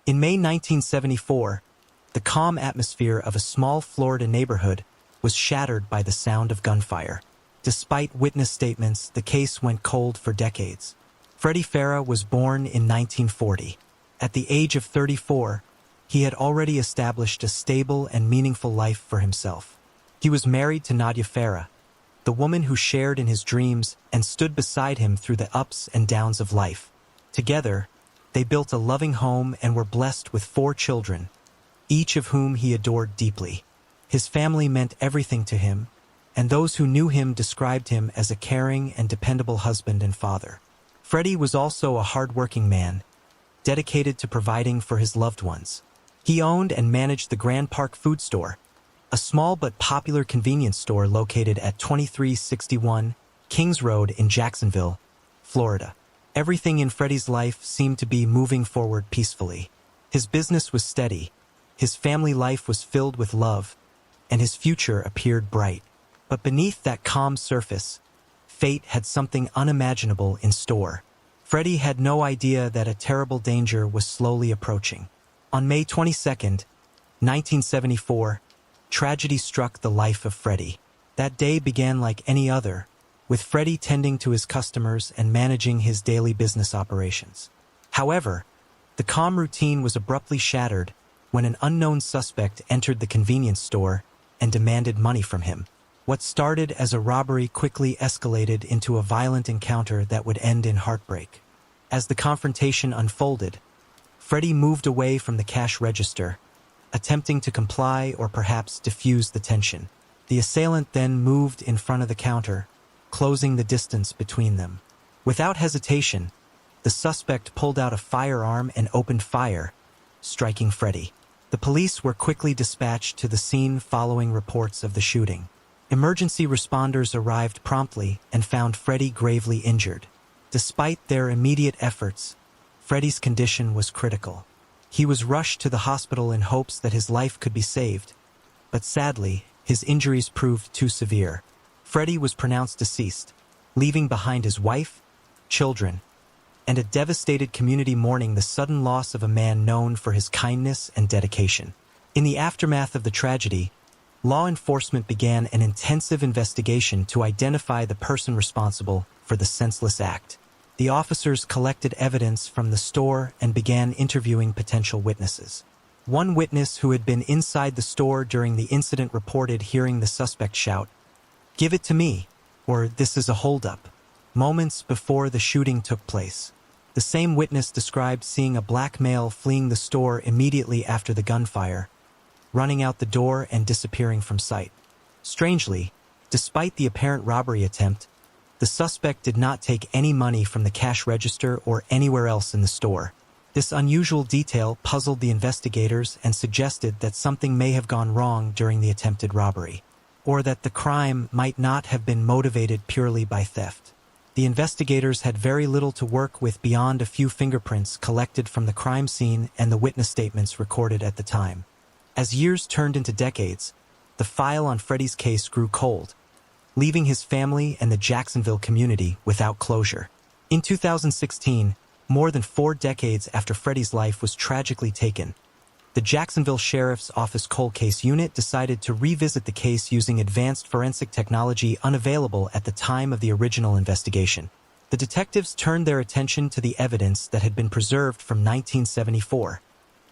In May 1974, the calm atmosphere of a small Florida neighborhood was shattered by the sound of gunfire. Despite witness statements, the case went cold for decades. Freddie Farah was born in 1940. At the age of 34, he had already established a stable and meaningful life for himself. He was married to Nadia Farah, the woman who shared in his dreams and stood beside him through the ups and downs of life. Together, they built a loving home and were blessed with 4 children, each of whom he adored deeply. His family meant everything to him, and those who knew him described him as a caring and dependable husband and father. Freddie was also a hard-working man, dedicated to providing for his loved ones. He owned and managed the Grand Park Food Store, a small but popular convenience store located at 2361 Kings Road in Jacksonville, Florida. Everything in Freddie's life seemed to be moving forward peacefully. His business was steady, his family life was filled with love, and his future appeared bright. But beneath that calm surface, fate had something unimaginable in store. Freddie had no idea that a terrible danger was slowly approaching. On May 22, 1974, tragedy struck the life of Freddie. That day began like any other, with Freddie tending to his customers and managing his daily business operations. However, the calm routine was abruptly shattered when an unknown suspect entered the convenience store and demanded money from him. What started as a robbery quickly escalated into a violent encounter that would end in heartbreak. As the confrontation unfolded, Freddie moved away from the cash register, attempting to comply or perhaps diffuse the tension. The assailant then moved in front of the counter, closing the distance between them. Without hesitation, the suspect pulled out a firearm and opened fire, striking Freddie. The police were quickly dispatched to the scene following reports of the shooting. Emergency responders arrived promptly and found Freddie gravely injured. Despite their immediate efforts, Freddie's condition was critical. He was rushed to the hospital in hopes that his life could be saved, but sadly, his injuries proved too severe. Freddie was pronounced deceased, leaving behind his wife, children, and a devastated community mourning the sudden loss of a man known for his kindness and dedication. In the aftermath of the tragedy, law enforcement began an intensive investigation to identify the person responsible for the senseless act. The officers collected evidence from the store and began interviewing potential witnesses. One witness who had been inside the store during the incident reported hearing the suspect shout, "Give it to me," or "This is a holdup," moments before the shooting took place. The same witness described seeing a black male fleeing the store immediately after the gunfire, running out the door and disappearing from sight. Strangely, despite the apparent robbery attempt, the suspect did not take any money from the cash register or anywhere else in the store. This unusual detail puzzled the investigators and suggested that something may have gone wrong during the attempted robbery, or that the crime might not have been motivated purely by theft. The investigators had very little to work with beyond a few fingerprints collected from the crime scene and the witness statements recorded at the time. As years turned into decades, the file on Freddie's case grew cold, leaving his family and the Jacksonville community without closure. In 2016, more than 4 decades after Freddie's life was tragically taken, the Jacksonville Sheriff's Office Cold Case Unit decided to revisit the case using advanced forensic technology unavailable at the time of the original investigation. The detectives turned their attention to the evidence that had been preserved from 1974,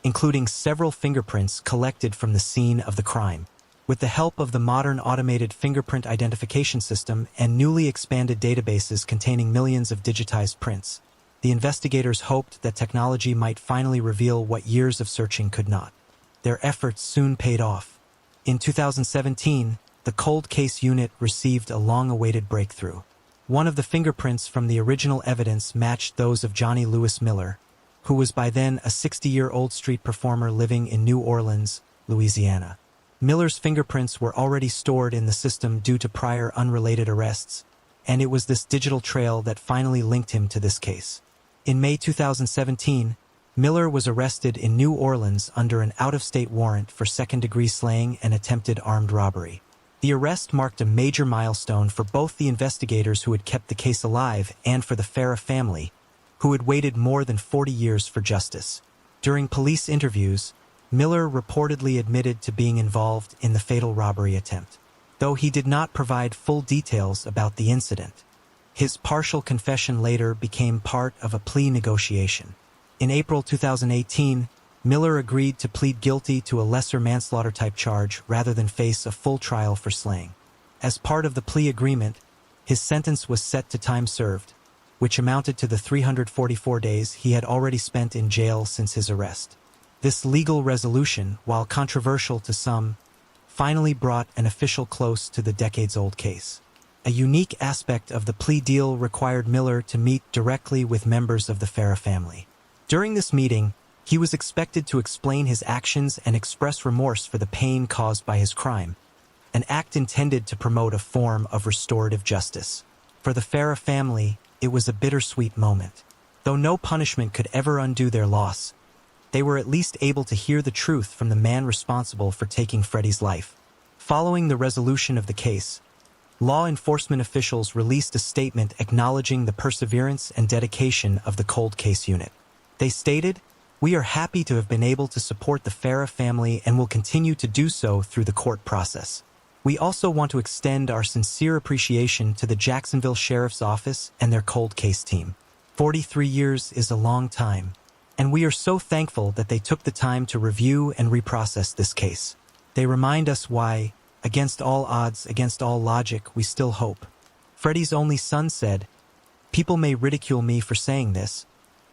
including several fingerprints collected from the scene of the crime. With the help of the modern automated fingerprint identification system and newly expanded databases containing millions of digitized prints, the investigators hoped that technology might finally reveal what years of searching could not. Their efforts soon paid off. In 2017, the Cold Case Unit received a long-awaited breakthrough. One of the fingerprints from the original evidence matched those of Johnny Lewis Miller, who was by then a 60-year-old street performer living in New Orleans, Louisiana. Miller's fingerprints were already stored in the system due to prior unrelated arrests, and it was this digital trail that finally linked him to this case. In May 2017, Miller was arrested in New Orleans under an out-of-state warrant for second-degree slaying and attempted armed robbery. The arrest marked a major milestone for both the investigators who had kept the case alive and for the Farah family, who had waited more than 40 years for justice. During police interviews, Miller reportedly admitted to being involved in the fatal robbery attempt, though he did not provide full details about the incident. His partial confession later became part of a plea negotiation. In April 2018, Miller agreed to plead guilty to a lesser manslaughter-type charge rather than face a full trial for slaying. As part of the plea agreement, his sentence was set to time served, which amounted to the 344 days he had already spent in jail since his arrest. This legal resolution, while controversial to some, finally brought an official close to the decades-old case. A unique aspect of the plea deal required Miller to meet directly with members of the Farah family. During this meeting, he was expected to explain his actions and express remorse for the pain caused by his crime, an act intended to promote a form of restorative justice. For the Farah family, it was a bittersweet moment. Though no punishment could ever undo their loss, they were at least able to hear the truth from the man responsible for taking Freddie's life. Following the resolution of the case, law enforcement officials released a statement acknowledging the perseverance and dedication of the cold case unit. They stated, "We are happy to have been able to support the Farah family and will continue to do so through the court process. We also want to extend our sincere appreciation to the Jacksonville Sheriff's Office and their cold case team. 43 years is a long time, and we are so thankful that they took the time to review and reprocess this case. They remind us why, against all odds, against all logic, we still hope." Freddie's only son said, "People may ridicule me for saying this,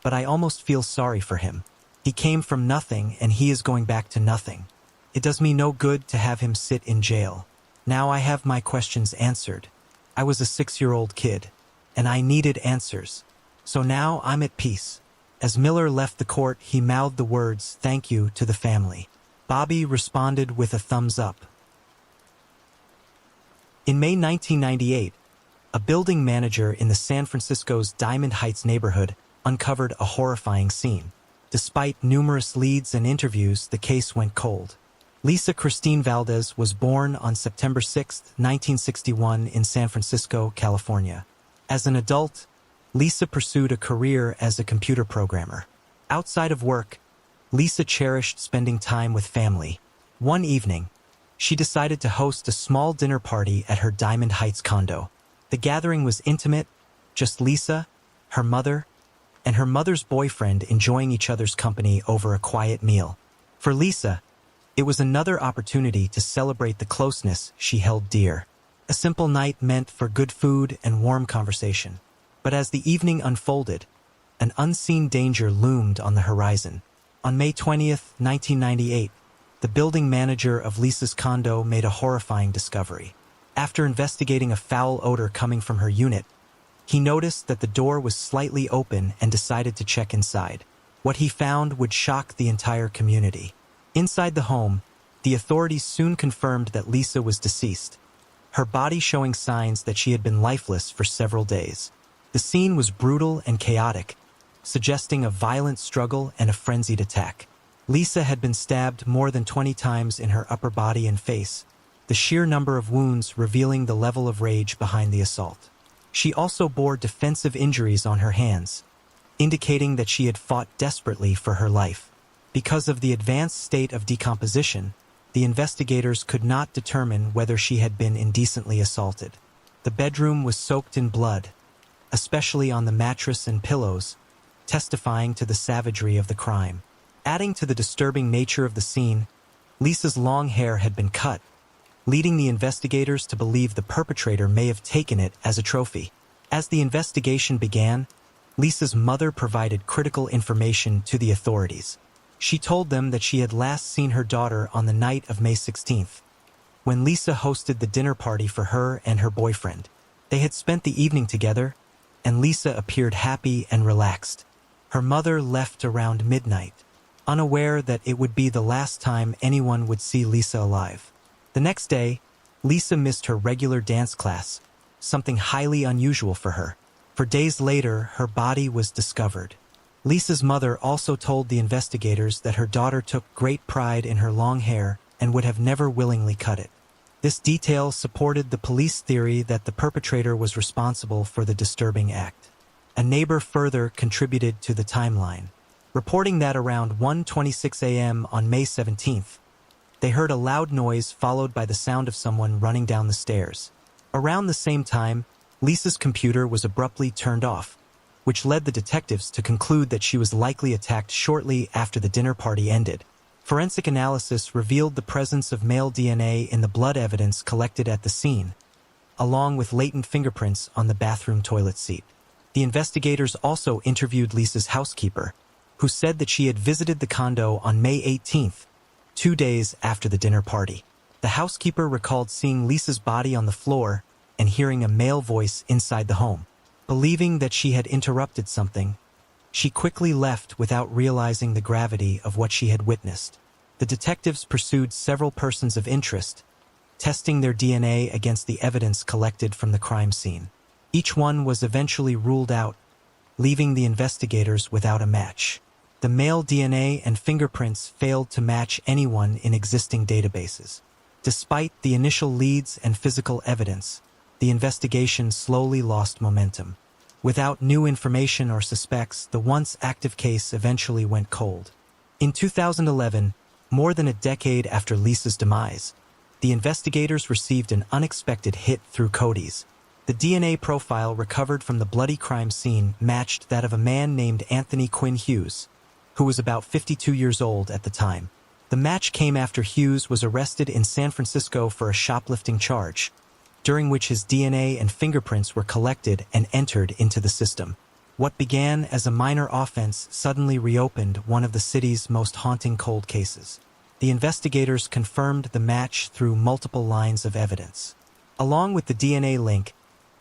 but I almost feel sorry for him. He came from nothing and he is going back to nothing. It does me no good to have him sit in jail. Now I have my questions answered. I was a 6-year-old kid, and I needed answers. So now I'm at peace." As Miller left the court, he mouthed the words, "Thank you," to the family. Bobby responded with a thumbs up. In May 1998, a building manager in the San Francisco's Diamond Heights neighborhood uncovered a horrifying scene. Despite numerous leads and interviews, the case went cold. Lisa Christine Valdez was born on September 6, 1961 in San Francisco, California. As an adult, Lisa pursued a career as a computer programmer. Outside of work, Lisa cherished spending time with family. One evening, she decided to host a small dinner party at her Diamond Heights condo. The gathering was intimate, just Lisa, her mother, and her mother's boyfriend enjoying each other's company over a quiet meal. For Lisa, it was another opportunity to celebrate the closeness she held dear. A simple night meant for good food and warm conversation. But as the evening unfolded, an unseen danger loomed on the horizon. On May 20th, 1998, the building manager of Lisa's condo made a horrifying discovery. After investigating a foul odor coming from her unit, he noticed that the door was slightly open and decided to check inside. What he found would shock the entire community. Inside the home, the authorities soon confirmed that Lisa was deceased, her body showing signs that she had been lifeless for several days. The scene was brutal and chaotic, suggesting a violent struggle and a frenzied attack. Lisa had been stabbed more than 20 times in her upper body and face, the sheer number of wounds revealing the level of rage behind the assault. She also bore defensive injuries on her hands, indicating that she had fought desperately for her life. Because of the advanced state of decomposition, the investigators could not determine whether she had been indecently assaulted. The bedroom was soaked in blood, especially on the mattress and pillows, testifying to the savagery of the crime. Adding to the disturbing nature of the scene, Lisa's long hair had been cut, leading the investigators to believe the perpetrator may have taken it as a trophy. As the investigation began, Lisa's mother provided critical information to the authorities. She told them that she had last seen her daughter on the night of May 16th, when Lisa hosted the dinner party for her and her boyfriend. They had spent the evening together, and Lisa appeared happy and relaxed. Her mother left around midnight, unaware that it would be the last time anyone would see Lisa alive. The next day, Lisa missed her regular dance class, something highly unusual for her. For days later, her body was discovered. Lisa's mother also told the investigators that her daughter took great pride in her long hair and would have never willingly cut it. This detail supported the police theory that the perpetrator was responsible for the disturbing act. A neighbor further contributed to the timeline. reporting that around 1:26 a.m. on May 17th, they heard a loud noise followed by the sound of someone running down the stairs. Around the same time, Lisa's computer was abruptly turned off, which led the detectives to conclude that she was likely attacked shortly after the dinner party ended. Forensic analysis revealed the presence of male DNA in the blood evidence collected at the scene, along with latent fingerprints on the bathroom toilet seat. The investigators also interviewed Lisa's housekeeper, who said that she had visited the condo on May 18th, 2 days after the dinner party. The housekeeper recalled seeing Lisa's body on the floor and hearing a male voice inside the home. Believing that she had interrupted something, she quickly left without realizing the gravity of what she had witnessed. The detectives pursued several persons of interest, testing their DNA against the evidence collected from the crime scene. Each one was eventually ruled out, leaving the investigators without a match. The male DNA and fingerprints failed to match anyone in existing databases. Despite the initial leads and physical evidence, the investigation slowly lost momentum. Without new information or suspects, the once active case eventually went cold. In 2011, more than a decade after Lisa's demise, the investigators received an unexpected hit through Cody's. The DNA profile recovered from the bloody crime scene matched that of a man named Anthony Quinn Hughes, who was about 52 years old at the time. The match came after Hughes was arrested in San Francisco for a shoplifting charge, during which his DNA and fingerprints were collected and entered into the system. What began as a minor offense suddenly reopened one of the city's most haunting cold cases. The investigators confirmed the match through multiple lines of evidence. Along with the DNA link,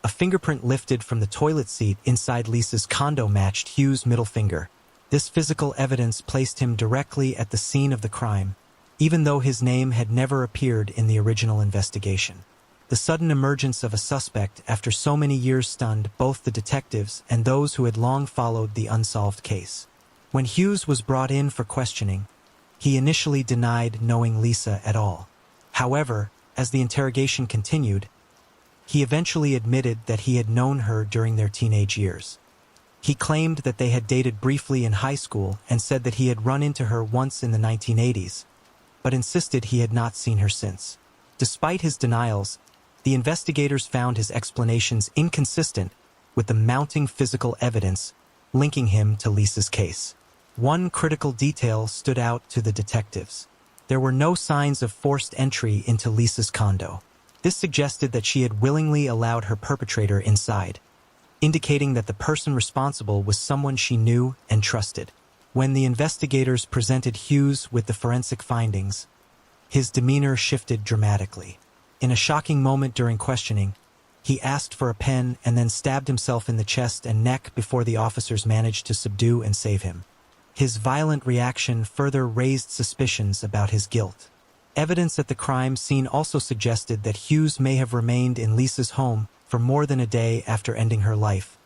a fingerprint lifted from the toilet seat inside Lisa's condo matched Hughes' middle finger. This physical evidence placed him directly at the scene of the crime, even though his name had never appeared in the original investigation. The sudden emergence of a suspect after so many years stunned both the detectives and those who had long followed the unsolved case. When Hughes was brought in for questioning, he initially denied knowing Lisa at all. However, as the interrogation continued, he eventually admitted that he had known her during their teenage years. He claimed that they had dated briefly in high school and said that he had run into her once in the 1980s, but insisted he had not seen her since. Despite his denials, the investigators found his explanations inconsistent with the mounting physical evidence linking him to Lisa's case. One critical detail stood out to the detectives. There were no signs of forced entry into Lisa's condo. This suggested that she had willingly allowed her perpetrator inside, indicating that the person responsible was someone she knew and trusted. When the investigators presented Hughes with the forensic findings, his demeanor shifted dramatically. In a shocking moment during questioning, he asked for a pen and then stabbed himself in the chest and neck before the officers managed to subdue and save him. His violent reaction further raised suspicions about his guilt. Evidence at the crime scene also suggested that Hughes may have remained in Lisa's home for more than a day after ending her life,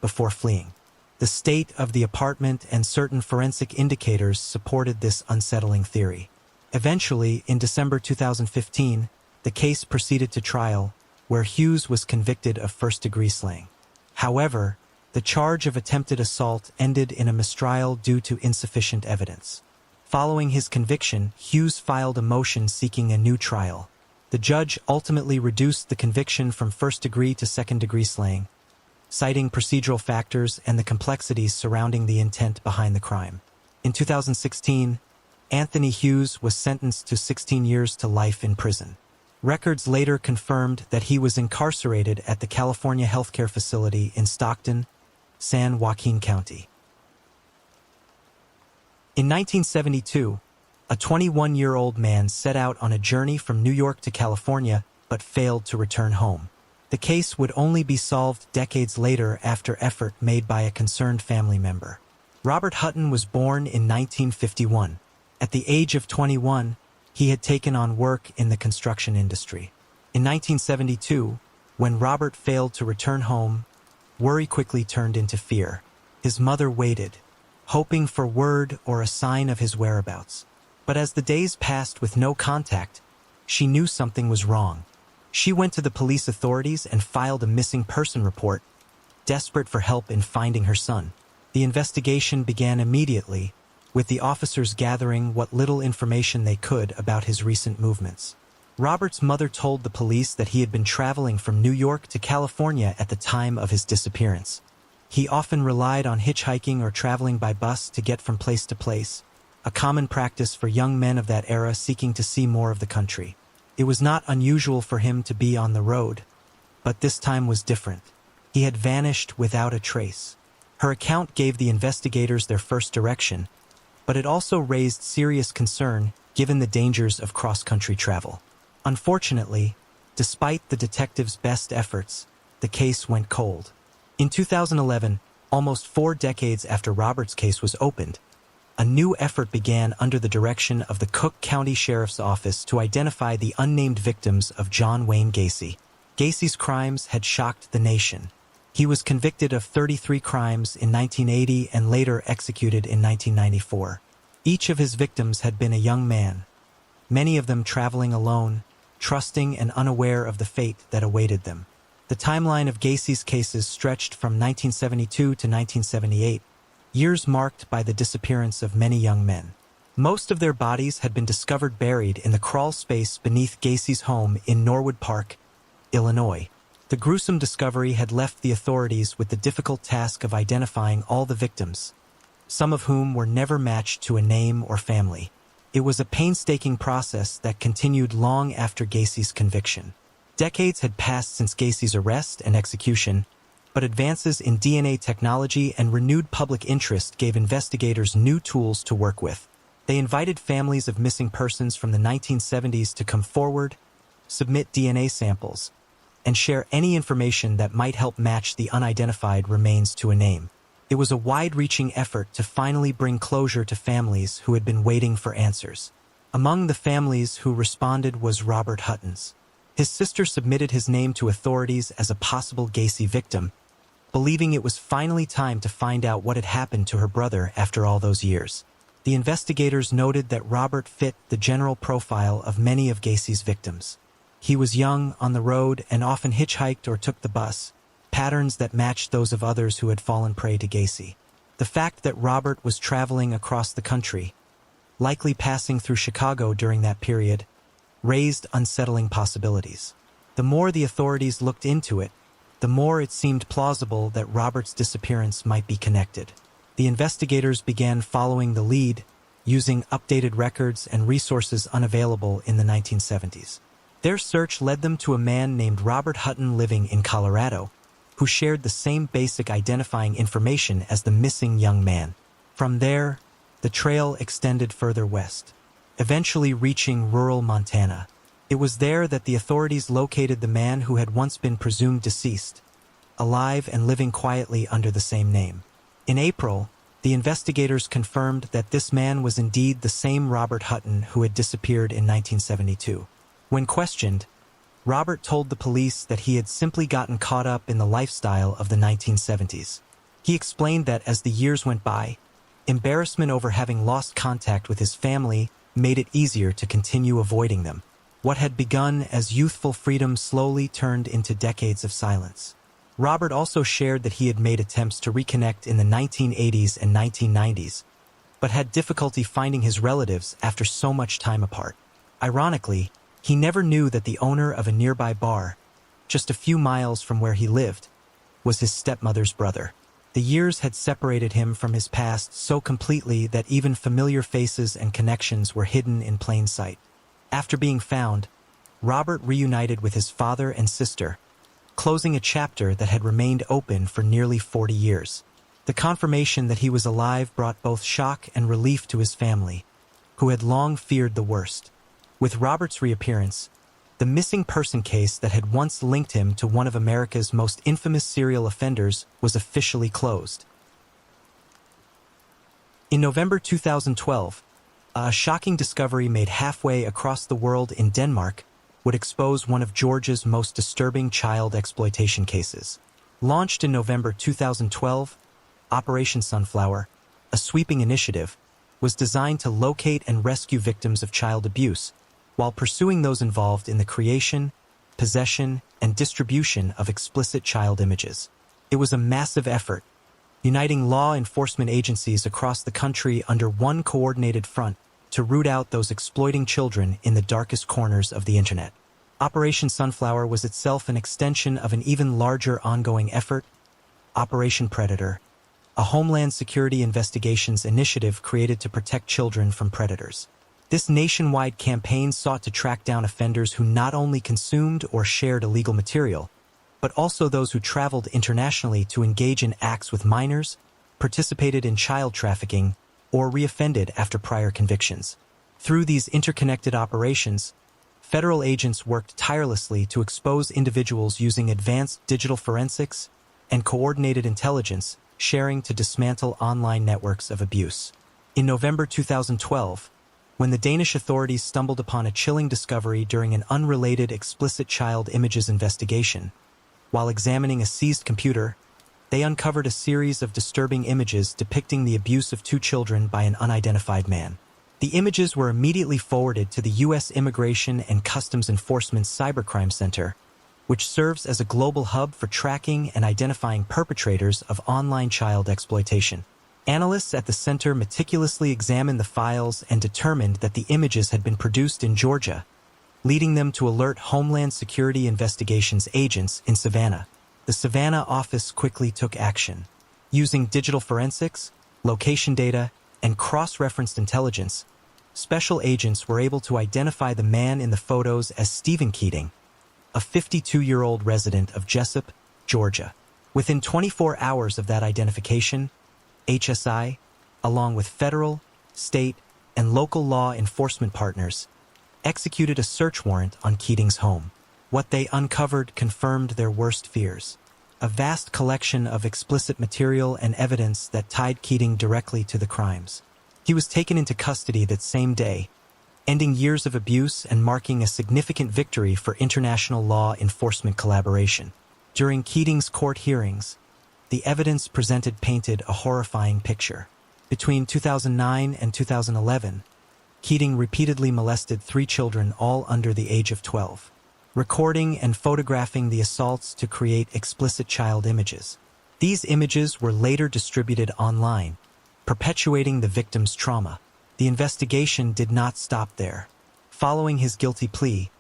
before fleeing. The state of the apartment and certain forensic indicators supported this unsettling theory. Eventually, in December 2015, the case proceeded to trial, where Hughes was convicted of first-degree slaying. However, the charge of attempted assault ended in a mistrial due to insufficient evidence. Following his conviction, Hughes filed a motion seeking a new trial. The judge ultimately reduced the conviction from first-degree to second-degree slaying, citing procedural factors and the complexities surrounding the intent behind the crime. In 2016, Anthony Hughes was sentenced to 16 years to life in prison. Records later confirmed that he was incarcerated at the California healthcare facility in Stockton, San Joaquin County. In 1972, a 21-year-old man set out on a journey from New York to California but failed to return home. The case would only be solved decades later after effort made by a concerned family member. Robert Hutton was born in 1951. At the age of 21, he had taken on work in the construction industry. In 1972, when Robert failed to return home, worry quickly turned into fear. His mother waited, hoping for word or a sign of his whereabouts. But as the days passed with no contact, she knew something was wrong. She went to the police authorities and filed a missing person report, desperate for help in finding her son. The investigation began immediately, with the officers gathering what little information they could about his recent movements. Robert's mother told the police that he had been traveling from New York to California at the time of his disappearance. He often relied on hitchhiking or traveling by bus to get from place to place, a common practice for young men of that era seeking to see more of the country. It was not unusual for him to be on the road, but this time was different. He had vanished without a trace. Her account gave the investigators their first direction, but it also raised serious concern given the dangers of cross-country travel. Unfortunately, despite the detectives' best efforts, the case went cold. In 2011, almost 4 decades after Robert's case was opened, a new effort began under the direction of the Cook County Sheriff's Office to identify the unnamed victims of John Wayne Gacy. Gacy's crimes had shocked the nation. He was convicted of 33 crimes in 1980 and later executed in 1994. Each of his victims had been a young man, many of them traveling alone, trusting and unaware of the fate that awaited them. The timeline of Gacy's cases stretched from 1972 to 1978, years marked by the disappearance of many young men. Most of their bodies had been discovered buried in the crawl space beneath Gacy's home in Norwood Park, Illinois. The gruesome discovery had left the authorities with the difficult task of identifying all the victims, some of whom were never matched to a name or family. It was a painstaking process that continued long after Gacy's conviction. Decades had passed since Gacy's arrest and execution, but advances in DNA technology and renewed public interest gave investigators new tools to work with. They invited families of missing persons from the 1970s to come forward, submit DNA samples, and share any information that might help match the unidentified remains to a name. It was a wide-reaching effort to finally bring closure to families who had been waiting for answers. Among the families who responded was Robert Hutton's. His sister submitted his name to authorities as a possible Gacy victim, believing it was finally time to find out what had happened to her brother after all those years. The investigators noted that Robert fit the general profile of many of Gacy's victims. He was young, on the road, and often hitchhiked or took the bus, patterns that matched those of others who had fallen prey to Gacy. The fact that Robert was traveling across the country, likely passing through Chicago during that period, raised unsettling possibilities. The more the authorities looked into it, the more it seemed plausible that Robert's disappearance might be connected. The investigators began following the lead, using updated records and resources unavailable in the 1970s. Their search led them to a man named Robert Hutton living in Colorado, who shared the same basic identifying information as the missing young man. From there, the trail extended further west, eventually reaching rural Montana. It was there that the authorities located the man who had once been presumed deceased, alive and living quietly under the same name. In April, the investigators confirmed that this man was indeed the same Robert Hutton who had disappeared in 1972. When questioned, Robert told the police that he had simply gotten caught up in the lifestyle of the 1970s. He explained that as the years went by, embarrassment over having lost contact with his family made it easier to continue avoiding them. What had begun as youthful freedom slowly turned into decades of silence. Robert also shared that he had made attempts to reconnect in the 1980s and 1990s, but had difficulty finding his relatives after so much time apart. Ironically, he never knew that the owner of a nearby bar, just a few miles from where he lived, was his stepmother's brother. The years had separated him from his past so completely that even familiar faces and connections were hidden in plain sight. After being found, Robert reunited with his father and sister, closing a chapter that had remained open for nearly 40 years. The confirmation that he was alive brought both shock and relief to his family, who had long feared the worst. With Robert's reappearance, the missing person case that had once linked him to one of America's most infamous serial offenders was officially closed. In November 2012, a shocking discovery made halfway across the world in Denmark would expose one of Georgia's most disturbing child exploitation cases. Launched in November 2012, Operation Sunflower, a sweeping initiative, was designed to locate and rescue victims of child abuse, while pursuing those involved in the creation, possession, and distribution of explicit child images. It was a massive effort, uniting law enforcement agencies across the country under one coordinated front to root out those exploiting children in the darkest corners of the internet. Operation Sunflower was itself an extension of an even larger ongoing effort, Operation Predator, a Homeland Security investigations initiative created to protect children from predators. This nationwide campaign sought to track down offenders who not only consumed or shared illegal material, but also those who traveled internationally to engage in acts with minors, participated in child trafficking, or reoffended after prior convictions. Through these interconnected operations, federal agents worked tirelessly to expose individuals using advanced digital forensics and coordinated intelligence sharing to dismantle online networks of abuse. In November 2012, when the Danish authorities stumbled upon a chilling discovery during an unrelated explicit child images investigation, while examining a seized computer, they uncovered a series of disturbing images depicting the abuse of 2 children by an unidentified man. The images were immediately forwarded to the U.S. Immigration and Customs Enforcement's Cybercrime Center, which serves as a global hub for tracking and identifying perpetrators of online child exploitation. Analysts at the center meticulously examined the files and determined that the images had been produced in Georgia, leading them to alert Homeland Security Investigations agents in Savannah. The Savannah office quickly took action. Using digital forensics, location data, and cross-referenced intelligence, special agents were able to identify the man in the photos as Stephen Keating, a 52-year-old resident of Jessup, Georgia. Within 24 hours of that identification, HSI, along with federal, state, and local law enforcement partners, executed a search warrant on Keating's home. What they uncovered confirmed their worst fears: a vast collection of explicit material and evidence that tied Keating directly to the crimes. He was taken into custody that same day, ending years of abuse and marking a significant victory for international law enforcement collaboration. During Keating's court hearings, the evidence presented painted a horrifying picture. Between 2009 and 2011, Keating repeatedly molested 3 children, all under the age of 12, recording and photographing the assaults to create explicit child images. These images were later distributed online, perpetuating the victim's trauma. The investigation did not stop there. Following his guilty plea,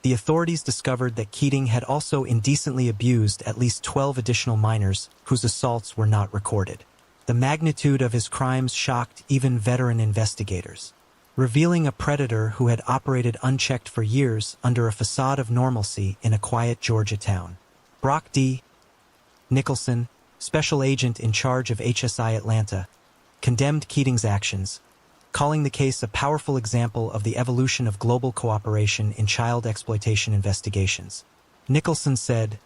the authorities discovered that Keating had also indecently abused at least 12 additional minors whose assaults were not recorded. The magnitude of his crimes shocked even veteran investigators, revealing a predator who had operated unchecked for years under a facade of normalcy in a quiet Georgia town. Brock D. Nicholson, special agent in charge of HSI Atlanta, condemned Keating's actions, calling the case a powerful example of the evolution of global cooperation in child exploitation investigations. Nicholson said,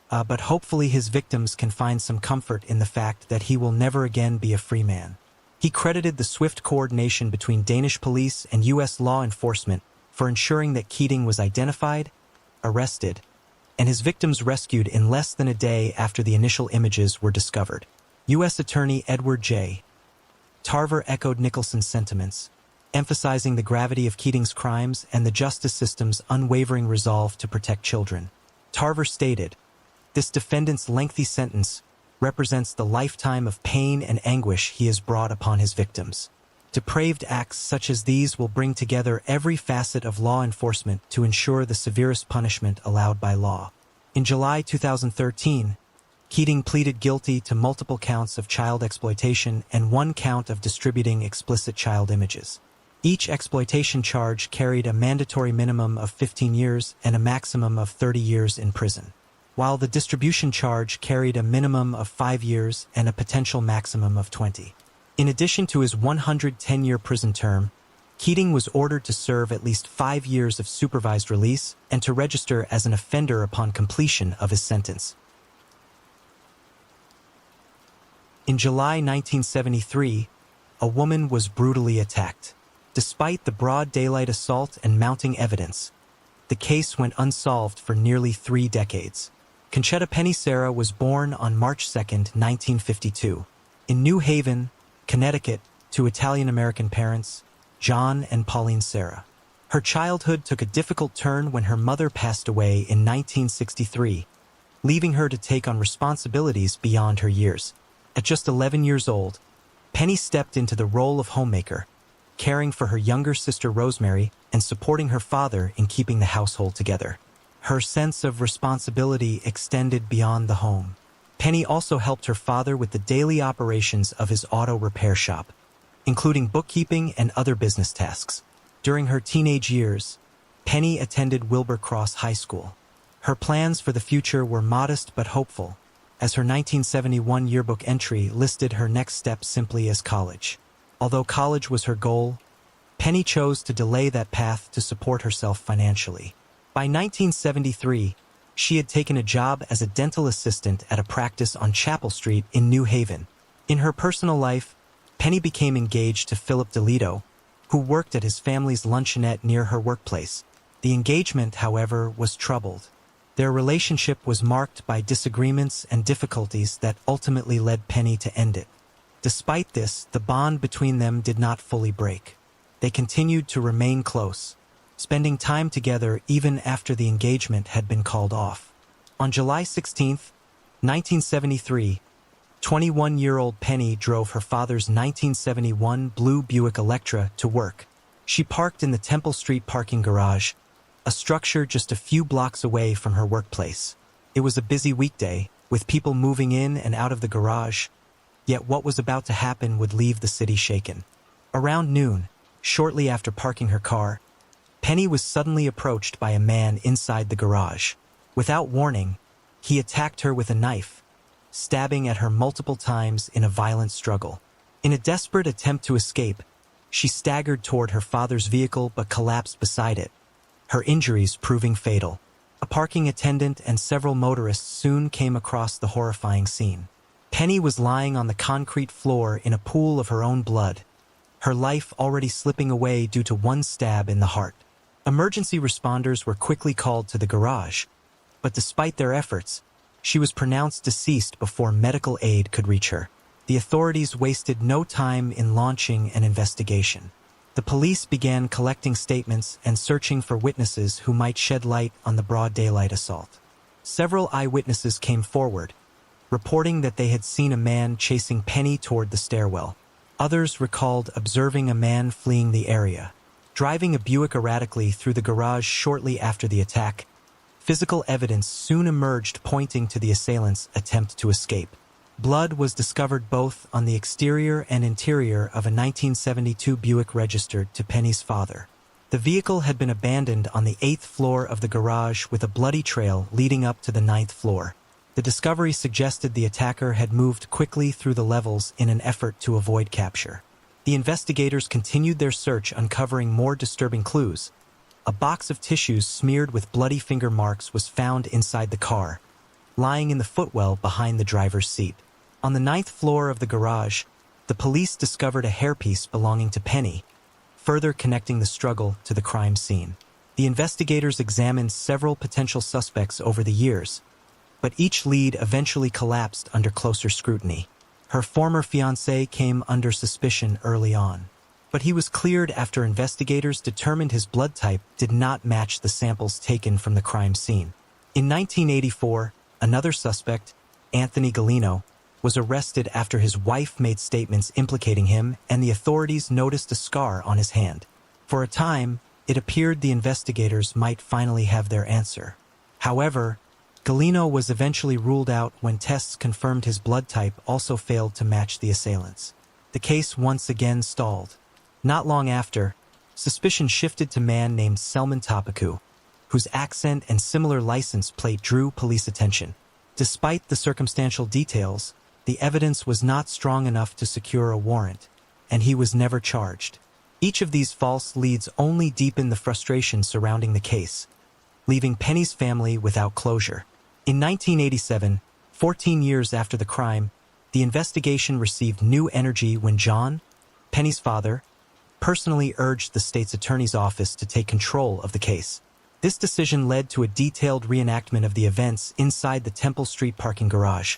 but hopefully his victims can find some comfort in the fact that he will never again be a free man. He credited the swift coordination between Danish police and U.S. law enforcement for ensuring that Keating was identified, arrested, and his victims rescued in less than a day after the initial images were discovered. U.S. Attorney Edward J. Tarver echoed Nicholson's sentiments, emphasizing the gravity of Keating's crimes and the justice system's unwavering resolve to protect children. Tarver stated, "This defendant's lengthy sentence represents the lifetime of pain and anguish he has brought upon his victims. Depraved acts such as these will bring together every facet of law enforcement to ensure the severest punishment allowed by law." In July 2013, Keating pleaded guilty to multiple counts of child exploitation and 1 count of distributing explicit child images. Each exploitation charge carried a mandatory minimum of 15 years and a maximum of 30 years in prison, while the distribution charge carried a minimum of 5 years and a potential maximum of 20. In addition to his 110-year prison term, Keating was ordered to serve at least 5 years of supervised release and to register as an offender upon completion of his sentence. In July 1973, a woman was brutally attacked. Despite the broad daylight assault and mounting evidence, the case went unsolved for nearly 3 decades. Conchetta Penny Sarah was born on March 2, 1952, in New Haven, Connecticut, to Italian-American parents, John and Pauline Sarah. Her childhood took a difficult turn when her mother passed away in 1963, leaving her to take on responsibilities beyond her years. At just 11 years old, Penny stepped into the role of homemaker, caring for her younger sister Rosemary and supporting her father in keeping the household together. Her sense of responsibility extended beyond the home. Penny also helped her father with the daily operations of his auto repair shop, including bookkeeping and other business tasks. During her teenage years, Penny attended Wilbur Cross High School. Her plans for the future were modest but hopeful, as her 1971 yearbook entry listed her next step simply as college. Although college was her goal, Penny chose to delay that path to support herself financially. By 1973, she had taken a job as a dental assistant at a practice on Chapel Street in New Haven. In her personal life, Penny became engaged to Philip DeLito, who worked at his family's luncheonette near her workplace. The engagement, however, was troubled. Their relationship was marked by disagreements and difficulties that ultimately led Penny to end it. Despite this, the bond between them did not fully break. They continued to remain close, spending time together even after the engagement had been called off. On July 16, 1973, 21-year-old Penny drove her father's 1971 blue Buick Electra to work. She parked in the Temple Street parking garage, a structure just a few blocks away from her workplace. It was a busy weekday, with people moving in and out of the garage, yet what was about to happen would leave the city shaken. Around noon, shortly after parking her car, Penny was suddenly approached by a man inside the garage. Without warning, he attacked her with a knife, stabbing at her multiple times in a violent struggle. In a desperate attempt to escape, she staggered toward her father's vehicle but collapsed beside it, her injuries proving fatal. A parking attendant and several motorists soon came across the horrifying scene. Penny was lying on the concrete floor in a pool of her own blood, her life already slipping away due to one stab in the heart. Emergency responders were quickly called to the garage, but despite their efforts, she was pronounced deceased before medical aid could reach her. The authorities wasted no time in launching an investigation. The police began collecting statements and searching for witnesses who might shed light on the broad daylight assault. Several eyewitnesses came forward, reporting that they had seen a man chasing Penny toward the stairwell. Others recalled observing a man fleeing the area, driving a Buick erratically through the garage shortly after the attack. Physical evidence soon emerged pointing to the assailant's attempt to escape. Blood was discovered both on the exterior and interior of a 1972 Buick registered to Penny's father. The vehicle had been abandoned on the 8th floor of the garage with a bloody trail leading up to the 9th floor. The discovery suggested the attacker had moved quickly through the levels in an effort to avoid capture. The investigators continued their search, uncovering more disturbing clues. A box of tissues smeared with bloody finger marks was found inside the car, lying in the footwell behind the driver's seat. On the 9th floor of the garage, the police discovered a hairpiece belonging to Penny, further connecting the struggle to the crime scene. The investigators examined several potential suspects over the years, but each lead eventually collapsed under closer scrutiny. Her former fiancé came under suspicion early on, but he was cleared after investigators determined his blood type did not match the samples taken from the crime scene. In 1984, another suspect, Anthony Galino, was arrested after his wife made statements implicating him, and the authorities noticed a scar on his hand. For a time, it appeared the investigators might finally have their answer. However, Galino was eventually ruled out when tests confirmed his blood type also failed to match the assailant's. The case once again stalled. Not long after, suspicion shifted to a man named Selman Topicu, whose accent and similar license plate drew police attention. Despite the circumstantial details, the evidence was not strong enough to secure a warrant, and he was never charged. Each of these false leads only deepened the frustration surrounding the case, leaving Penny's family without closure. In 1987, 14 years after the crime, the investigation received new energy when John, Penny's father, personally urged the state's attorney's office to take control of the case. This decision led to a detailed reenactment of the events inside the Temple Street parking garage,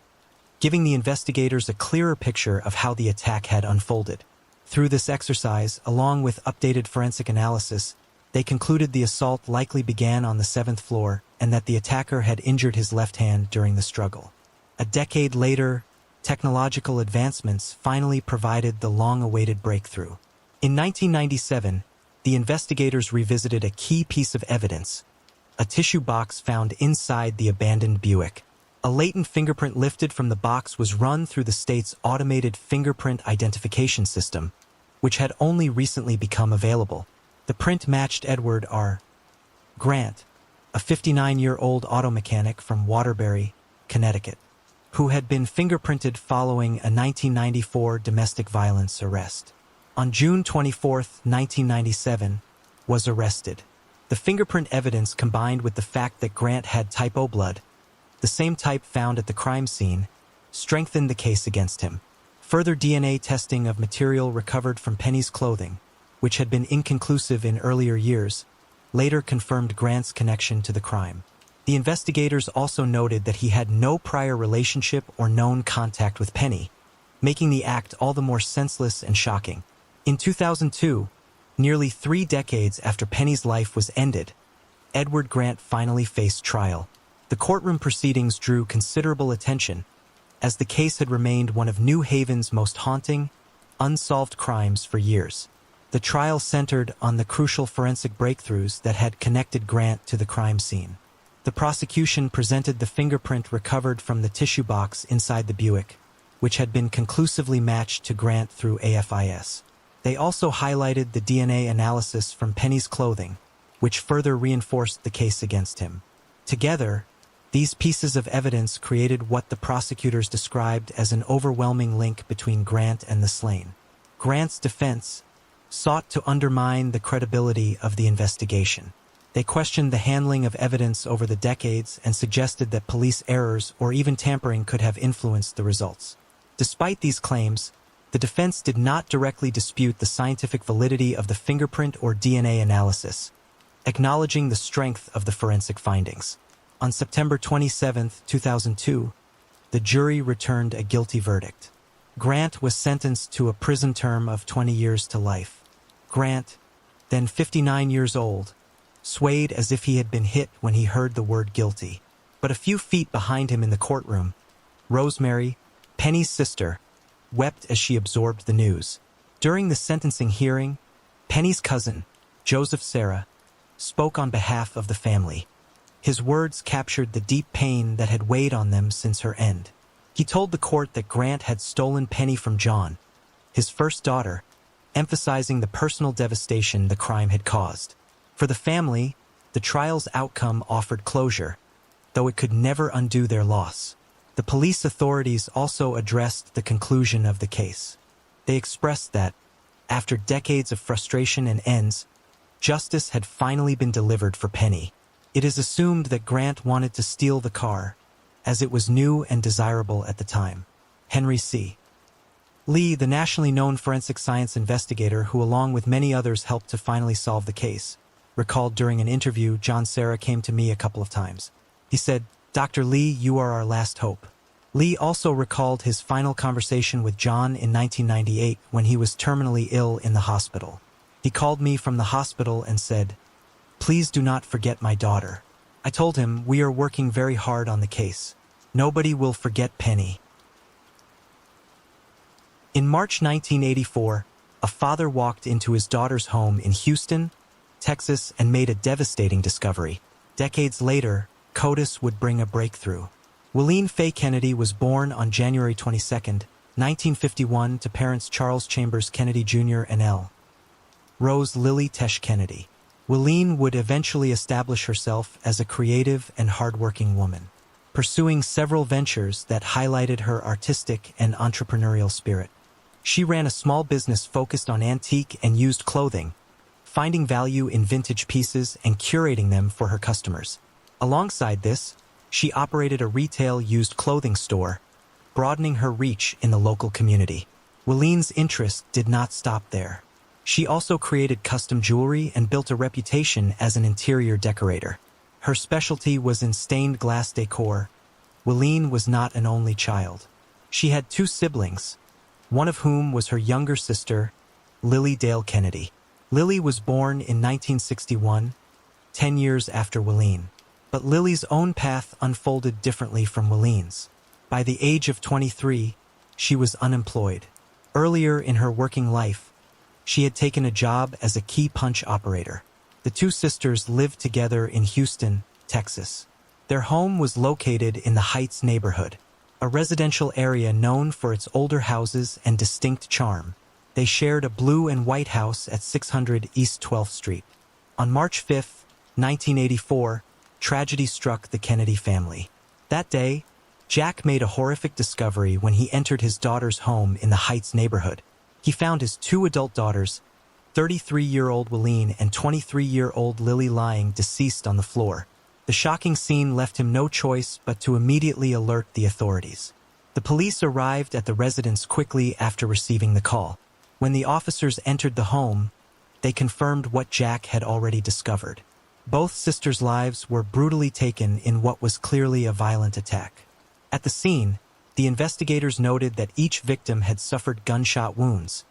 giving the investigators a clearer picture of how the attack had unfolded. Through this exercise, along with updated forensic analysis, they concluded the assault likely began on the 7th floor and that the attacker had injured his left hand during the struggle. A decade later, technological advancements finally provided the long-awaited breakthrough. In 1997, the investigators revisited a key piece of evidence, a tissue box found inside the abandoned Buick. A latent fingerprint lifted from the box was run through the state's automated fingerprint identification system, which had only recently become available. The print matched Edward R. Grant, a 59-year-old auto mechanic from Waterbury, Connecticut, who had been fingerprinted following a 1994 domestic violence arrest. On June 24, 1997, was arrested. The fingerprint evidence combined with the fact that Grant had type O blood, the same type found at the crime scene, strengthened the case against him. Further DNA testing of material recovered from Penny's clothing, which had been inconclusive in earlier years, later confirmed Grant's connection to the crime. The investigators also noted that he had no prior relationship or known contact with Penny, making the act all the more senseless and shocking. In 2002, nearly 3 decades after Penny's life was ended, Edward Grant finally faced trial. The courtroom proceedings drew considerable attention, as the case had remained one of New Haven's most haunting, unsolved crimes for years. The trial centered on the crucial forensic breakthroughs that had connected Grant to the crime scene. The prosecution presented the fingerprint recovered from the tissue box inside the Buick, which had been conclusively matched to Grant through AFIS. They also highlighted the DNA analysis from Penny's clothing, which further reinforced the case against him. Together, these pieces of evidence created what the prosecutors described as an overwhelming link between Grant and the slain. Grant's defense sought to undermine the credibility of the investigation. They questioned the handling of evidence over the decades and suggested that police errors or even tampering could have influenced the results. Despite these claims, the defense did not directly dispute the scientific validity of the fingerprint or DNA analysis, acknowledging the strength of the forensic findings. On September 27, 2002, the jury returned a guilty verdict. Grant was sentenced to a prison term of 20 years to life. Grant, then 59 years old, swayed as if he had been hit when he heard the word guilty. But a few feet behind him in the courtroom, Rosemary, Penny's sister, wept as she absorbed the news. During the sentencing hearing, Penny's cousin, Joseph Sarah, spoke on behalf of the family. His words captured the deep pain that had weighed on them since her end. He told the court that Grant had stolen Penny from John, his first daughter, emphasizing the personal devastation the crime had caused. For the family, the trial's outcome offered closure, though it could never undo their loss. The police authorities also addressed the conclusion of the case. They expressed that, after decades of frustration and ends, justice had finally been delivered for Penny. It is assumed that Grant wanted to steal the car, as it was new and desirable at the time. Henry C. Lee, the nationally known forensic science investigator who along with many others helped to finally solve the case, recalled during an interview John Sarah came to me a couple of times. He said, "Dr. Lee, you are our last hope." Lee also recalled his final conversation with John in 1998 when he was terminally ill in the hospital. He called me from the hospital and said, "Please do not forget my daughter." I told him, "We are working very hard on the case. Nobody will forget Penny." In March 1984, a father walked into his daughter's home in Houston, Texas, and made a devastating discovery. Decades later, CODIS would bring a breakthrough. Wileen Faye Kennedy was born on January 22, 1951 to parents Charles Chambers Kennedy Jr. and L. Rose Lily Tesh Kennedy. Wileen would eventually establish herself as a creative and hardworking woman, pursuing several ventures that highlighted her artistic and entrepreneurial spirit. She ran a small business focused on antique and used clothing, finding value in vintage pieces and curating them for her customers. Alongside this, she operated a retail used clothing store, broadening her reach in the local community. Wileen's interest did not stop there. She also created custom jewelry and built a reputation as an interior decorator. Her specialty was in stained glass decor. Wileen was not an only child. She had 2 siblings, one of whom was her younger sister, Lily Dale Kennedy. Lily was born in 1961, 10 years after Wileen. But Lily's own path unfolded differently from Wileen's. By the age of 23, she was unemployed. Earlier in her working life, she had taken a job as a key punch operator. The two sisters lived together in Houston, Texas. Their home was located in the Heights neighborhood, a residential area known for its older houses and distinct charm. They shared a blue and white house at 600 East 12th Street. On March 5, 1984, tragedy struck the Kennedy family. That day, Jack made a horrific discovery when he entered his daughter's home in the Heights neighborhood. He found his two adult daughters, 33-year-old Wileen and 23-year-old Lily, lying deceased on the floor. The shocking scene left him no choice but to immediately alert the authorities. The police arrived at the residence quickly after receiving the call. When the officers entered the home, they confirmed what Jack had already discovered. Both sisters' lives were brutally taken in what was clearly a violent attack. At the scene, the investigators noted that each victim had suffered gunshot wounds,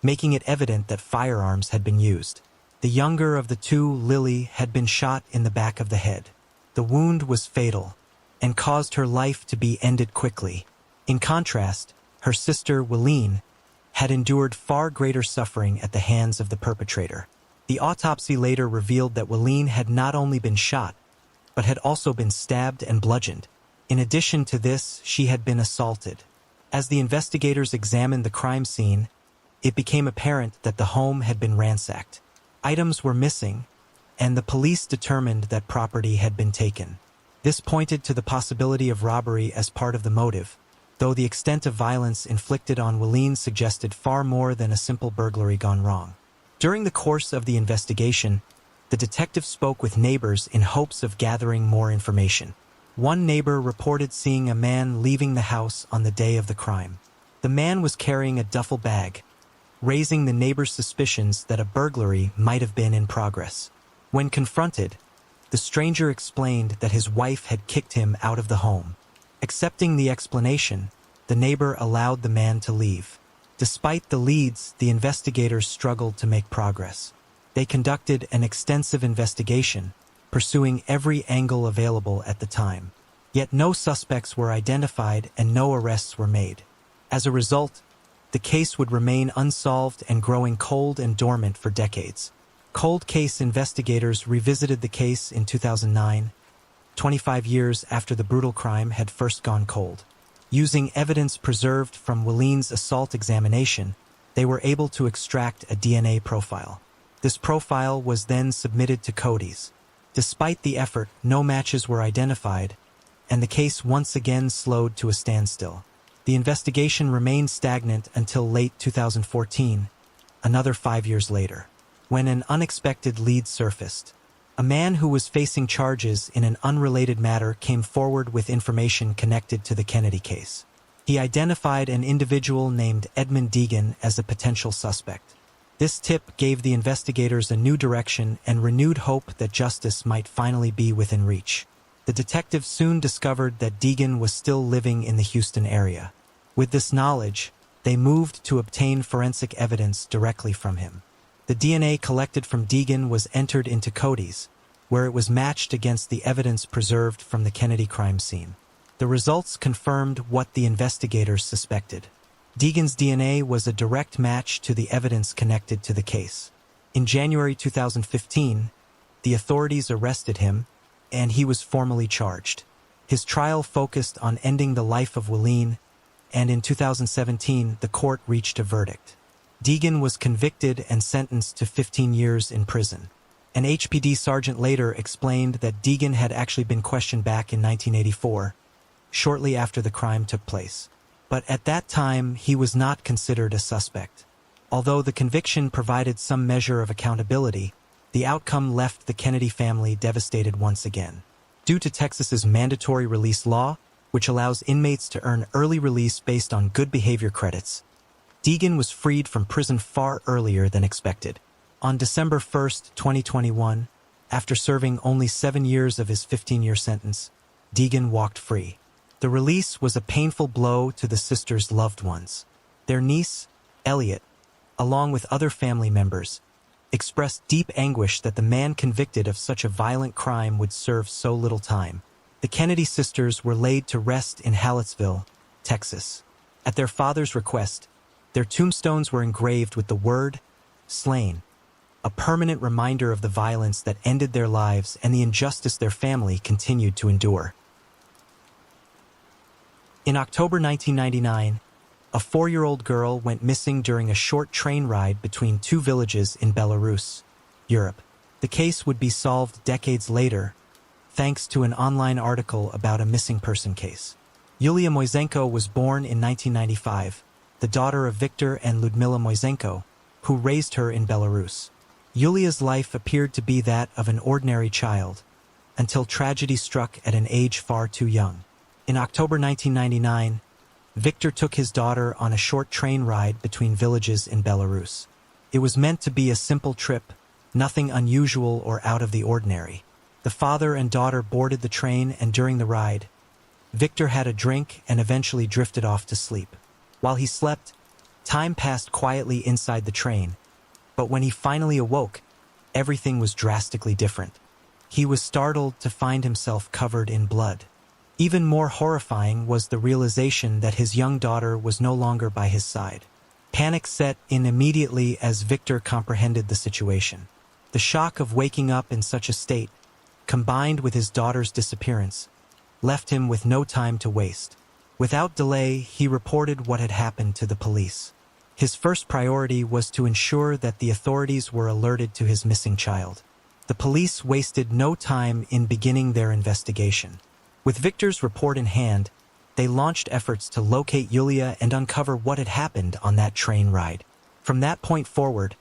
making it evident that firearms had been used. The younger of the two, Lily, had been shot in the back of the head. The wound was fatal and caused her life to be ended quickly. In contrast, her sister, Wileen, had endured far greater suffering at the hands of the perpetrator. The autopsy later revealed that Wileen had not only been shot, but had also been stabbed and bludgeoned. In addition to this, she had been assaulted. As the investigators examined the crime scene, it became apparent that the home had been ransacked. Items were missing, and the police determined that property had been taken. This pointed to the possibility of robbery as part of the motive, though the extent of violence inflicted on Wileen suggested far more than a simple burglary gone wrong. During the course of the investigation, the detective spoke with neighbors in hopes of gathering more information. One neighbor reported seeing a man leaving the house on the day of the crime. The man was carrying a duffel bag, raising the neighbor's suspicions that a burglary might have been in progress. When confronted, the stranger explained that his wife had kicked him out of the home. Accepting the explanation, the neighbor allowed the man to leave. Despite the leads, the investigators struggled to make progress. They conducted an extensive investigation, pursuing every angle available at the time. Yet no suspects were identified and no arrests were made. As a result, the case would remain unsolved and growing cold and dormant for decades. Cold case investigators revisited the case in 2009, 25 years after the brutal crime had first gone cold. Using evidence preserved from Wileen's assault examination, they were able to extract a DNA profile. This profile was then submitted to Cody's. Despite the effort, no matches were identified, and the case once again slowed to a standstill. The investigation remained stagnant until late 2014, another 5 years later, when an unexpected lead surfaced. A man who was facing charges in an unrelated matter came forward with information connected to the Kennedy case. He identified an individual named Edmund Deegan as a potential suspect. This tip gave the investigators a new direction and renewed hope that justice might finally be within reach. The detectives soon discovered that Deegan was still living in the Houston area. With this knowledge, they moved to obtain forensic evidence directly from him. The DNA collected from Deegan was entered into Cody's, where it was matched against the evidence preserved from the Kennedy crime scene. The results confirmed what the investigators suspected. Deegan's DNA was a direct match to the evidence connected to the case. In January 2015, the authorities arrested him, and he was formally charged. His trial focused on ending the life of Wileen, and in 2017, the court reached a verdict. Deegan was convicted and sentenced to 15 years in prison. An HPD sergeant later explained that Deegan had actually been questioned back in 1984, shortly after the crime took place. But at that time, he was not considered a suspect. Although the conviction provided some measure of accountability, the outcome left the Kennedy family devastated once again. Due to Texas's mandatory release law, which allows inmates to earn early release based on good behavior credits, Deegan was freed from prison far earlier than expected. On December 1, 2021, after serving only 7 years of his 15-year sentence, Deegan walked free. The release was a painful blow to the sisters' loved ones. Their niece, Elliot, along with other family members, expressed deep anguish that the man convicted of such a violent crime would serve so little time. The Kennedy sisters were laid to rest in Hallettsville, Texas. At their father's request, their tombstones were engraved with the word, slain, a permanent reminder of the violence that ended their lives and the injustice their family continued to endure. In October 1999, a 4-year-old girl went missing during a short train ride between two villages in Belarus, Europe. The case would be solved decades later, thanks to an online article about a missing person case. Yulia Moisenko was born in 1995, the daughter of Viktor and Ludmila Moisenko, who raised her in Belarus. Yulia's life appeared to be that of an ordinary child, until tragedy struck at an age far too young. In October 1999, Viktor took his daughter on a short train ride between villages in Belarus. It was meant to be a simple trip, nothing unusual or out of the ordinary. The father and daughter boarded the train, and during the ride, Viktor had a drink and eventually drifted off to sleep. While he slept, time passed quietly inside the train, but when he finally awoke, everything was drastically different. He was startled to find himself covered in blood. Even more horrifying was the realization that his young daughter was no longer by his side. Panic set in immediately as Viktor comprehended the situation. The shock of waking up in such a state, combined with his daughter's disappearance, left him with no time to waste. Without delay, he reported what had happened to the police. His first priority was to ensure that the authorities were alerted to his missing child. The police wasted no time in beginning their investigation. With Viktor's report in hand, they launched efforts to locate Yulia and uncover what had happened on that train ride. From that point forward,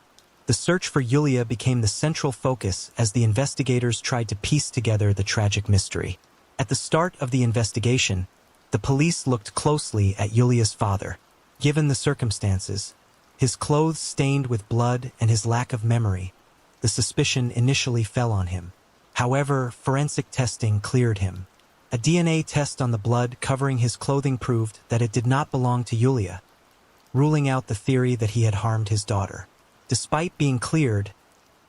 the search for Yulia became the central focus as the investigators tried to piece together the tragic mystery. At the start of the investigation, the police looked closely at Yulia's father. Given the circumstances, his clothes stained with blood and his lack of memory, the suspicion initially fell on him. However, forensic testing cleared him. A DNA test on the blood covering his clothing proved that it did not belong to Yulia, ruling out the theory that he had harmed his daughter. Despite being cleared,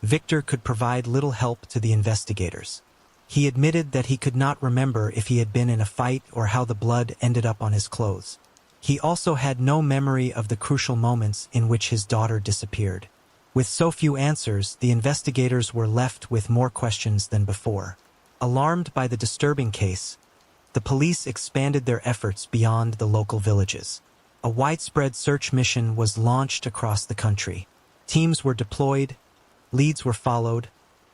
Viktor could provide little help to the investigators. He admitted that he could not remember if he had been in a fight or how the blood ended up on his clothes. He also had no memory of the crucial moments in which his daughter disappeared. With so few answers, the investigators were left with more questions than before. Alarmed by the disturbing case, the police expanded their efforts beyond the local villages. A widespread search mission was launched across the country. Teams were deployed, leads were followed,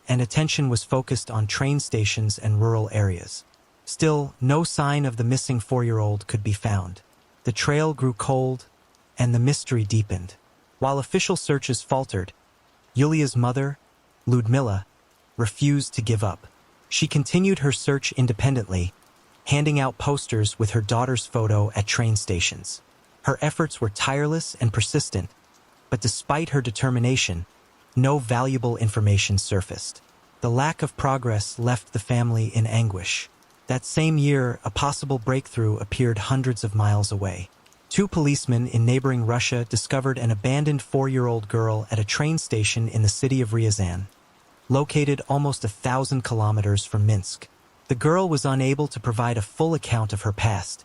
and attention was focused on train stations and rural areas. Still, no sign of the missing 4-year-old could be found. The trail grew cold, and the mystery deepened. While official searches faltered, Yulia's mother, Ludmila, refused to give up. She continued her search independently, handing out posters with her daughter's photo at train stations. Her efforts were tireless and persistent, but despite her determination, no valuable information surfaced. The lack of progress left the family in anguish. That same year, a possible breakthrough appeared hundreds of miles away. 2 policemen in neighboring Russia discovered an abandoned 4-year-old girl at a train station in the city of Ryazan, located almost 1,000 kilometers from Minsk. The girl was unable to provide a full account of her past,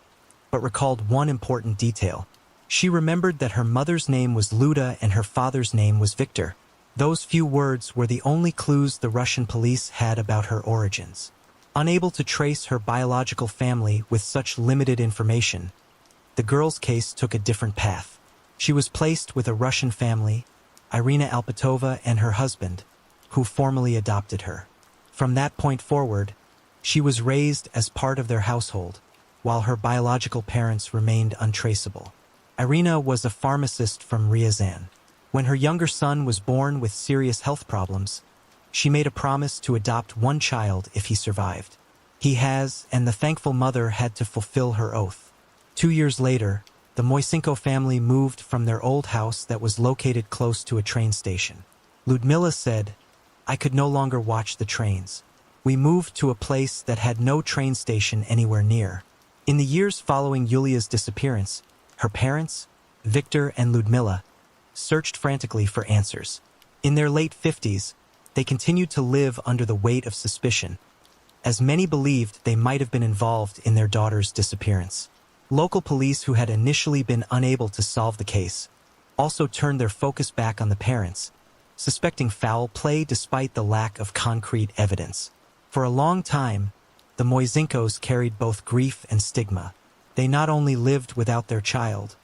but recalled one important detail. She remembered that her mother's name was Luda and her father's name was Viktor. Those few words were the only clues the Russian police had about her origins. Unable to trace her biological family with such limited information, the girl's case took a different path. She was placed with a Russian family, Irina Alpatova and her husband, who formally adopted her. From that point forward, she was raised as part of their household, while her biological parents remained untraceable. Irina was a pharmacist from Ryazan. When her younger son was born with serious health problems, she made a promise to adopt one child if he survived. He has, and the thankful mother had to fulfill her oath. 2 years later, the Moisenko family moved from their old house that was located close to a train station. Ludmila said, "I could no longer watch the trains. We moved to a place that had no train station anywhere near." In the years following Yulia's disappearance, her parents, Viktor and Ludmila, searched frantically for answers. In their late 50s, they continued to live under the weight of suspicion, as many believed they might have been involved in their daughter's disappearance. Local police who had initially been unable to solve the case also turned their focus back on the parents, suspecting foul play despite the lack of concrete evidence. For a long time, the Moisenkos carried both grief and stigma. They not only lived without their child,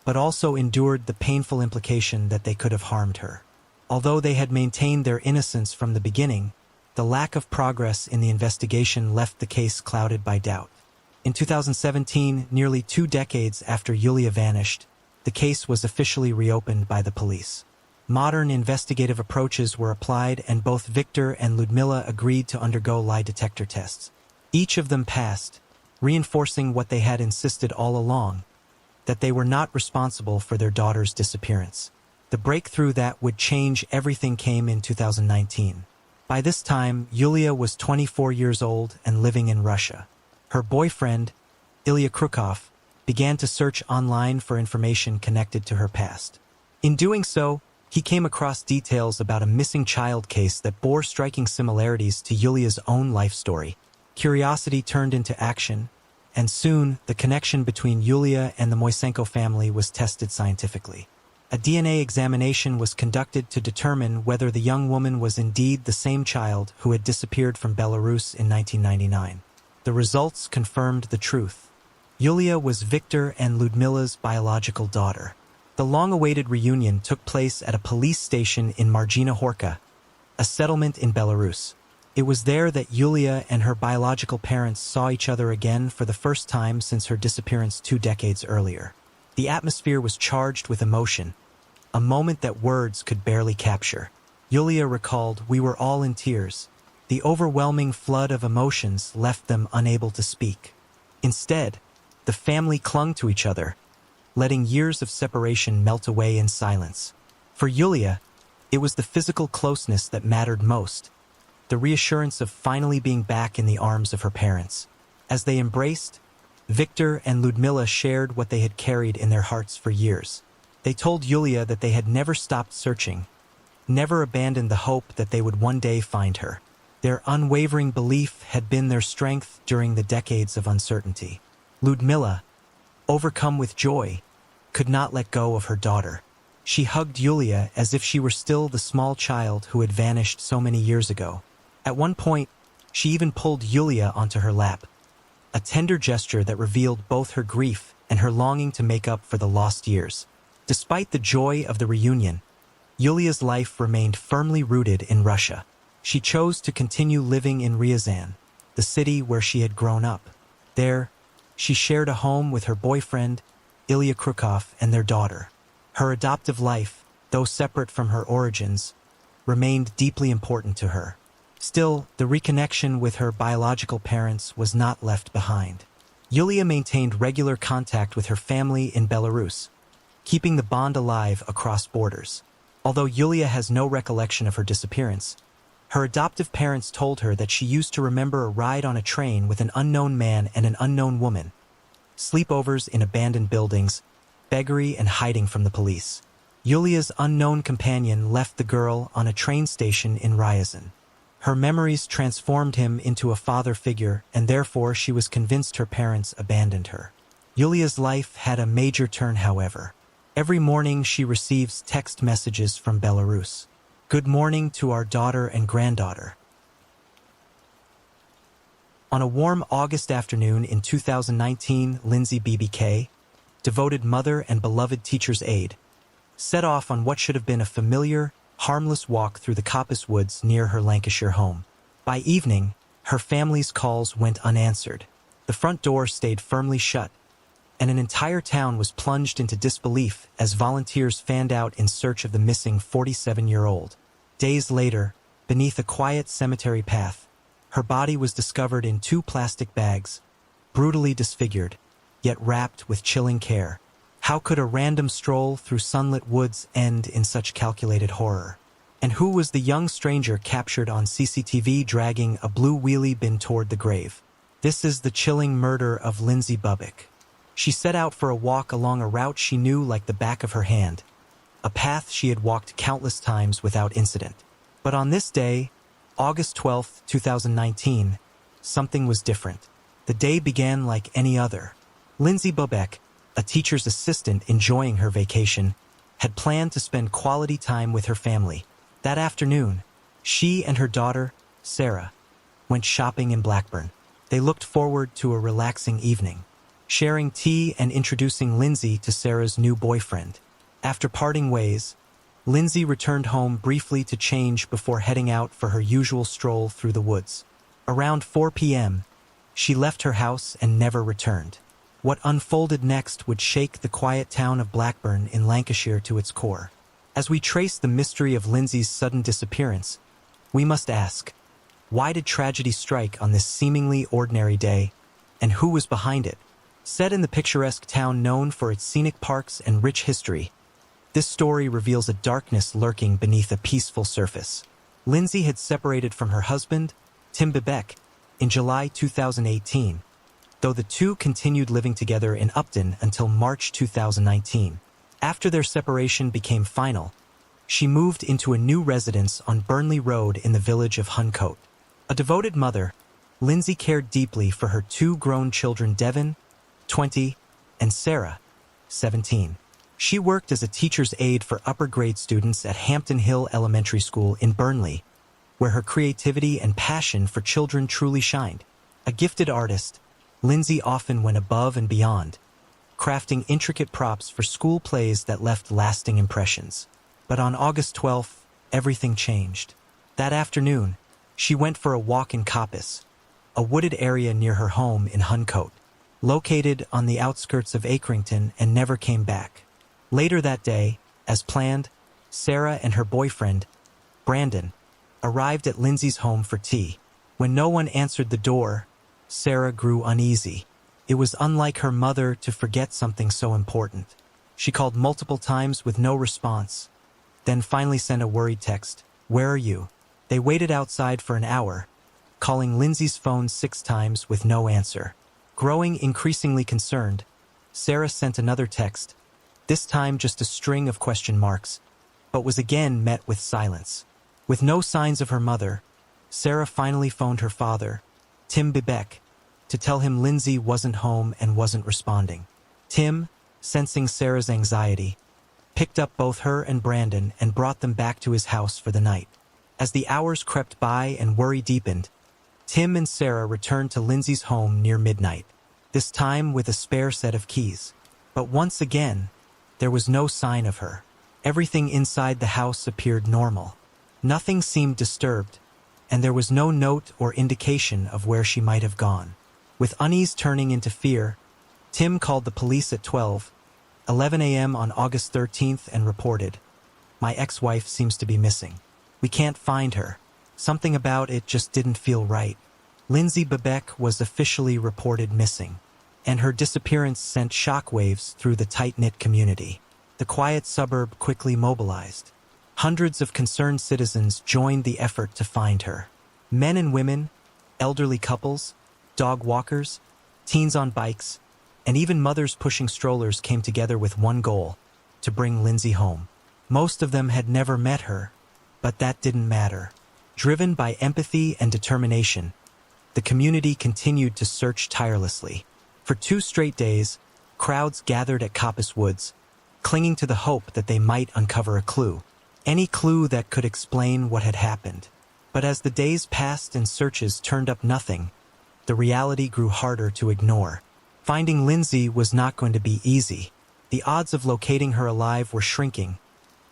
but also endured the painful implication that they could have harmed her. Although they had maintained their innocence from the beginning, the lack of progress in the investigation left the case clouded by doubt. In 2017, nearly 2 decades after Yulia vanished, the case was officially reopened by the police. Modern investigative approaches were applied, and both Victor and Ludmila agreed to undergo lie detector tests. Each of them passed, reinforcing what they had insisted all along, that they were not responsible for their daughter's disappearance. The breakthrough that would change everything came in 2019. By this time, Yulia was 24 years old and living in Russia. Her boyfriend, Ilya Krukov, began to search online for information connected to her past. In doing so, he came across details about a missing child case that bore striking similarities to Yulia's own life story. Curiosity turned into action, and soon the connection between Yulia and the Moisenko family was tested scientifically. A DNA examination was conducted to determine whether the young woman was indeed the same child who had disappeared from Belarus in 1999. The results confirmed the truth. Yulia was Victor and Ludmila's biological daughter. The long-awaited reunion took place at a police station in Margina Horka, a settlement in Belarus. It was there that Yulia and her biological parents saw each other again for the first time since her disappearance 2 decades earlier. The atmosphere was charged with emotion, a moment that words could barely capture. Yulia recalled, "We were all in tears. The overwhelming flood of emotions left them unable to speak. Instead, the family clung to each other, letting years of separation melt away in silence." For Yulia, it was the physical closeness that mattered most, the reassurance of finally being back in the arms of her parents. As they embraced, Victor and Ludmila shared what they had carried in their hearts for years. They told Yulia that they had never stopped searching, never abandoned the hope that they would one day find her. Their unwavering belief had been their strength during the decades of uncertainty. Ludmila, overcome with joy, could not let go of her daughter. She hugged Yulia as if she were still the small child who had vanished so many years ago. At one point, she even pulled Yulia onto her lap, a tender gesture that revealed both her grief and her longing to make up for the lost years. Despite the joy of the reunion, Yulia's life remained firmly rooted in Russia. She chose to continue living in Ryazan, the city where she had grown up. There, she shared a home with her boyfriend, Ilya Krukov, and their daughter. Her adoptive life, though separate from her origins, remained deeply important to her. Still, the reconnection with her biological parents was not left behind. Yulia maintained regular contact with her family in Belarus, keeping the bond alive across borders. Although Yulia has no recollection of her disappearance, her adoptive parents told her that she used to remember a ride on a train with an unknown man and an unknown woman, sleepovers in abandoned buildings, beggary, and hiding from the police. Yulia's unknown companion left the girl on a train station in Ryazan. Her memories transformed him into a father figure, and therefore she was convinced her parents abandoned her. Yulia's life had a major turn, however. Every morning she receives text messages from Belarus. "Good morning to our daughter and granddaughter." On a warm August afternoon in 2019, Lindsay BBK, devoted mother and beloved teacher's aide, set off on what should have been a familiar, harmless walk through the coppice woods near her Lancashire home. By evening, her family's calls went unanswered. The front door stayed firmly shut, and an entire town was plunged into disbelief as volunteers fanned out in search of the missing 47-year-old. Days later, beneath a quiet cemetery path, her body was discovered in 2 plastic bags, brutally disfigured, yet wrapped with chilling care. How could a random stroll through sunlit woods end in such calculated horror? And who was the young stranger captured on CCTV dragging a blue wheelie bin toward the grave? This is the chilling murder of Lindsay Bubbick. She set out for a walk along a route she knew like the back of her hand, a path she had walked countless times without incident. But on this day, August 12, 2019, something was different. The day began like any other. Lindsay Bobek, a teacher's assistant enjoying her vacation, had planned to spend quality time with her family. That afternoon, she and her daughter, Sarah, went shopping in Blackburn. They looked forward to a relaxing evening, sharing tea and introducing Lindsay to Sarah's new boyfriend. After parting ways, Lindsay returned home briefly to change before heading out for her usual stroll through the woods. Around 4 p.m., she left her house and never returned. What unfolded next would shake the quiet town of Blackburn in Lancashire to its core. As we trace the mystery of Lindsay's sudden disappearance, we must ask, why did tragedy strike on this seemingly ordinary day, and who was behind it? Set in the picturesque town known for its scenic parks and rich history, this story reveals a darkness lurking beneath a peaceful surface. Lindsay had separated from her husband, Tim Bibek, in July 2018, though the two continued living together in Upton until March 2019. After their separation became final, she moved into a new residence on Burnley Road in the village of Huncote. A devoted mother, Lindsay cared deeply for her two grown children, Devon, 20, and Sarah, 17. She worked as a teacher's aide for upper grade students at Hampton Hill Elementary School in Burnley, where her creativity and passion for children truly shined. A gifted artist, Lindsay often went above and beyond, crafting intricate props for school plays that left lasting impressions. But on August 12th, everything changed. That afternoon, she went for a walk in Coppice, a wooded area near her home in Huncote, located on the outskirts of Accrington, and never came back. Later that day, as planned, Sarah and her boyfriend, Brandon, arrived at Lindsay's home for tea. When no one answered the door, Sarah grew uneasy. It was unlike her mother to forget something so important. She called multiple times with no response, then finally sent a worried text, "Where are you?" They waited outside for an hour, calling Lindsay's phone 6 times with no answer. Growing increasingly concerned, Sarah sent another text, this time just a string of question marks, but was again met with silence. With no signs of her mother, Sarah finally phoned her father, Tim Bibek, to tell him Lindsay wasn't home and wasn't responding. Tim, sensing Sarah's anxiety, picked up both her and Brandon and brought them back to his house for the night. As the hours crept by and worry deepened, Tim and Sarah returned to Lindsay's home near midnight, this time with a spare set of keys. But once again, there was no sign of her. Everything inside the house appeared normal. Nothing seemed disturbed, and there was no note or indication of where she might have gone. With unease turning into fear, Tim called the police at 11 a.m. on August 13th and reported, "My ex-wife seems to be missing. We can't find her. Something about it just didn't feel right." Lindsay Bibek was officially reported missing, and her disappearance sent shockwaves through the tight-knit community. The quiet suburb quickly mobilized. Hundreds of concerned citizens joined the effort to find her. Men and women, elderly couples, dog walkers, teens on bikes, and even mothers pushing strollers came together with one goal: to bring Lindsay home. Most of them had never met her, but that didn't matter. Driven by empathy and determination, the community continued to search tirelessly. For 2 straight days, crowds gathered at Coppice Woods, clinging to the hope that they might uncover a clue. Any clue that could explain what had happened. But as the days passed and searches turned up nothing, the reality grew harder to ignore. Finding Lindsay was not going to be easy. The odds of locating her alive were shrinking,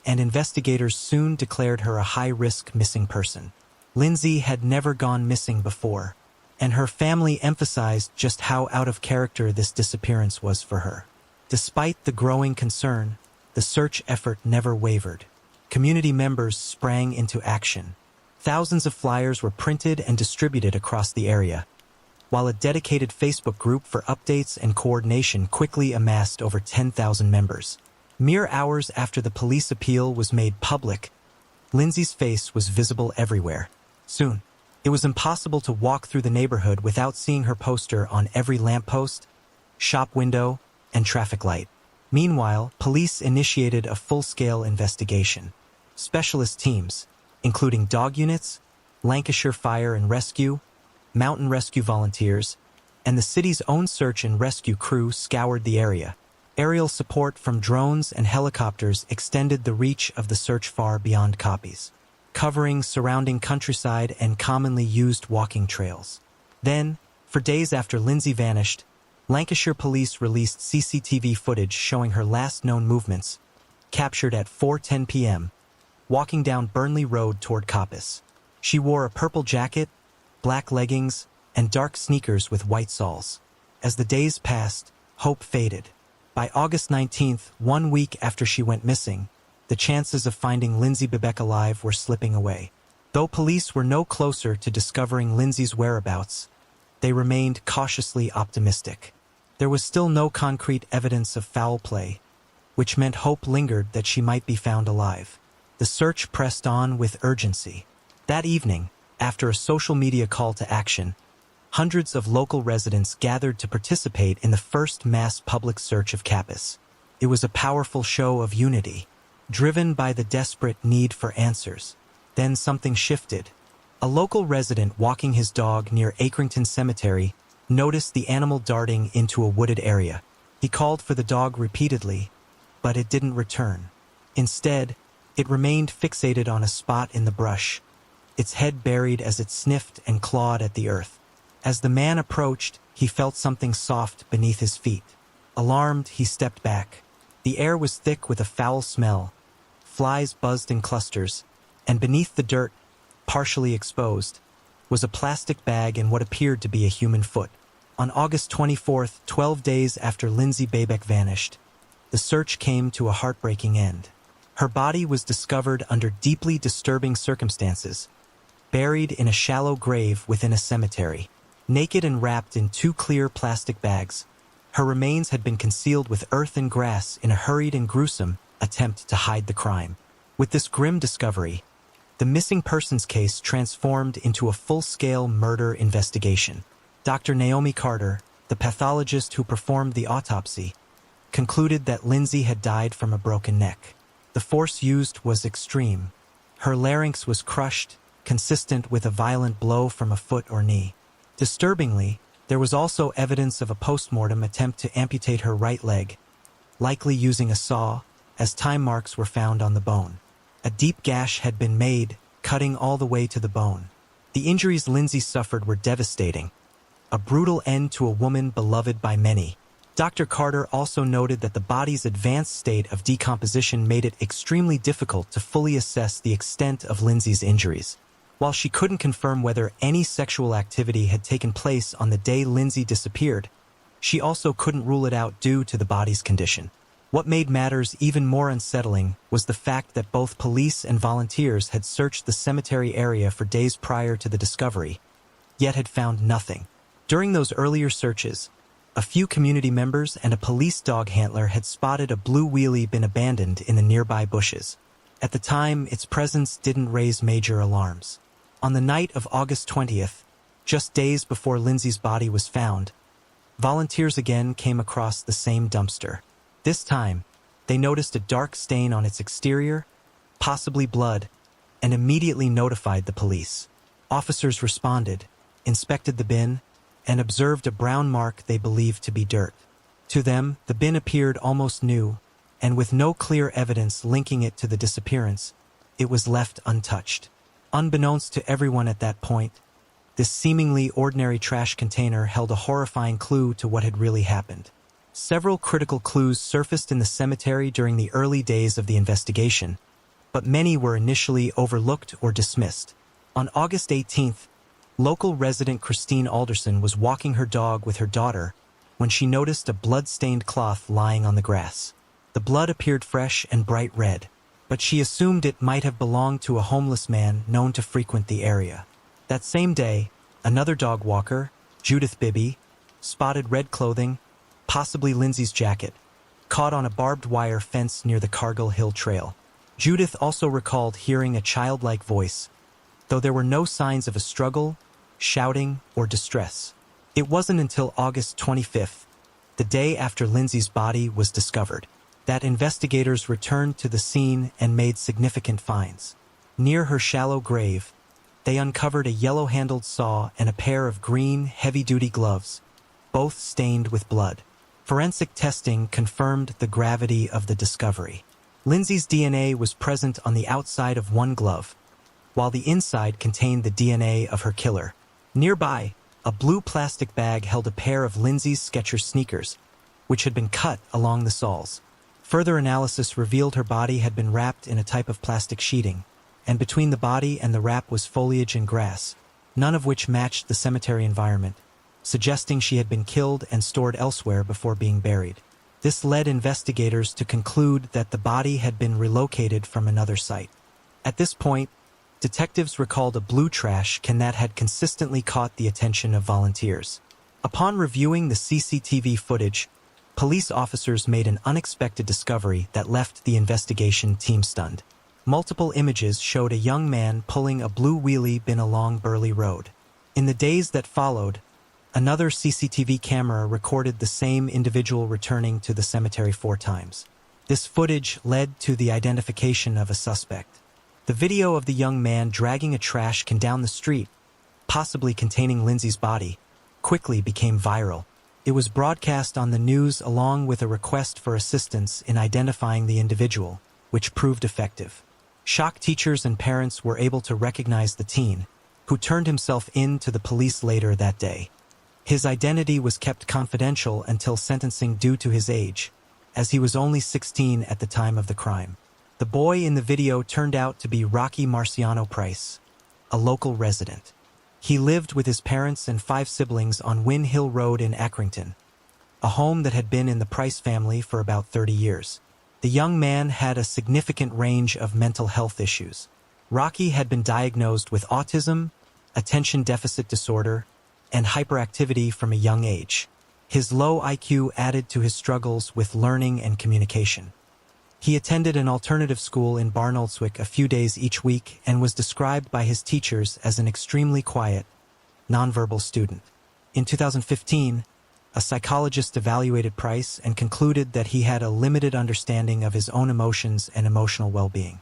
and investigators soon declared her a high-risk missing person. Lindsay had never gone missing before, and her family emphasized just how out of character this disappearance was for her. Despite the growing concern, the search effort never wavered. Community members sprang into action. Thousands of flyers were printed and distributed across the area, while a dedicated Facebook group for updates and coordination quickly amassed over 10,000 members. Mere hours after the police appeal was made public, Lindsay's face was visible everywhere. Soon, it was impossible to walk through the neighborhood without seeing her poster on every lamppost, shop window, and traffic light. Meanwhile, police initiated a full-scale investigation. Specialist teams, including dog units, Lancashire Fire and Rescue, mountain rescue volunteers, and the city's own search and rescue crew scoured the area. Aerial support from drones and helicopters extended the reach of the search far beyond copies, covering surrounding countryside and commonly used walking trails. Then, for days after Lindsay vanished, Lancashire police released CCTV footage showing her last known movements, captured at 4:10 p.m., walking down Burnley Road toward Coppice. She wore a purple jacket, black leggings, and dark sneakers with white soles. As the days passed, hope faded. By August 19th, 1 week after she went missing, the chances of finding Lindsay Bebeck alive were slipping away. Though police were no closer to discovering Lindsay's whereabouts, they remained cautiously optimistic. There was still no concrete evidence of foul play, which meant hope lingered that she might be found alive. The search pressed on with urgency. That evening, after a social media call to action, hundreds of local residents gathered to participate in the first mass public search of Coppice. It was a powerful show of unity, driven by the desperate need for answers. Then something shifted. A local resident walking his dog near Acrington Cemetery noticed the animal darting into a wooded area. He called for the dog repeatedly, but it didn't return. Instead, it remained fixated on a spot in the brush, its head buried as it sniffed and clawed at the earth. As the man approached, he felt something soft beneath his feet. Alarmed, he stepped back. The air was thick with a foul smell. Flies buzzed in clusters, and beneath the dirt, partially exposed, was a plastic bag and what appeared to be a human foot. On August 24th, 12 days after Lindsay Bebeck vanished, the search came to a heartbreaking end. Her body was discovered under deeply disturbing circumstances, buried in a shallow grave within a cemetery. Naked and wrapped in 2 clear plastic bags, her remains had been concealed with earth and grass in a hurried and gruesome attempt to hide the crime. With this grim discovery, the missing persons case transformed into a full-scale murder investigation. Dr. Naomi Carter, the pathologist who performed the autopsy, concluded that Lindsay had died from a broken neck. The force used was extreme. Her larynx was crushed, consistent with a violent blow from a foot or knee. Disturbingly, there was also evidence of a post-mortem attempt to amputate her right leg, likely using a saw, as time marks were found on the bone. A deep gash had been made, cutting all the way to the bone. The injuries Lindsay suffered were devastating, a brutal end to a woman beloved by many. Dr. Carter also noted that the body's advanced state of decomposition made it extremely difficult to fully assess the extent of Lindsay's injuries. While she couldn't confirm whether any sexual activity had taken place on the day Lindsay disappeared, she also couldn't rule it out due to the body's condition. What made matters even more unsettling was the fact that both police and volunteers had searched the cemetery area for days prior to the discovery, yet had found nothing. During those earlier searches, a few community members and a police dog handler had spotted a blue wheelie bin abandoned in the nearby bushes. At the time, its presence didn't raise major alarms. On the night of August 20th, just days before Lindsay's body was found, volunteers again came across the same dumpster. This time, they noticed a dark stain on its exterior, possibly blood, and immediately notified the police. Officers responded, inspected the bin, and observed a brown mark they believed to be dirt. To them, the bin appeared almost new, and with no clear evidence linking it to the disappearance, it was left untouched. Unbeknownst to everyone at that point, this seemingly ordinary trash container held a horrifying clue to what had really happened. Several critical clues surfaced in the cemetery during the early days of the investigation, but many were initially overlooked or dismissed. On August 18th, local resident Christine Alderson was walking her dog with her daughter when she noticed a blood-stained cloth lying on the grass. The blood appeared fresh and bright red, but she assumed it might have belonged to a homeless man known to frequent the area. That same day, another dog walker, Judith Bibby, spotted red clothing, possibly Lindsay's jacket, caught on a barbed wire fence near the Cargill Hill Trail. Judith also recalled hearing a childlike voice, though there were no signs of a struggle, shouting, or distress. It wasn't until August 25th, the day after Lindsay's body was discovered, that investigators returned to the scene and made significant finds. Near her shallow grave, they uncovered a yellow-handled saw and a pair of green, heavy-duty gloves, both stained with blood. Forensic testing confirmed the gravity of the discovery. Lindsay's DNA was present on the outside of one glove, while the inside contained the DNA of her killer. Nearby, a blue plastic bag held a pair of Lindsay's Skechers sneakers, which had been cut along the soles. Further analysis revealed her body had been wrapped in a type of plastic sheeting, and between the body and the wrap was foliage and grass, none of which matched the cemetery environment, suggesting she had been killed and stored elsewhere before being buried. This led investigators to conclude that the body had been relocated from another site. At this point, detectives recalled a blue trash can that had consistently caught the attention of volunteers. Upon reviewing the CCTV footage, police officers made an unexpected discovery that left the investigation team stunned. Multiple images showed a young man pulling a blue wheelie bin along Burley Road. In the days that followed, another CCTV camera recorded the same individual returning to the cemetery 4 times. This footage led to the identification of a suspect. The video of the young man dragging a trash can down the street, possibly containing Lindsay's body, quickly became viral. It was broadcast on the news along with a request for assistance in identifying the individual, which proved effective. Shocked teachers and parents were able to recognize the teen, who turned himself in to the police later that day. His identity was kept confidential until sentencing due to his age, as he was only 16 at the time of the crime. The boy in the video turned out to be Rocky Marciano Price, a local resident. He lived with his parents and 5 siblings on Wynn Hill Road in Accrington, a home that had been in the Price family for about 30 years. The young man had a significant range of mental health issues. Rocky had been diagnosed with autism, attention deficit disorder, and hyperactivity from a young age. His low IQ added to his struggles with learning and communication. He attended an alternative school in Barnoldswick a few days each week and was described by his teachers as an extremely quiet, nonverbal student. In 2015, a psychologist evaluated Price and concluded that he had a limited understanding of his own emotions and emotional well-being.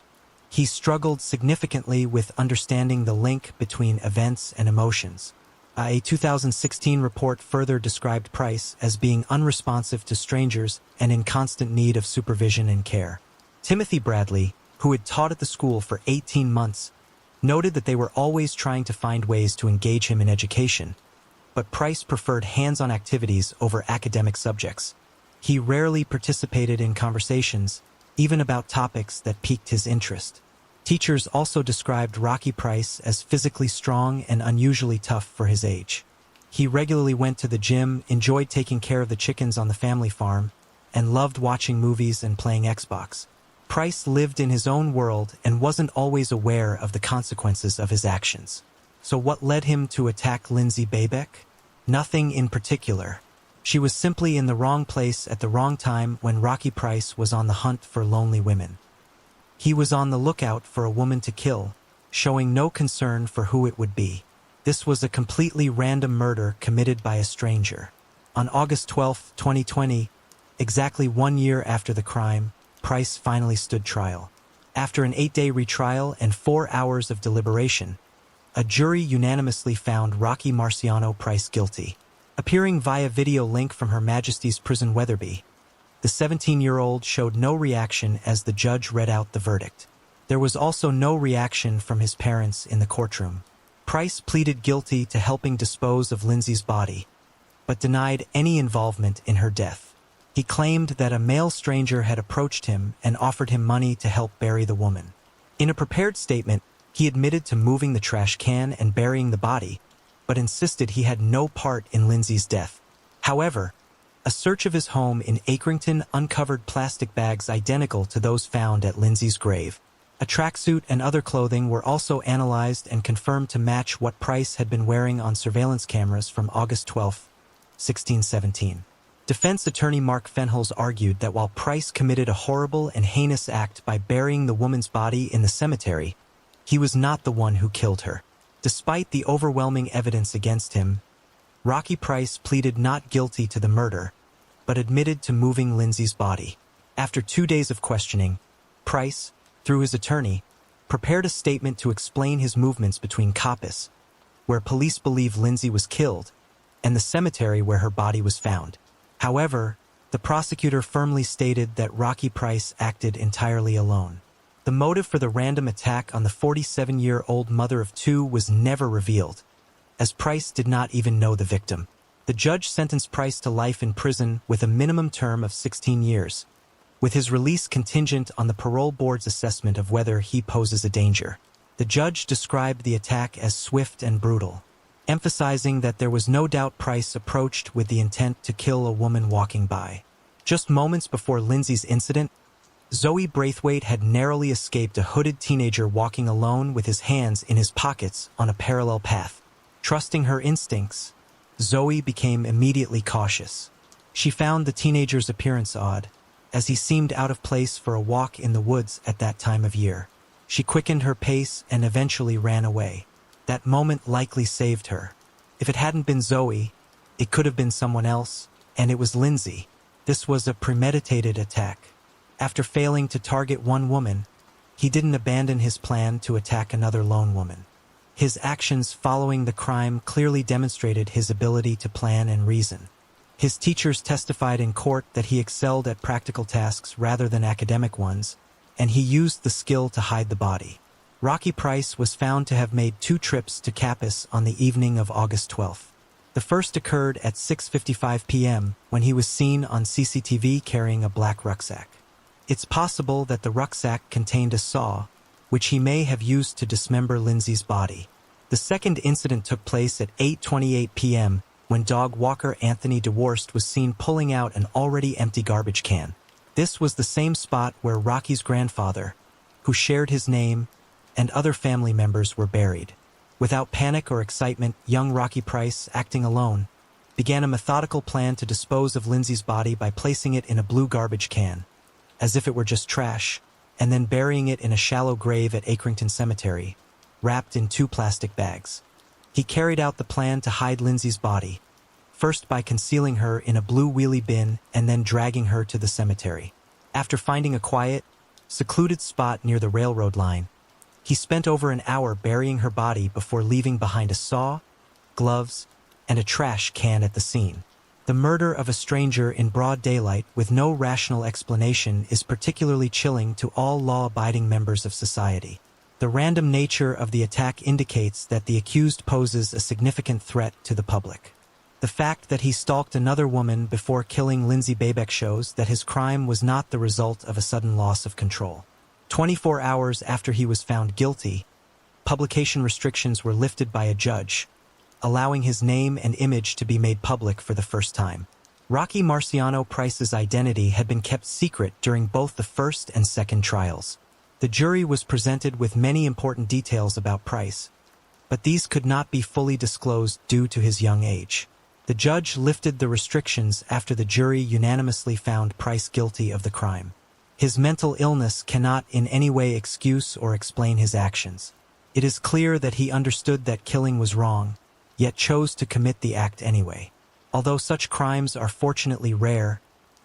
He struggled significantly with understanding the link between events and emotions. A 2016 report further described Price as being unresponsive to strangers and in constant need of supervision and care. Timothy Bradley, who had taught at the school for 18 months, noted that they were always trying to find ways to engage him in education, but Price preferred hands-on activities over academic subjects. He rarely participated in conversations, even about topics that piqued his interest. Teachers also described Rocky Price as physically strong and unusually tough for his age. He regularly went to the gym, enjoyed taking care of the chickens on the family farm, and loved watching movies and playing Xbox. Price lived in his own world and wasn't always aware of the consequences of his actions. So what led him to attack Lindsay Baybeck? Nothing in particular. She was simply in the wrong place at the wrong time when Rocky Price was on the hunt for lonely women. He was on the lookout for a woman to kill, showing no concern for who it would be. This was a completely random murder committed by a stranger. On August 12, 2020, exactly 1 year after the crime, Price finally stood trial. After an 8-day retrial and 4 hours of deliberation, a jury unanimously found Rocky Marciano Price guilty. Appearing via video link from Her Majesty's Prison Wetherby, the 17-year-old showed no reaction as the judge read out the verdict. There was also no reaction from his parents in the courtroom. Price pleaded guilty to helping dispose of Lindsay's body, but denied any involvement in her death. He claimed that a male stranger had approached him and offered him money to help bury the woman. In a prepared statement, he admitted to moving the trash can and burying the body, but insisted he had no part in Lindsay's death. However, a search of his home in Accrington uncovered plastic bags identical to those found at Lindsay's grave. A tracksuit and other clothing were also analyzed and confirmed to match what Price had been wearing on surveillance cameras from August 12, 1617. Defense attorney Mark Fenholz argued that while Price committed a horrible and heinous act by burying the woman's body in the cemetery, he was not the one who killed her. Despite the overwhelming evidence against him, Rocky Price pleaded not guilty to the murder, but admitted to moving Lindsay's body. After 2 days of questioning, Price, through his attorney, prepared a statement to explain his movements between Coppice, where police believe Lindsay was killed, and the cemetery where her body was found. However, the prosecutor firmly stated that Rocky Price acted entirely alone. The motive for the random attack on the 47-year-old mother of two was never revealed, as Price did not even know the victim. The judge sentenced Price to life in prison with a minimum term of 16 years, with his release contingent on the parole board's assessment of whether he poses a danger. The judge described the attack as swift and brutal, emphasizing that there was no doubt Price approached with the intent to kill a woman walking by. Just moments before Lindsay's incident, Zoe Braithwaite had narrowly escaped a hooded teenager walking alone with his hands in his pockets on a parallel path. Trusting her instincts, Zoe became immediately cautious. She found the teenager's appearance odd, as he seemed out of place for a walk in the woods at that time of year. She quickened her pace and eventually ran away. That moment likely saved her. If it hadn't been Zoe, it could have been someone else, and it was Lindsay. This was a premeditated attack. After failing to target one woman, he didn't abandon his plan to attack another lone woman. His actions following the crime clearly demonstrated his ability to plan and reason. His teachers testified in court that he excelled at practical tasks rather than academic ones, and he used the skill to hide the body. Rocky Price was found to have made 2 trips to Capas on the evening of August 12th. The first occurred at 6:55 p.m. when he was seen on CCTV carrying a black rucksack. It's possible that the rucksack contained a saw, which he may have used to dismember Lindsay's body. The second incident took place at 8:28 p.m. when dog walker Anthony DeWorst was seen pulling out an already empty garbage can. This was the same spot where Rocky's grandfather, who shared his name, and other family members were buried. Without panic or excitement, young Rocky Price, acting alone, began a methodical plan to dispose of Lindsay's body by placing it in a blue garbage can, as if it were just trash, and then burying it in a shallow grave at Acrington Cemetery, wrapped in 2 plastic bags. He carried out the plan to hide Lindsay's body, first by concealing her in a blue wheelie bin and then dragging her to the cemetery. After finding a quiet, secluded spot near the railroad line, he spent over an hour burying her body before leaving behind a saw, gloves, and a trash can at the scene. The murder of a stranger in broad daylight with no rational explanation is particularly chilling to all law-abiding members of society. The random nature of the attack indicates that the accused poses a significant threat to the public. The fact that he stalked another woman before killing Lindsay Babeck shows that his crime was not the result of a sudden loss of control. 24 hours after he was found guilty, publication restrictions were lifted by a judge, allowing his name and image to be made public for the first time. Rocky Marciano Price's identity had been kept secret during both the first and second trials. The jury was presented with many important details about Price, but these could not be fully disclosed due to his young age. The judge lifted the restrictions after the jury unanimously found Price guilty of the crime. His mental illness cannot in any way excuse or explain his actions. It is clear that he understood that killing was wrong, yet chose to commit the act anyway. Although such crimes are fortunately rare,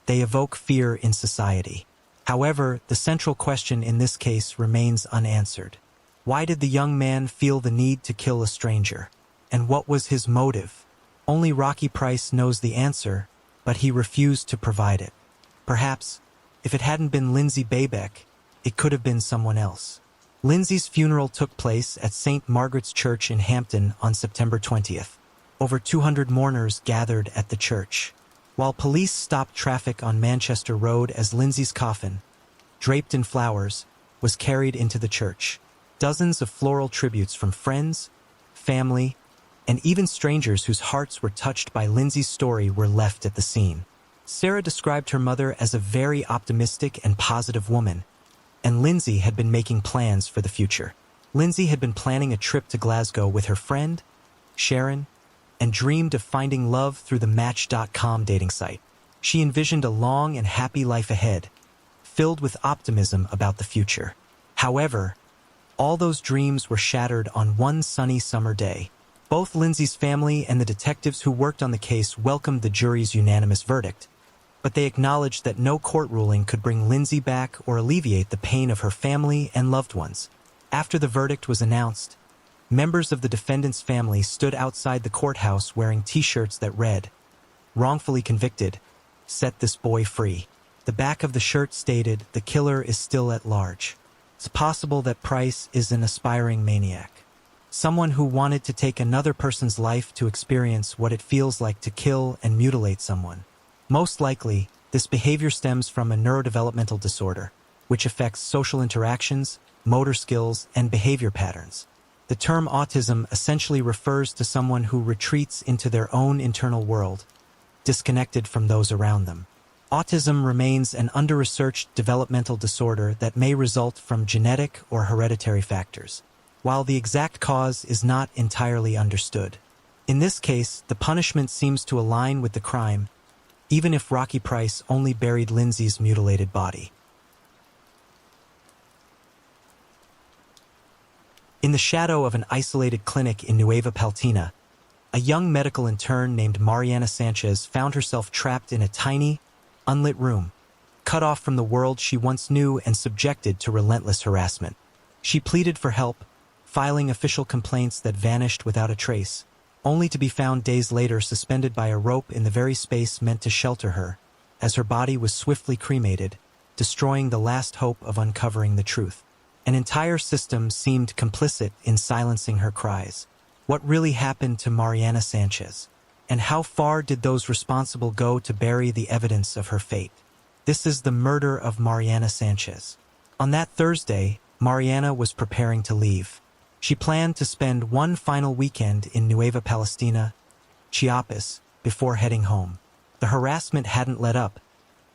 they evoke fear in society. However, the central question in this case remains unanswered. Why did the young man feel the need to kill a stranger? And what was his motive? Only Rocky Price knows the answer, but he refused to provide it. Perhaps, if it hadn't been Lindsay Babeck, it could have been someone else. Lindsay's funeral took place at St. Margaret's Church in Hampton on September 20th. Over 200 mourners gathered at the church, while police stopped traffic on Manchester Road as Lindsay's coffin, draped in flowers, was carried into the church. Dozens of floral tributes from friends, family, and even strangers whose hearts were touched by Lindsay's story were left at the scene. Sarah described her mother as a very optimistic and positive woman, and Lindsay had been making plans for the future. Lindsay had been planning a trip to Glasgow with her friend, Sharon, and dreamed of finding love through the Match.com dating site. She envisioned a long and happy life ahead, filled with optimism about the future. However, all those dreams were shattered on one sunny summer day. Both Lindsay's family and the detectives who worked on the case welcomed the jury's unanimous verdict, but they acknowledged that no court ruling could bring Lindsay back or alleviate the pain of her family and loved ones. After the verdict was announced, Members of the defendant's family stood outside the courthouse wearing T-shirts that read, "Wrongfully convicted. Set this boy free." The back of the shirt stated, "The killer is still at large." It's possible that Price is an aspiring maniac. Someone who wanted to take another person's life to experience what it feels like to kill and mutilate someone. Most likely, this behavior stems from a neurodevelopmental disorder, which affects social interactions, motor skills, and behavior patterns. The term autism essentially refers to someone who retreats into their own internal world, disconnected from those around them. Autism remains an under-researched developmental disorder that may result from genetic or hereditary factors, while the exact cause is not entirely understood. In this case, the punishment seems to align with the crime, even if Rocky Price only buried Lindsay's mutilated body. In the shadow of an isolated clinic in Nueva Paltina, a young medical intern named Mariana Sanchez found herself trapped in a tiny, unlit room, cut off from the world she once knew and subjected to relentless harassment. She pleaded for help, filing official complaints that vanished without a trace, only to be found days later suspended by a rope in the very space meant to shelter her, as her body was swiftly cremated, destroying the last hope of uncovering the truth. An entire system seemed complicit in silencing her cries. What really happened to Mariana Sanchez? And how far did those responsible go to bury the evidence of her fate? This is the murder of Mariana Sanchez. On that Thursday, Mariana was preparing to leave. She planned to spend one final weekend in Nueva Palestina, Chiapas, before heading home. The harassment hadn't let up,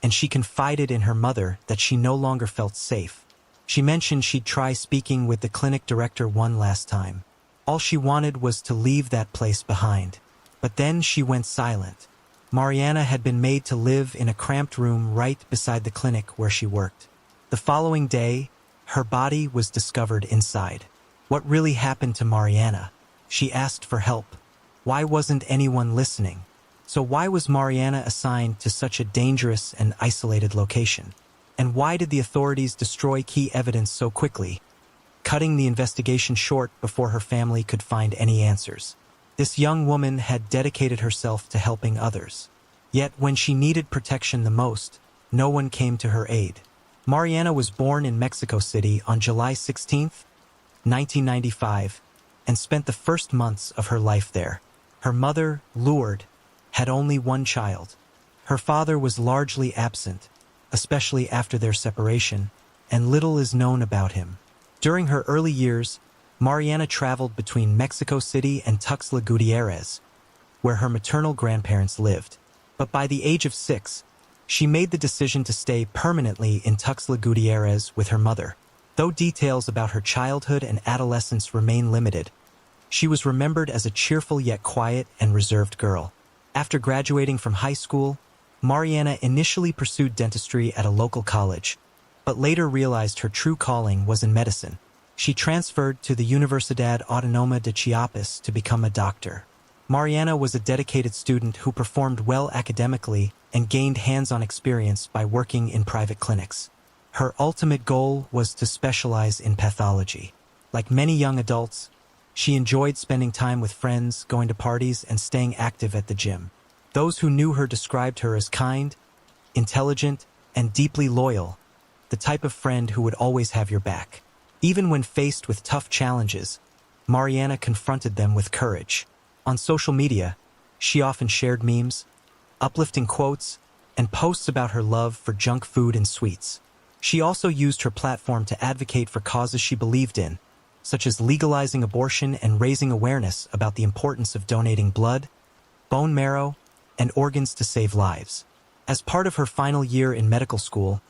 and she confided in her mother that she no longer felt safe. She mentioned she'd try speaking with the clinic director one last time. All she wanted was to leave that place behind. But then she went silent. Mariana had been made to live in a cramped room right beside the clinic where she worked. The following day, her body was discovered inside. What really happened to Mariana? She asked for help. Why wasn't anyone listening? So why was Mariana assigned to such a dangerous and isolated location? And why did the authorities destroy key evidence so quickly, cutting the investigation short before her family could find any answers? This young woman had dedicated herself to helping others. Yet when she needed protection the most, no one came to her aid. Mariana was born in Mexico City on July 16, 1995, and spent the first months of her life there. Her mother, Lourdes, had only one child. Her father was largely absent, especially after their separation, and little is known about him. During her early years, Mariana traveled between Mexico City and Tuxtla Gutierrez, where her maternal grandparents lived. But by the age of 6, she made the decision to stay permanently in Tuxtla Gutierrez with her mother. Though details about her childhood and adolescence remain limited, she was remembered as a cheerful yet quiet and reserved girl. After graduating from high school, Mariana initially pursued dentistry at a local college, but later realized her true calling was in medicine. She transferred to the Universidad Autónoma de Chiapas to become a doctor. Mariana was a dedicated student who performed well academically and gained hands-on experience by working in private clinics. Her ultimate goal was to specialize in pathology. Like many young adults, she enjoyed spending time with friends, going to parties, and staying active at the gym. Those who knew her described her as kind, intelligent, and deeply loyal, the type of friend who would always have your back. Even when faced with tough challenges, Mariana confronted them with courage. On social media, she often shared memes, uplifting quotes, and posts about her love for junk food and sweets. She also used her platform to advocate for causes she believed in, such as legalizing abortion and raising awareness about the importance of donating blood, bone marrow, and organs to save lives. As part of her final year in medical school,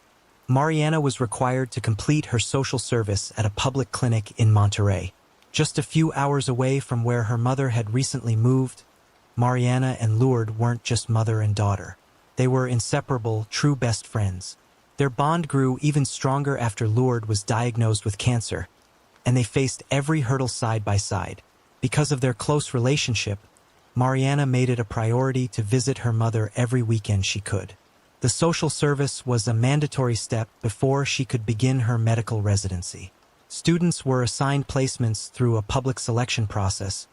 Mariana was required to complete her social service at a public clinic in Monterrey. Just a few hours away from where her mother had recently moved, Mariana and Lourdes weren't just mother and daughter. They were inseparable, true best friends. Their bond grew even stronger after Lourdes was diagnosed with cancer, and they faced every hurdle side by side. Because of their close relationship, Mariana made it a priority to visit her mother every weekend she could. The social service was a mandatory step before she could begin her medical residency. Students were assigned placements through a public selection process,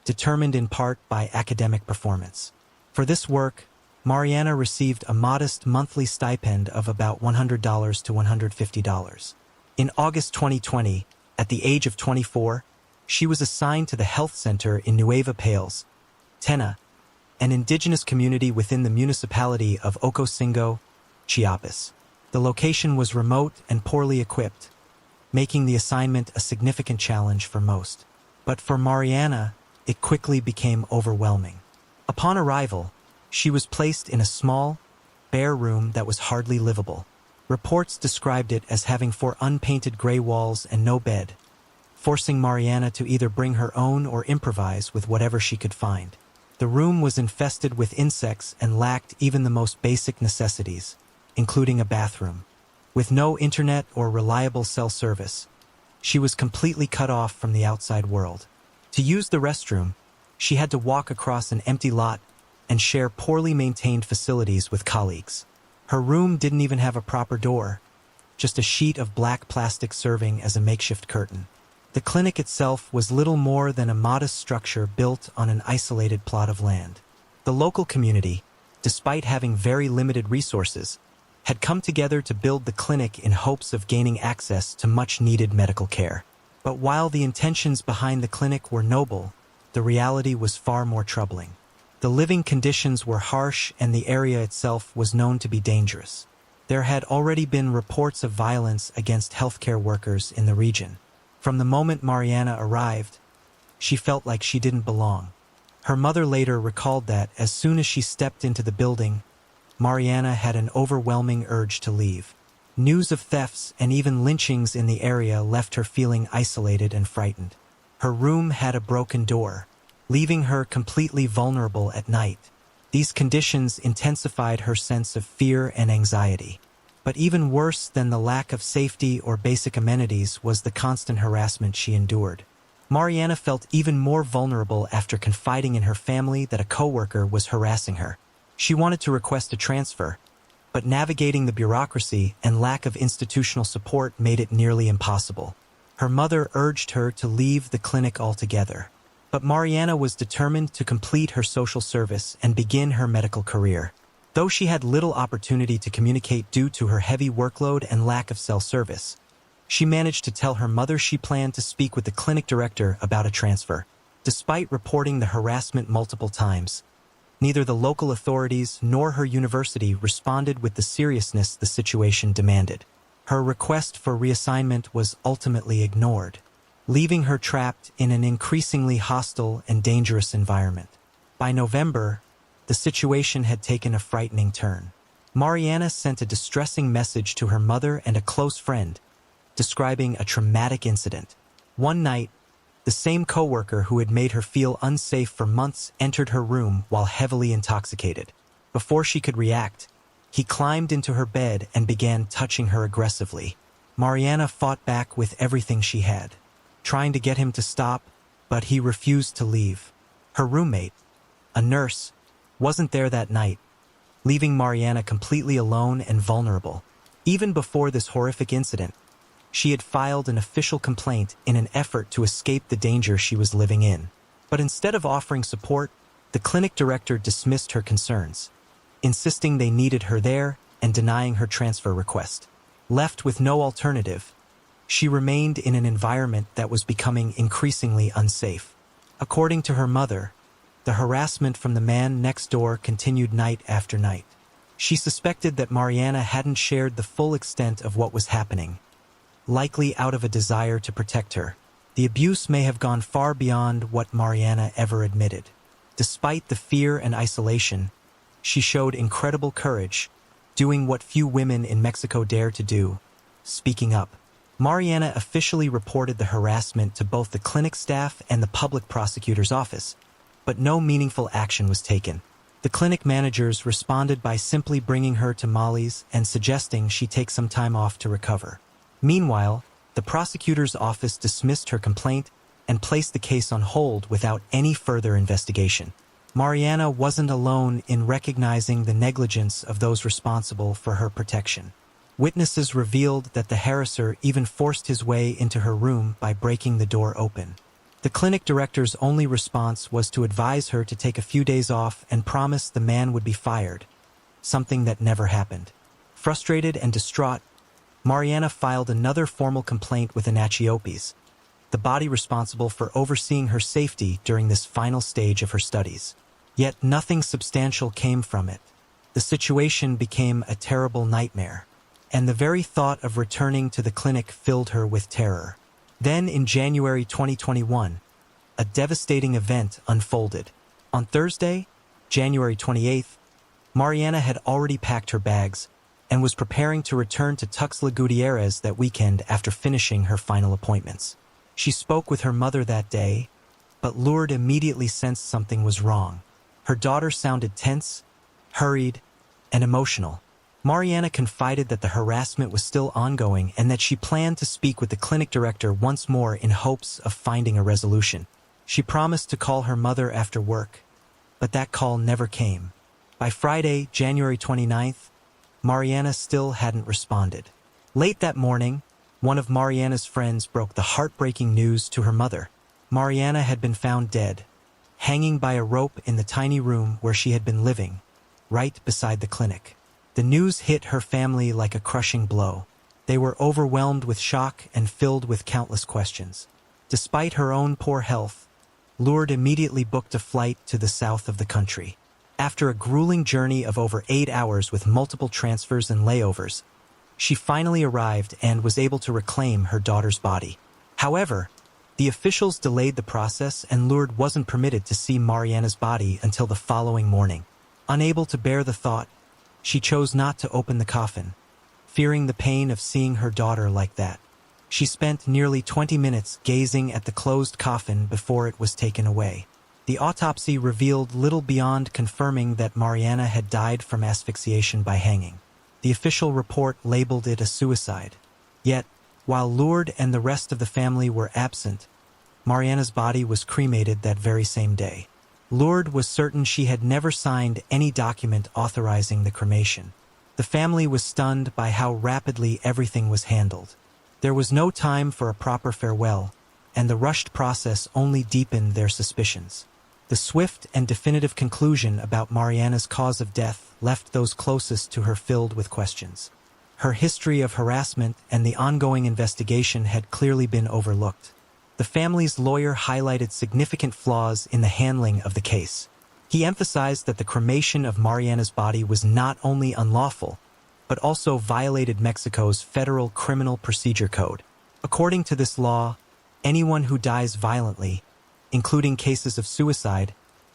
determined in part by academic performance. For this work, Mariana received a modest monthly stipend of about $100 to $150. In August 2020, at the age of 24, she was assigned to the health center in Nueva Pales, Tena, an indigenous community within the municipality of Ocosingo, Chiapas. The location was remote and poorly equipped, making the assignment a significant challenge for most. But for Mariana, it quickly became overwhelming. Upon arrival, she was placed in a small, bare room that was hardly livable. Reports described it as having 4 unpainted gray walls and no bed, forcing Mariana to either bring her own or improvise with whatever she could find. The room was infested with insects and lacked even the most basic necessities, including a bathroom. With no internet or reliable cell service, she was completely cut off from the outside world. To use the restroom, she had to walk across an empty lot and share poorly maintained facilities with colleagues. Her room didn't even have a proper door, just a sheet of black plastic serving as a makeshift curtain. The clinic itself was little more than a modest structure built on an isolated plot of land. The local community, despite having very limited resources, had come together to build the clinic in hopes of gaining access to much-needed medical care. But while the intentions behind the clinic were noble, the reality was far more troubling. The living conditions were harsh and the area itself was known to be dangerous. There had already been reports of violence against healthcare workers in the region. From the moment Mariana arrived, she felt like she didn't belong. Her mother later recalled that as soon as she stepped into the building, Mariana had an overwhelming urge to leave. News of thefts and even lynchings in the area left her feeling isolated and frightened. Her room had a broken door, leaving her completely vulnerable at night. These conditions intensified her sense of fear and anxiety. But even worse than the lack of safety or basic amenities was the constant harassment she endured. Mariana felt even more vulnerable after confiding in her family that a coworker was harassing her. She wanted to request a transfer, but navigating the bureaucracy and lack of institutional support made it nearly impossible. Her mother urged her to leave the clinic altogether. But Mariana was determined to complete her social service and begin her medical career. Though she had little opportunity to communicate due to her heavy workload and lack of cell service, she managed to tell her mother she planned to speak with the clinic director about a transfer. Despite reporting the harassment multiple times, neither the local authorities nor her university responded with the seriousness the situation demanded. Her request for reassignment was ultimately ignored, leaving her trapped in an increasingly hostile and dangerous environment. By November, the situation had taken a frightening turn. Mariana sent a distressing message to her mother and a close friend, describing a traumatic incident. One night, the same coworker who had made her feel unsafe for months entered her room while heavily intoxicated. Before she could react, he climbed into her bed and began touching her aggressively. Mariana fought back with everything she had, trying to get him to stop, but he refused to leave. Her roommate, a nurse, wasn't there that night, leaving Mariana completely alone and vulnerable. Even before this horrific incident, she had filed an official complaint in an effort to escape the danger she was living in. But instead of offering support, the clinic director dismissed her concerns, insisting they needed her there and denying her transfer request. Left with no alternative, she remained in an environment that was becoming increasingly unsafe. According to her mother, the harassment from the man next door continued night after night. She suspected that Mariana hadn't shared the full extent of what was happening, likely out of a desire to protect her. The abuse may have gone far beyond what Mariana ever admitted. Despite the fear and isolation, she showed incredible courage, doing what few women in Mexico dare to do, speaking up. Mariana officially reported the harassment to both the clinic staff and the public prosecutor's office, but no meaningful action was taken. The clinic managers responded by simply bringing her to Molly's and suggesting she take some time off to recover. Meanwhile, the prosecutor's office dismissed her complaint and placed the case on hold without any further investigation. Mariana wasn't alone in recognizing the negligence of those responsible for her protection. Witnesses revealed that the harasser even forced his way into her room by breaking the door open. The clinic director's only response was to advise her to take a few days off and promise the man would be fired, something that never happened. Frustrated and distraught, Mariana filed another formal complaint with Anachiopes, the body responsible for overseeing her safety during this final stage of her studies. Yet nothing substantial came from it. The situation became a terrible nightmare, and the very thought of returning to the clinic filled her with terror. Then, in January 2021, a devastating event unfolded. On Thursday, January 28th, Mariana had already packed her bags and was preparing to return to Tuxtla Gutierrez that weekend after finishing her final appointments. She spoke with her mother that day, but Lourdes immediately sensed something was wrong. Her daughter sounded tense, hurried, and emotional. Mariana confided that the harassment was still ongoing and that she planned to speak with the clinic director once more in hopes of finding a resolution. She promised to call her mother after work, but that call never came. By Friday, January 29th, Mariana still hadn't responded. Late that morning, one of Mariana's friends broke the heartbreaking news to her mother. Mariana had been found dead, hanging by a rope in the tiny room where she had been living, right beside the clinic. The news hit her family like a crushing blow. They were overwhelmed with shock and filled with countless questions. Despite her own poor health, Lourdes immediately booked a flight to the south of the country. After a grueling journey of over 8 hours with multiple transfers and layovers, she finally arrived and was able to reclaim her daughter's body. However, the officials delayed the process and Lourdes wasn't permitted to see Mariana's body until the following morning. Unable to bear the thought, she chose not to open the coffin, fearing the pain of seeing her daughter like that. She spent nearly 20 minutes gazing at the closed coffin before it was taken away. The autopsy revealed little beyond confirming that Mariana had died from asphyxiation by hanging. The official report labeled it a suicide. Yet, while Lourdes and the rest of the family were absent, Mariana's body was cremated that very same day. Lourdes was certain she had never signed any document authorizing the cremation. The family was stunned by how rapidly everything was handled. There was no time for a proper farewell, and the rushed process only deepened their suspicions. The swift and definitive conclusion about Mariana's cause of death left those closest to her filled with questions. Her history of harassment and the ongoing investigation had clearly been overlooked. The family's lawyer highlighted significant flaws in the handling of the case. He emphasized that the cremation of Mariana's body was not only unlawful, but also violated Mexico's Federal Criminal Procedure Code. According to this law, anyone who dies violently, including cases of suicide,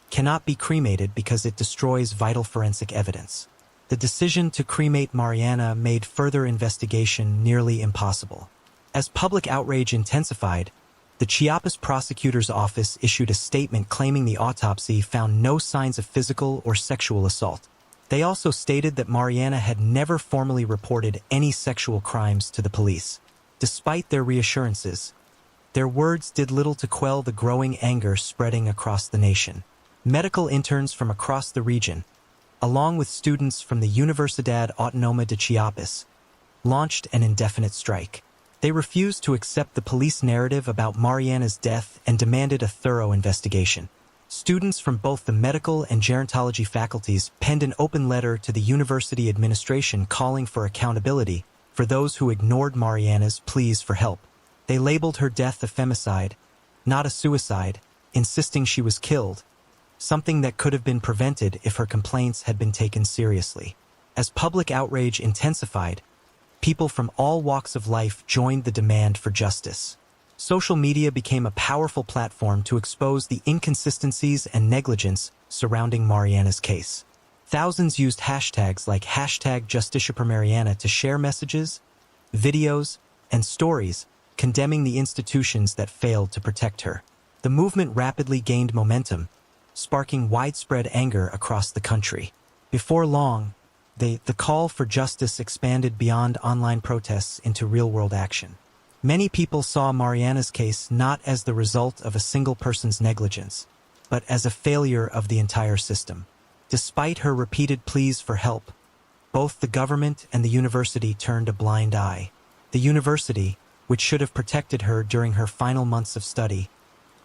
cannot be cremated because it destroys vital forensic evidence. The decision to cremate Mariana made further investigation nearly impossible. As public outrage intensified, the Chiapas prosecutor's office issued a statement claiming the autopsy found no signs of physical or sexual assault. They also stated that Mariana had never formally reported any sexual crimes to the police. Despite their reassurances, their words did little to quell the growing anger spreading across the nation. Medical interns from across the region, along with students from the Universidad Autónoma de Chiapas, launched an indefinite strike. They refused to accept the police narrative about Mariana's death and demanded a thorough investigation. Students from both the medical and gerontology faculties penned an open letter to the university administration calling for accountability for those who ignored Mariana's pleas for help. They labeled her death a femicide, not a suicide, insisting she was killed, something that could have been prevented if her complaints had been taken seriously. As public outrage intensified, people from all walks of life joined the demand for justice. Social media became a powerful platform to expose the inconsistencies and negligence surrounding Mariana's case. Thousands used hashtags like #JusticiaPorMariana to share messages, videos, and stories condemning the institutions that failed to protect her. The movement rapidly gained momentum, sparking widespread anger across the country. Before long, the call for justice expanded beyond online protests into real-world action. Many people saw Mariana's case not as the result of a single person's negligence, but as a failure of the entire system. Despite her repeated pleas for help, Both the government and the university turned a blind eye. The university, which should have protected her during her final months of study,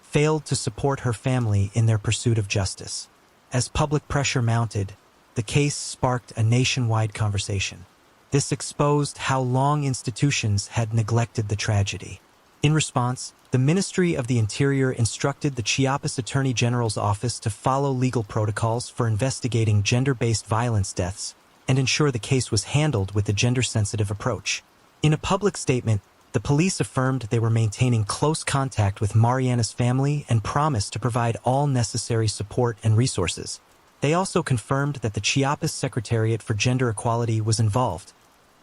failed to support her family in their pursuit of justice. As public pressure mounted, the case sparked a nationwide conversation. This exposed how long institutions had neglected the tragedy. In response, the Ministry of the Interior instructed the Chiapas Attorney General's office to follow legal protocols for investigating gender-based violence deaths and ensure the case was handled with a gender-sensitive approach. In a public statement, the police affirmed they were maintaining close contact with Mariana's family and promised to provide all necessary support and resources. They also confirmed that the Chiapas Secretariat for Gender Equality was involved,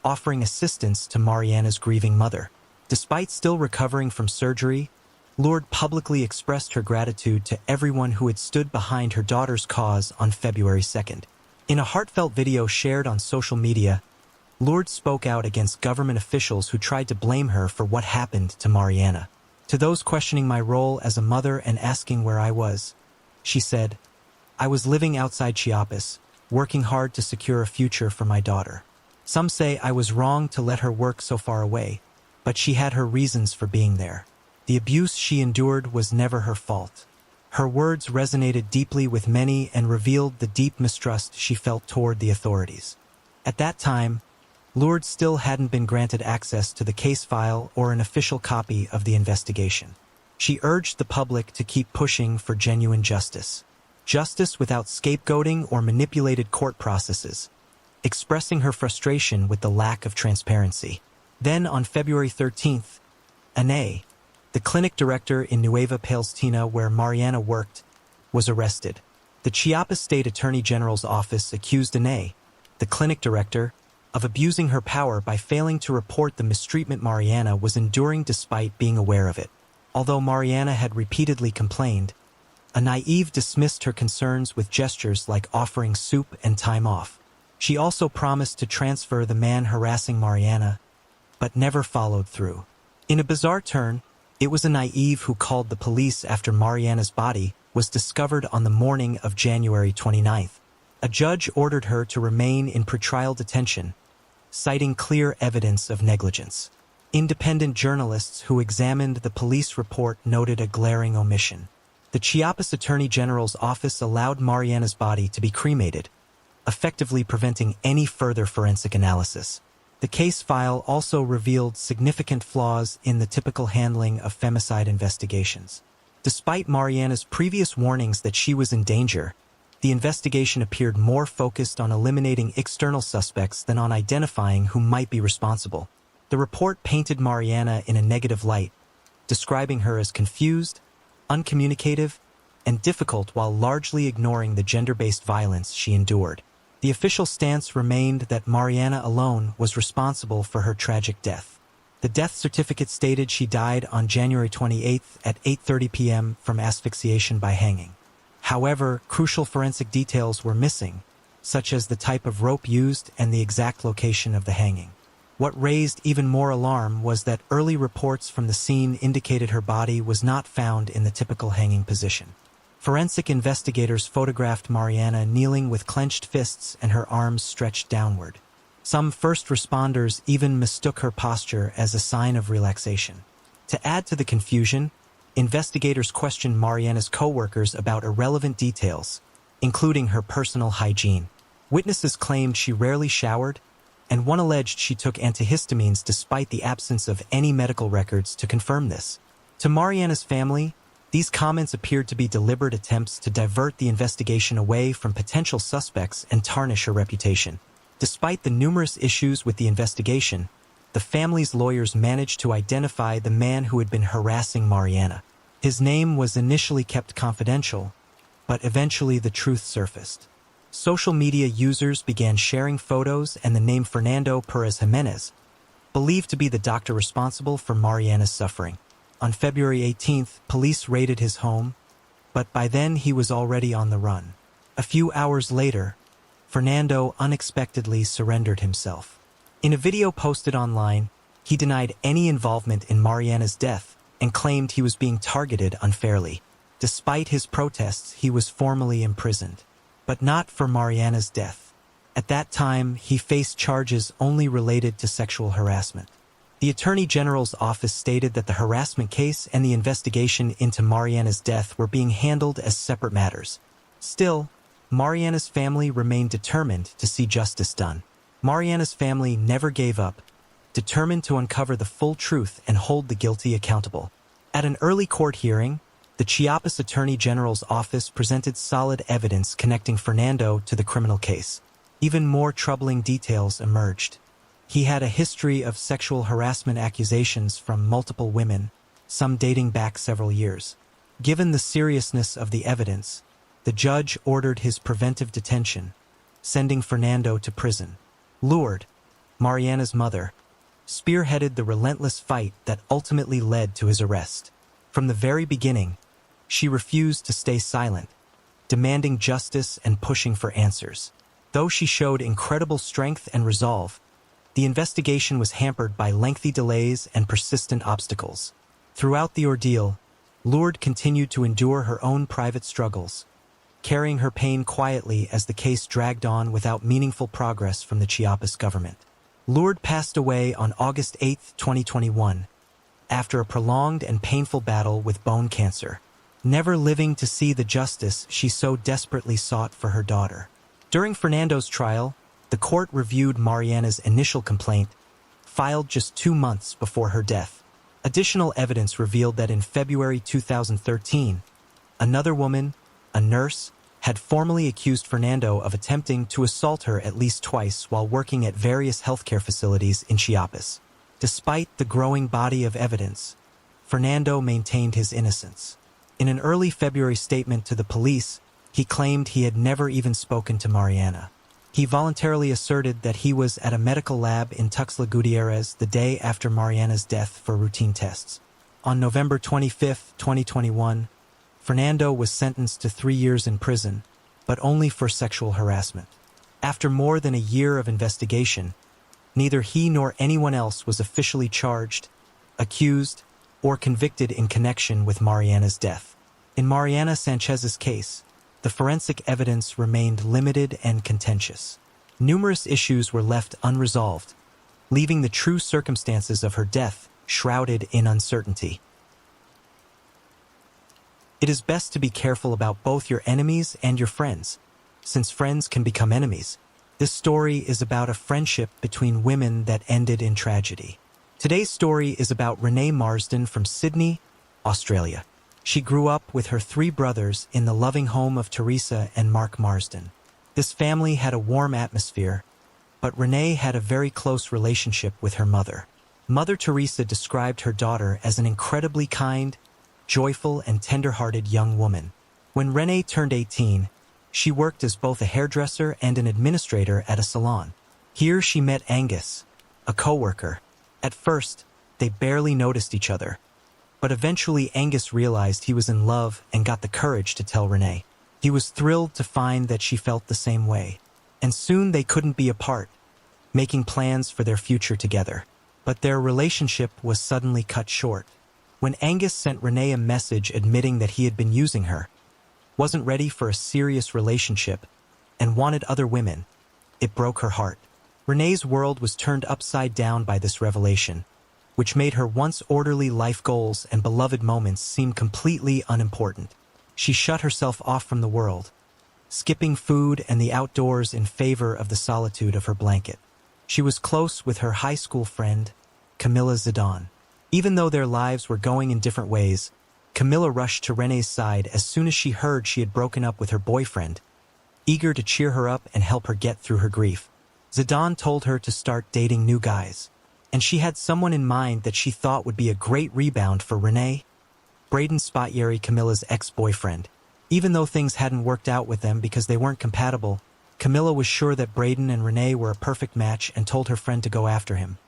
offering assistance to Mariana's grieving mother. Despite still recovering from surgery, Lourdes publicly expressed her gratitude to everyone who had stood behind her daughter's cause on February 2nd. In a heartfelt video shared on social media, Lourdes spoke out against government officials who tried to blame her for what happened to Mariana. To those questioning my role as a mother and asking where I was, she said, "I was living outside Chiapas, working hard to secure a future for my daughter. Some say I was wrong to let her work so far away, but she had her reasons for being there. The abuse she endured was never her fault." Her words resonated deeply with many and revealed the deep mistrust she felt toward the authorities. At that time, Lourdes still hadn't been granted access to the case file or an official copy of the investigation. She urged the public to keep pushing for genuine justice. Justice without scapegoating or manipulated court processes, expressing her frustration with the lack of transparency. Then, on February 13th, Ana, the clinic director in Nueva Palestina where Mariana worked, was arrested. The Chiapas State Attorney General's office accused Ana, the clinic director, of abusing her power by failing to report the mistreatment Mariana was enduring despite being aware of it. Although Mariana had repeatedly complained, Ana dismissed her concerns with gestures like offering soup and time off. She also promised to transfer the man harassing Mariana, but never followed through. In a bizarre turn, it was Ana who called the police after Mariana's body was discovered on the morning of January 29th. A judge ordered her to remain in pretrial detention, citing clear evidence of negligence. Independent journalists who examined the police report noted a glaring omission. The Chiapas Attorney General's office allowed Mariana's body to be cremated, effectively preventing any further forensic analysis. The case file also revealed significant flaws in the typical handling of femicide investigations. Despite Mariana's previous warnings that she was in danger, the investigation appeared more focused on eliminating external suspects than on identifying who might be responsible. The report painted Mariana in a negative light, describing her as confused, uncommunicative, and difficult while largely ignoring the gender-based violence she endured. The official stance remained that Mariana alone was responsible for her tragic death. The death certificate stated she died on January 28th at 8:30 p.m. from asphyxiation by hanging. However, crucial forensic details were missing, such as the type of rope used and the exact location of the hanging. What raised even more alarm was that early reports from the scene indicated her body was not found in the typical hanging position. Forensic investigators photographed Mariana kneeling with clenched fists and her arms stretched downward. Some first responders even mistook her posture as a sign of relaxation. To add to the confusion, investigators questioned Mariana's co-workers about irrelevant details, including her personal hygiene. Witnesses claimed she rarely showered, and one alleged she took antihistamines despite the absence of any medical records to confirm this. To Mariana's family, these comments appeared to be deliberate attempts to divert the investigation away from potential suspects and tarnish her reputation. Despite the numerous issues with the investigation, the family's lawyers managed to identify the man who had been harassing Mariana. His name was initially kept confidential, but eventually the truth surfaced. Social media users began sharing photos and the name Fernando Perez Jimenez, believed to be the doctor responsible for Mariana's suffering. On February 18th, police raided his home, but by then he was already on the run. A few hours later, Fernando unexpectedly surrendered himself. In a video posted online, he denied any involvement in Mariana's death and claimed he was being targeted unfairly. Despite his protests, he was formally imprisoned, but not for Mariana's death. At that time, he faced charges only related to sexual harassment. The Attorney General's office stated that the harassment case and the investigation into Mariana's death were being handled as separate matters. Still, Mariana's family remained determined to see justice done. Mariana's family never gave up, determined to uncover the full truth and hold the guilty accountable. At an early court hearing, the Chiapas Attorney General's office presented solid evidence connecting Fernando to the criminal case. Even more troubling details emerged. He had a history of sexual harassment accusations from multiple women, some dating back several years. Given the seriousness of the evidence, the judge ordered his preventive detention, sending Fernando to prison. Lourdes, Mariana's mother, spearheaded the relentless fight that ultimately led to his arrest. From the very beginning, she refused to stay silent, demanding justice and pushing for answers. Though she showed incredible strength and resolve, the investigation was hampered by lengthy delays and persistent obstacles. Throughout the ordeal, Lourdes continued to endure her own private struggles, carrying her pain quietly as the case dragged on without meaningful progress from the Chiapas government. Lourdes passed away on August 8, 2021, after a prolonged and painful battle with bone cancer, never living to see the justice she so desperately sought for her daughter. During Fernando's trial, the court reviewed Mariana's initial complaint, filed just 2 months before her death. Additional evidence revealed that in February 2013, another woman, a nurse, had formally accused Fernando of attempting to assault her at least twice while working at various healthcare facilities in Chiapas. Despite the growing body of evidence, Fernando maintained his innocence. In an early February statement to the police, he claimed he had never even spoken to Mariana. He voluntarily asserted that he was at a medical lab in Tuxtla Gutierrez the day after Mariana's death for routine tests. On November 25, 2021, Fernando was sentenced to 3 years in prison, but only for sexual harassment. After more than a year of investigation, neither he nor anyone else was officially charged, accused, or convicted in connection with Mariana's death. In Mariana Sanchez's case, the forensic evidence remained limited and contentious. Numerous issues were left unresolved, leaving the true circumstances of her death shrouded in uncertainty. It is best to be careful about both your enemies and your friends, since friends can become enemies. This story is about a friendship between women that ended in tragedy. Today's story is about Renee Marsden from Sydney, Australia. She grew up with her 3 brothers in the loving home of Teresa and Mark Marsden. This family had a warm atmosphere, but Renee had a very close relationship with her mother. Mother Teresa described her daughter as an incredibly kind, joyful, and tender-hearted young woman. When Renee turned 18, she worked as both a hairdresser and an administrator at a salon. Here she met Angus, a co-worker. At first, they barely noticed each other, but eventually Angus realized he was in love and got the courage to tell Renee. He was thrilled to find that she felt the same way, and soon they couldn't be apart, making plans for their future together. But their relationship was suddenly cut short. When Angus sent Renee a message admitting that he had been using her, wasn't ready for a serious relationship, and wanted other women, it broke her heart. Renee's world was turned upside down by this revelation, which made her once orderly life goals and beloved moments seem completely unimportant. She shut herself off from the world, skipping food and the outdoors in favor of the solitude of her blanket. She was close with her high school friend, Camilla Zidane. Even though their lives were going in different ways, Camilla rushed to Renee's side as soon as she heard she had broken up with her boyfriend, eager to cheer her up and help her get through her grief. Zidane told her to start dating new guys, and she had someone in mind that she thought would be a great rebound for Renee, Braden Spottieri, Camilla's ex-boyfriend. Even though things hadn't worked out with them because they weren't compatible, Camilla was sure that Braden and Renee were a perfect match and told her friend to go after him,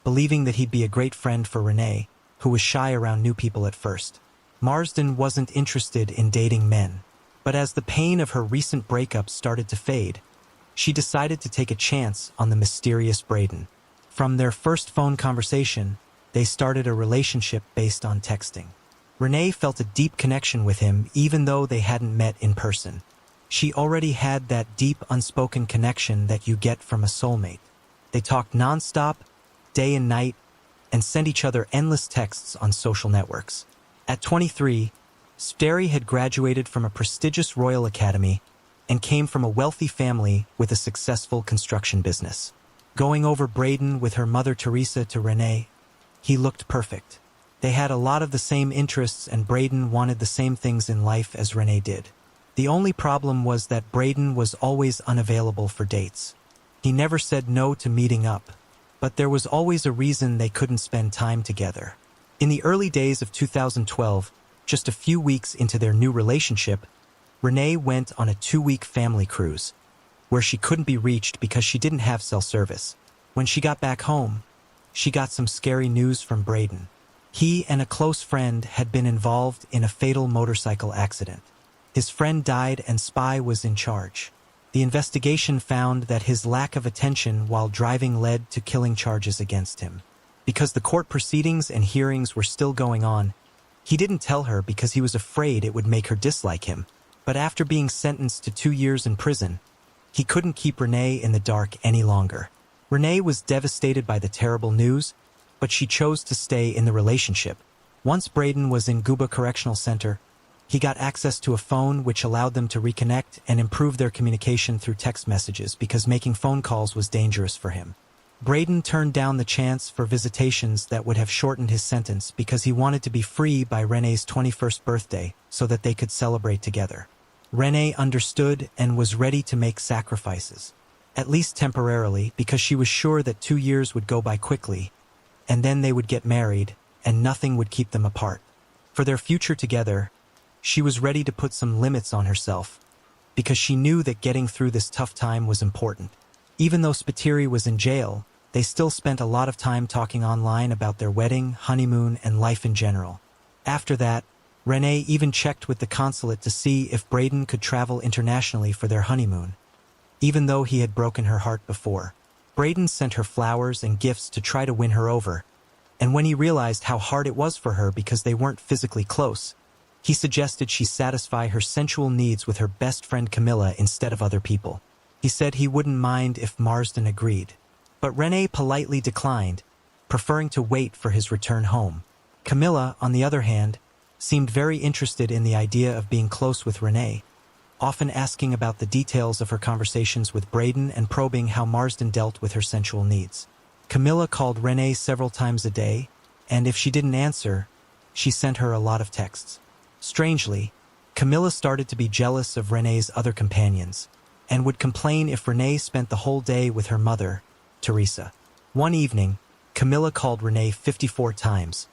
believing that he'd be a great friend for Renee, who was shy around new people at first. Marsden wasn't interested in dating men, but as the pain of her recent breakup started to fade, she decided to take a chance on the mysterious Braden. From their first phone conversation, they started a relationship based on texting. Renee felt a deep connection with him even though they hadn't met in person. She already had that deep, unspoken connection that you get from a soulmate. They talked nonstop, day and night, and sent each other endless texts on social networks. At 23, Steri had graduated from a prestigious Royal Academy and came from a wealthy family with a successful construction business. Going over Braden with her mother Teresa to Renee, he looked perfect. They had a lot of the same interests and Braden wanted the same things in life as Renee did. The only problem was that Braden was always unavailable for dates. He never said no to meeting up, but there was always a reason they couldn't spend time together. In the early days of 2012, just a few weeks into their new relationship, Renee went on a 2-week family cruise, where she couldn't be reached because she didn't have cell service. When she got back home, she got some scary news from Braden. He and a close friend had been involved in a fatal motorcycle accident. His friend died and Spy was in charge. The investigation found that his lack of attention while driving led to killing charges against him. Because the court proceedings and hearings were still going on, he didn't tell her because he was afraid it would make her dislike him. But after being sentenced to 2 years in prison, he couldn't keep Renee in the dark any longer. Renee was devastated by the terrible news, but she chose to stay in the relationship. Once Braden was in Guba Correctional Center, he got access to a phone which allowed them to reconnect and improve their communication through text messages because making phone calls was dangerous for him. Braden turned down the chance for visitations that would have shortened his sentence because he wanted to be free by Renee's 21st birthday so that they could celebrate together. Renee understood and was ready to make sacrifices, at least temporarily, because she was sure that 2 years would go by quickly, and then they would get married, and nothing would keep them apart. For their future together, she was ready to put some limits on herself, because she knew that getting through this tough time was important. Even though Spiteri was in jail, they still spent a lot of time talking online about their wedding, honeymoon, and life in general. After that, Renee even checked with the consulate to see if Braden could travel internationally for their honeymoon, even though he had broken her heart before. Braden sent her flowers and gifts to try to win her over, and when he realized how hard it was for her because they weren't physically close, he suggested she satisfy her sensual needs with her best friend Camilla instead of other people. He said he wouldn't mind if Marsden agreed, but Renee politely declined, preferring to wait for his return home. Camilla, on the other hand, seemed very interested in the idea of being close with Renee, often asking about the details of her conversations with Braden and probing how Marsden dealt with her sensual needs. Camilla called Renee several times a day, and if she didn't answer, she sent her a lot of texts. Strangely, Camilla started to be jealous of Renee's other companions, and would complain if Renee spent the whole day with her mother, Teresa. One evening, Camilla called Renee 54 times,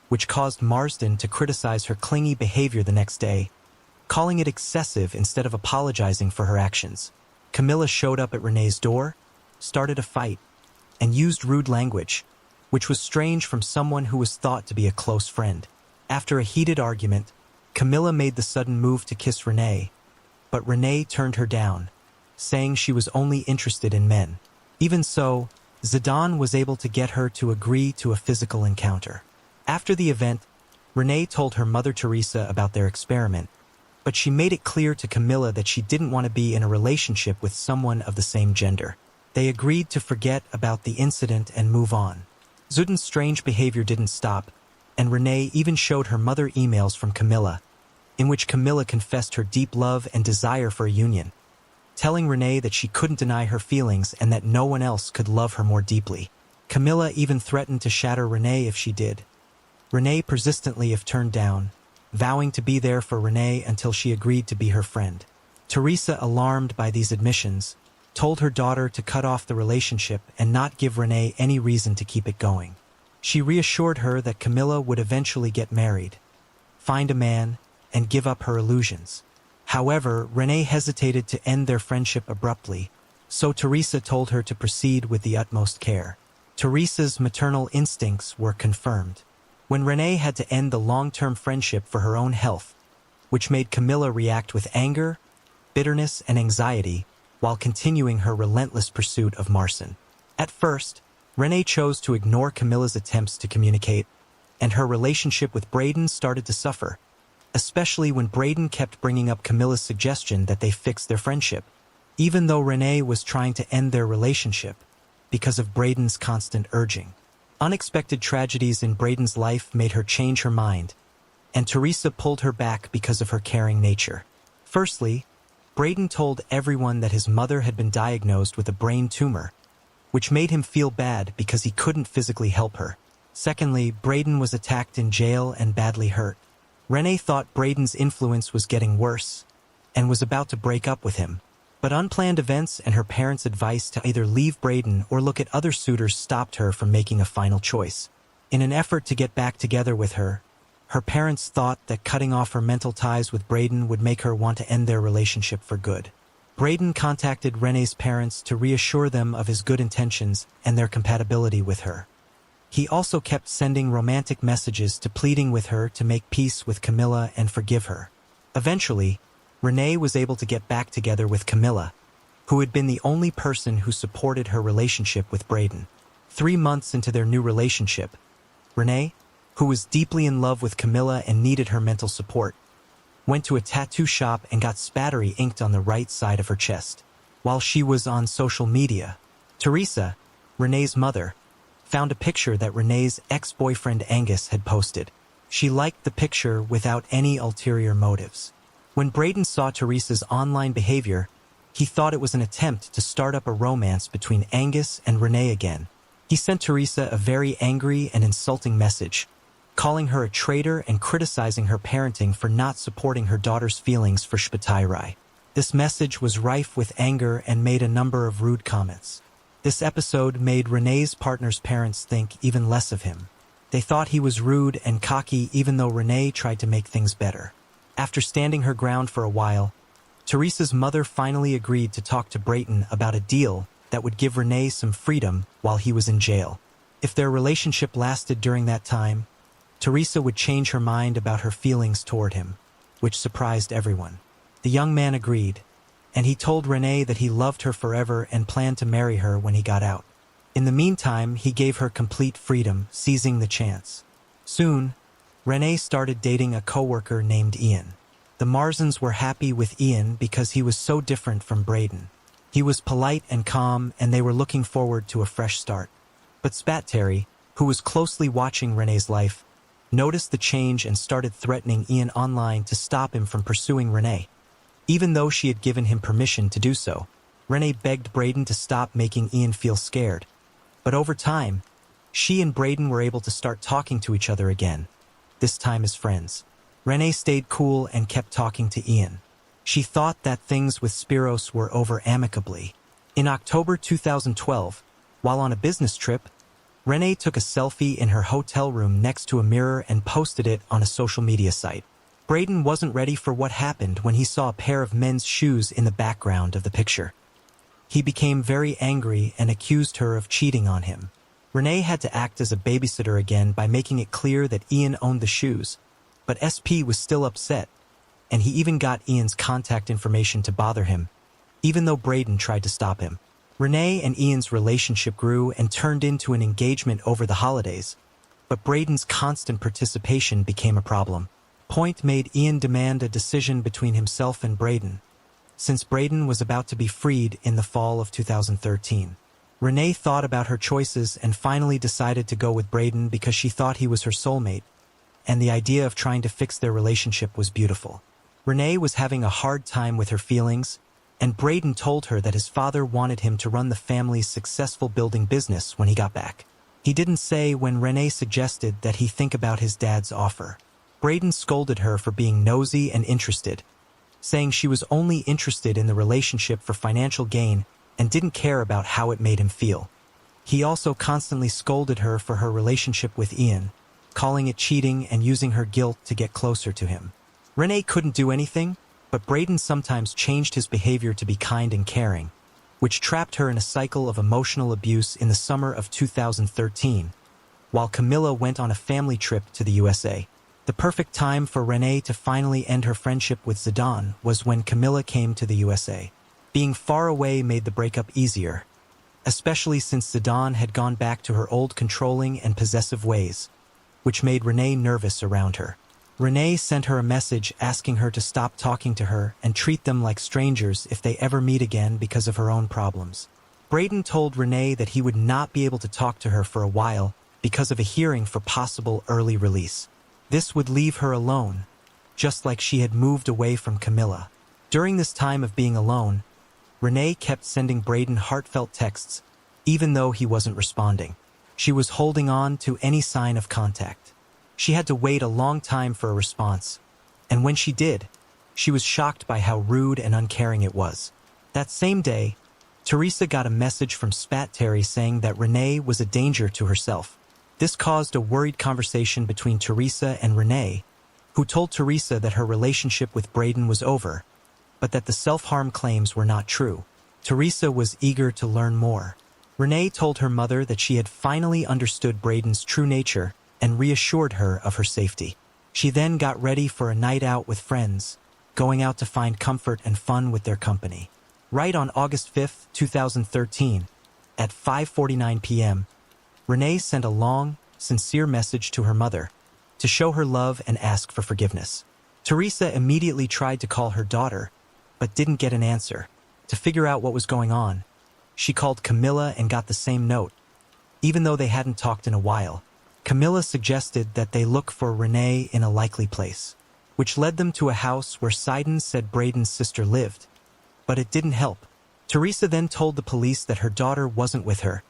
which caused Marsden to criticize her clingy behavior the next day, calling it excessive instead of apologizing for her actions. Camilla showed up at Renee's door, started a fight, and used rude language, which was strange from someone who was thought to be a close friend. After a heated argument, Camilla made the sudden move to kiss Renee, but Renee turned her down, saying she was only interested in men. Even so, Zidane was able to get her to agree to a physical encounter. After the event, Renee told her mother Teresa about their experiment, but she made it clear to Camilla that she didn't want to be in a relationship with someone of the same gender. They agreed to forget about the incident and move on. Zidane's strange behavior didn't stop, and Renee even showed her mother emails from Camilla, in which Camilla confessed her deep love and desire for a union, telling Renee that she couldn't deny her feelings and that no one else could love her more deeply. Camilla even threatened to shatter Renee if she did. Renee persistently if turned down, vowing to be there for Renee until she agreed to be her friend. Teresa, alarmed by these admissions, told her daughter to cut off the relationship and not give Renee any reason to keep it going. She reassured her that Camilla would eventually get married, find a man, and give up her illusions. However, Renee hesitated to end their friendship abruptly, so Teresa told her to proceed with the utmost care. Teresa's maternal instincts were confirmed. When Renee had to end the long-term friendship for her own health, which made Camilla react with anger, bitterness, and anxiety, while continuing her relentless pursuit of Marsden. At first, Renee chose to ignore Camilla's attempts to communicate, and her relationship with Braden started to suffer. especially when Braden kept bringing up Camilla's suggestion that they fix their friendship, even though Renee was trying to end their relationship because of Braden's constant urging. Unexpected tragedies in Braden's life made her change her mind, and Teresa pulled her back because of her caring nature. Firstly, Braden told everyone that his mother had been diagnosed with a brain tumor, which made him feel bad because he couldn't physically help her. Secondly, Braden was attacked in jail and badly hurt. Renee thought Braden's influence was getting worse and was about to break up with him. But unplanned events and her parents' advice to either leave Braden or look at other suitors stopped her from making a final choice. In an effort to get back together with her, her parents thought that cutting off her mental ties with Braden would make her want to end their relationship for good. Braden contacted Renee's parents to reassure them of his good intentions and their compatibility with her. He also kept sending romantic messages to pleading with her to make peace with Camilla and forgive her. Eventually, Renee was able to get back together with Camilla, who had been the only person who supported her relationship with Braden. 3 months into their new relationship, Renee, who was deeply in love with Camilla and needed her mental support, went to a tattoo shop and got spattery inked on the right side of her chest. While she was on social media, Teresa, Renee's mother, found a picture that Renee's ex-boyfriend Angus had posted. She liked the picture without any ulterior motives. When Braden saw Teresa's online behavior, he thought it was an attempt to start up a romance between Angus and Renee again. He sent Teresa a very angry and insulting message, calling her a traitor and criticizing her parenting for not supporting her daughter's feelings for Shpatairai. This message was rife with anger and made a number of rude comments. This episode made Renee's partner's parents think even less of him. They thought he was rude and cocky even though Renee tried to make things better. After standing her ground for a while, Teresa's mother finally agreed to talk to Braden about a deal that would give Renee some freedom while he was in jail. If their relationship lasted during that time, Teresa would change her mind about her feelings toward him, which surprised everyone. The young man agreed, and he told Renee that he loved her forever and planned to marry her when he got out. In the meantime, he gave her complete freedom, seizing the chance. Soon, Renee started dating a coworker named Ian. The Marsons were happy with Ian because he was so different from Braden. He was polite and calm, and they were looking forward to a fresh start. But Spatterry, who was closely watching Renee's life, noticed the change and started threatening Ian online to stop him from pursuing Renee. Even though she had given him permission to do so, Renee begged Braden to stop making Ian feel scared. But over time, she and Braden were able to start talking to each other again, this time as friends. Renee stayed cool and kept talking to Ian. She thought that things with Spiros were over amicably. In October 2012, while on a business trip, Renee took a selfie in her hotel room next to a mirror and posted it on a social media site. Braden wasn't ready for what happened when he saw a pair of men's shoes in the background of the picture. He became very angry and accused her of cheating on him. Renee had to act as a babysitter again by making it clear that Ian owned the shoes, but SP was still upset, and he even got Ian's contact information to bother him, even though Braden tried to stop him. Renee and Ian's relationship grew and turned into an engagement over the holidays, but Braden's constant participation became a problem. Point made Ian demand a decision between himself and Braden, since Braden was about to be freed in the fall of 2013. Renee thought about her choices and finally decided to go with Braden because she thought he was her soulmate, and the idea of trying to fix their relationship was beautiful. Renee was having a hard time with her feelings, and Braden told her that his father wanted him to run the family's successful building business when he got back. He didn't say when Renee suggested that he think about his dad's offer. Braden scolded her for being nosy and interested, saying she was only interested in the relationship for financial gain and didn't care about how it made him feel. He also constantly scolded her for her relationship with Ian, calling it cheating and using her guilt to get closer to him. Renee couldn't do anything, but Braden sometimes changed his behavior to be kind and caring, which trapped her in a cycle of emotional abuse in the summer of 2013, while Camilla went on a family trip to the USA. The perfect time for Renee to finally end her friendship with Zidane was when Camilla came to the USA. Being far away made the breakup easier, especially since Zidane had gone back to her old controlling and possessive ways, which made Renee nervous around her. Renee sent her a message asking her to stop talking to her and treat them like strangers if they ever meet again because of her own problems. Braden told Renee that he would not be able to talk to her for a while because of a hearing for possible early release. This would leave her alone, just like she had moved away from Camilla. During this time of being alone, Renee kept sending Braden heartfelt texts, even though he wasn't responding. She was holding on to any sign of contact. She had to wait a long time for a response, and when she did, she was shocked by how rude and uncaring it was. That same day, Teresa got a message from Spat Terry saying that Renee was a danger to herself. This caused a worried conversation between Teresa and Renee, who told Teresa that her relationship with Braden was over, but that the self-harm claims were not true. Teresa was eager to learn more. Renee told her mother that she had finally understood Braden's true nature and reassured her of her safety. She then got ready for a night out with friends, going out to find comfort and fun with their company. Right on August 5, 2013, at 5:49 p.m., Renee sent a long, sincere message to her mother to show her love and ask for forgiveness. Teresa immediately tried to call her daughter, but didn't get an answer. To figure out what was going on, she called Camilla and got the same note. Even though they hadn't talked in a while, Camilla suggested that they look for Renee in a likely place, which led them to a house where Sidon said Braden's sister lived. But it didn't help. Teresa then told the police that her daughter wasn't with her,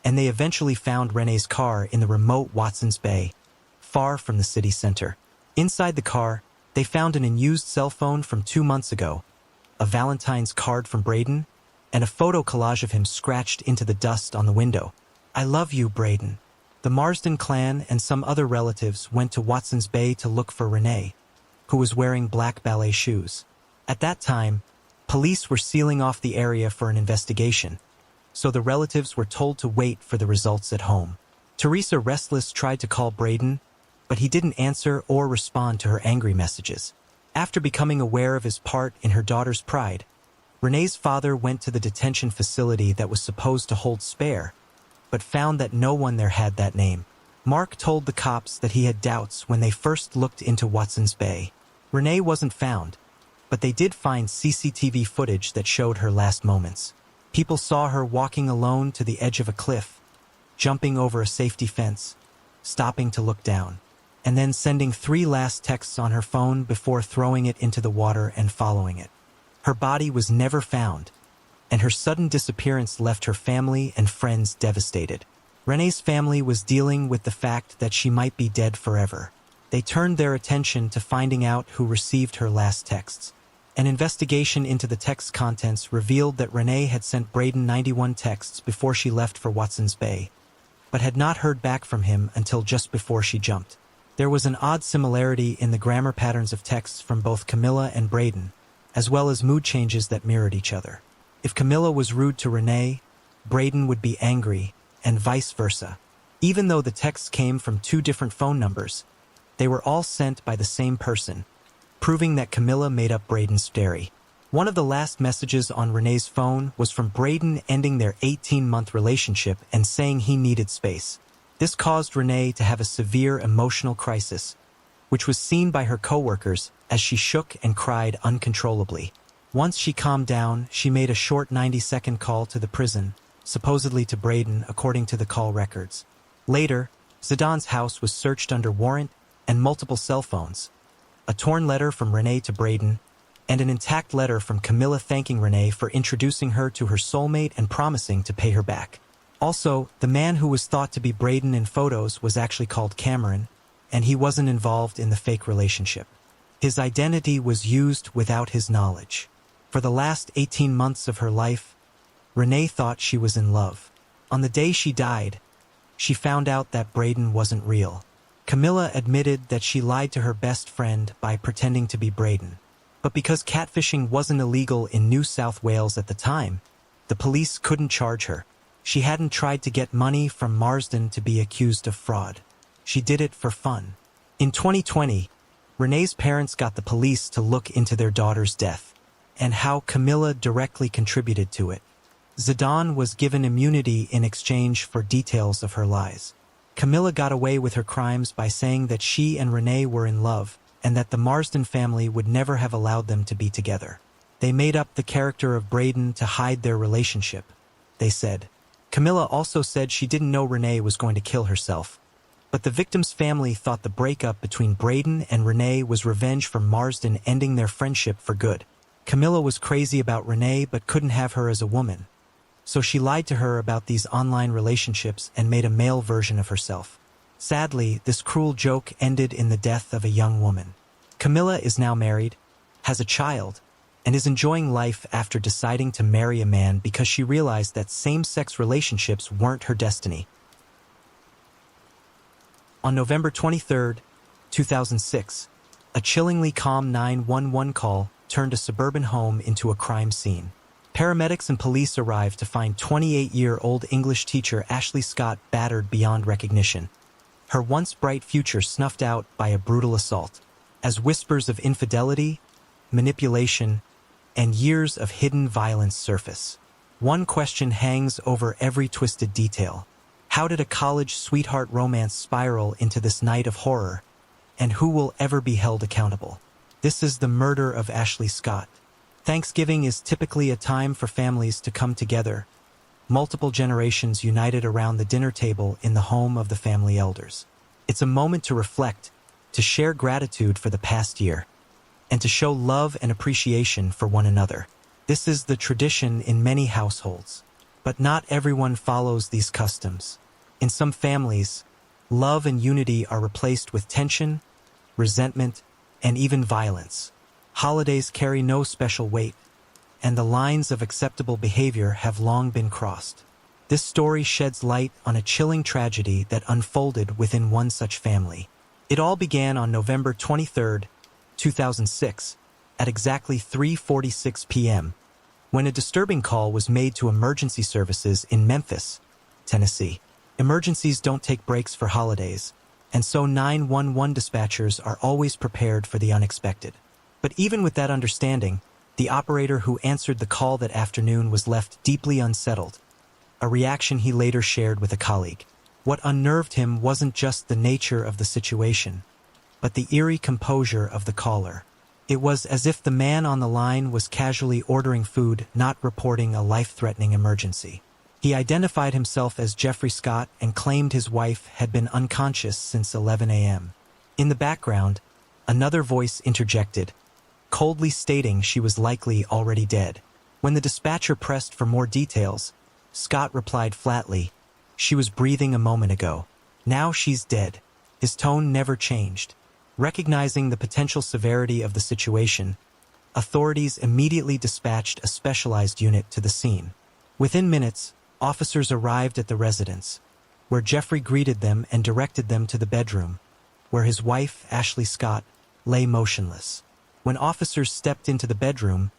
and they eventually found Renee's car in the remote Watson's Bay, far from the city center. Inside the car, they found an unused cell phone from 2 months ago, a Valentine's card from Braden, and a photo collage of him scratched into the dust on the window. "I love you, Braden." The Marsden clan and some other relatives went to Watson's Bay to look for Renee, who was wearing black ballet shoes. At that time, police were sealing off the area for an investigation, so the relatives were told to wait for the results at home. Teresa, restless, tried to call Braden, but he didn't answer or respond to her angry messages. After becoming aware of his part in her daughter's pride, Renee's father went to the detention facility that was supposed to hold Spare, but found that no one there had that name. Mark told the cops that he had doubts when they first looked into Watson's Bay. Renee wasn't found, but they did find CCTV footage that showed her last moments. People saw her walking alone to the edge of a cliff, jumping over a safety fence, stopping to look down, and then sending 3 last texts on her phone before throwing it into the water and following it. Her body was never found, and her sudden disappearance left her family and friends devastated. Renee's family was dealing with the fact that she might be dead forever. They turned their attention to finding out who received her last texts. An investigation into the text contents revealed that Renee had sent Braden 91 texts before she left for Watson's Bay, but had not heard back from him until just before she jumped. There was an odd similarity in the grammar patterns of texts from both Camilla and Braden, as well as mood changes that mirrored each other. If Camilla was rude to Renee, Braden would be angry, and vice versa. Even though the texts came from 2 different phone numbers, they were all sent by the same person, proving that Camilla made up Braden's story. One of the last messages on Renee's phone was from Braden ending their 18-month relationship and saying he needed space. This caused Renee to have a severe emotional crisis, which was seen by her coworkers as she shook and cried uncontrollably. Once she calmed down, she made a short 90-second call to the prison, supposedly to Braden, according to the call records. Later, Zidon's house was searched under warrant and multiple cell phones, a torn letter from Renee to Braden, and an intact letter from Camilla thanking Renee for introducing her to her soulmate and promising to pay her back. Also, the man who was thought to be Braden in photos was actually called Cameron, and he wasn't involved in the fake relationship. His identity was used without his knowledge. For the last 18 months of her life, Renee thought she was in love. On the day she died, she found out that Braden wasn't real. Camilla admitted that she lied to her best friend by pretending to be Braden. But because catfishing wasn't illegal in New South Wales at the time, the police couldn't charge her. She hadn't tried to get money from Marsden to be accused of fraud. She did it for fun. In 2020, Renee's parents got the police to look into their daughter's death and how Camilla directly contributed to it. Zidon was given immunity in exchange for details of her lies. Camilla got away with her crimes by saying that she and Renee were in love and that the Marsden family would never have allowed them to be together. They made up the character of Braden to hide their relationship, they said. Camilla also said she didn't know Renee was going to kill herself, but the victim's family thought the breakup between Braden and Renee was revenge for Marsden ending their friendship for good. Camilla was crazy about Renee but couldn't have her as a woman, so she lied to her about these online relationships and made a male version of herself. Sadly, this cruel joke ended in the death of a young woman. Camilla is now married, has a child, and is enjoying life after deciding to marry a man because she realized that same-sex relationships weren't her destiny. On November 23, 2006, a chillingly calm 911 call turned a suburban home into a crime scene. Paramedics and police arrived to find 28-year-old English teacher Ashley Scott battered beyond recognition, her once bright future snuffed out by a brutal assault. As whispers of infidelity, manipulation, and years of hidden violence surface, one question hangs over every twisted detail. How did a college sweetheart romance spiral into this night of horror, and who will ever be held accountable? This is the murder of Ashley Scott. Thanksgiving is typically a time for families to come together, multiple generations united around the dinner table in the home of the family elders. It's a moment to reflect, to share gratitude for the past year, and to show love and appreciation for one another. This is the tradition in many households, but not everyone follows these customs. In some families, love and unity are replaced with tension, resentment, and even violence. Holidays carry no special weight, and the lines of acceptable behavior have long been crossed. This story sheds light on a chilling tragedy that unfolded within one such family. It all began on November 23, 2006, at exactly 3:46 p.m., when a disturbing call was made to emergency services in Memphis, Tennessee. Emergencies don't take breaks for holidays, and so 911 dispatchers are always prepared for the unexpected. But even with that understanding, the operator who answered the call that afternoon was left deeply unsettled, a reaction he later shared with a colleague. What unnerved him wasn't just the nature of the situation, but the eerie composure of the caller. It was as if the man on the line was casually ordering food, not reporting a life-threatening emergency. He identified himself as Jeffrey Scott and claimed his wife had been unconscious since 11 a.m. In the background, another voice interjected, coldly stating she was likely already dead. When the dispatcher pressed for more details, Scott replied flatly, "She was breathing a moment ago. Now she's dead." His tone never changed. Recognizing the potential severity of the situation, authorities immediately dispatched a specialized unit to the scene. Within minutes, officers arrived at the residence, where Jeffrey greeted them and directed them to the bedroom, where his wife, Ashley Scott, lay motionless. When officers stepped into the bedroom,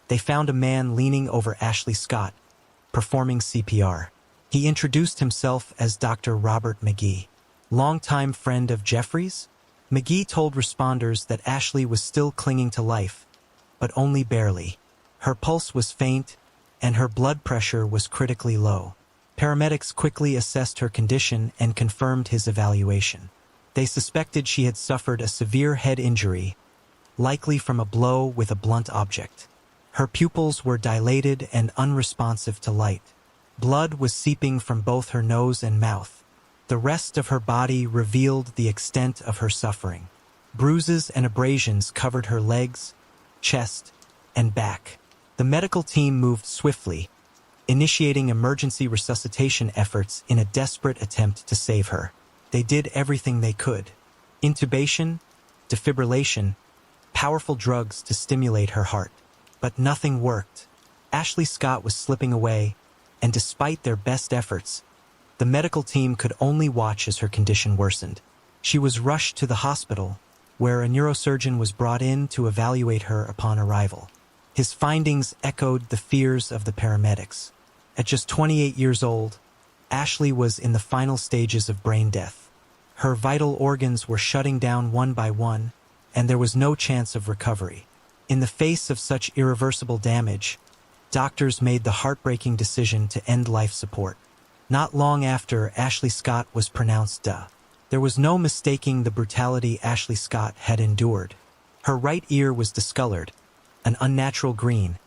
they found a man leaning over Ashley Scott, performing CPR. He introduced himself as Dr. Robert McGee. Longtime friend of Jeffrey's, McGee told responders that Ashley was still clinging to life, but only barely. Her pulse was faint, and her blood pressure was critically low. Paramedics quickly assessed her condition and confirmed his evaluation. They suspected she had suffered a severe head injury, likely from a blow with a blunt object. Her pupils were dilated and unresponsive to light. Blood was seeping from both her nose and mouth. The rest of her body revealed the extent of her suffering. Bruises and abrasions covered her legs, chest, and back. The medical team moved swiftly, initiating emergency resuscitation efforts in a desperate attempt to save her. They did everything they could. Intubation, defibrillation, powerful drugs to stimulate her heart. But nothing worked. Ashley Scott was slipping away, and despite their best efforts, the medical team could only watch as her condition worsened. She was rushed to the hospital, where a neurosurgeon was brought in to evaluate her upon arrival. His findings echoed the fears of the paramedics. At just 28 years old, Ashley was in the final stages of brain death. Her vital organs were shutting down one by one, and there was no chance of recovery. In the face of such irreversible damage, doctors made the heartbreaking decision to end life support. Not long after, Ashley Scott was pronounced dead. There was no mistaking the brutality Ashley Scott had endured. Her right ear was discolored, an unnatural green,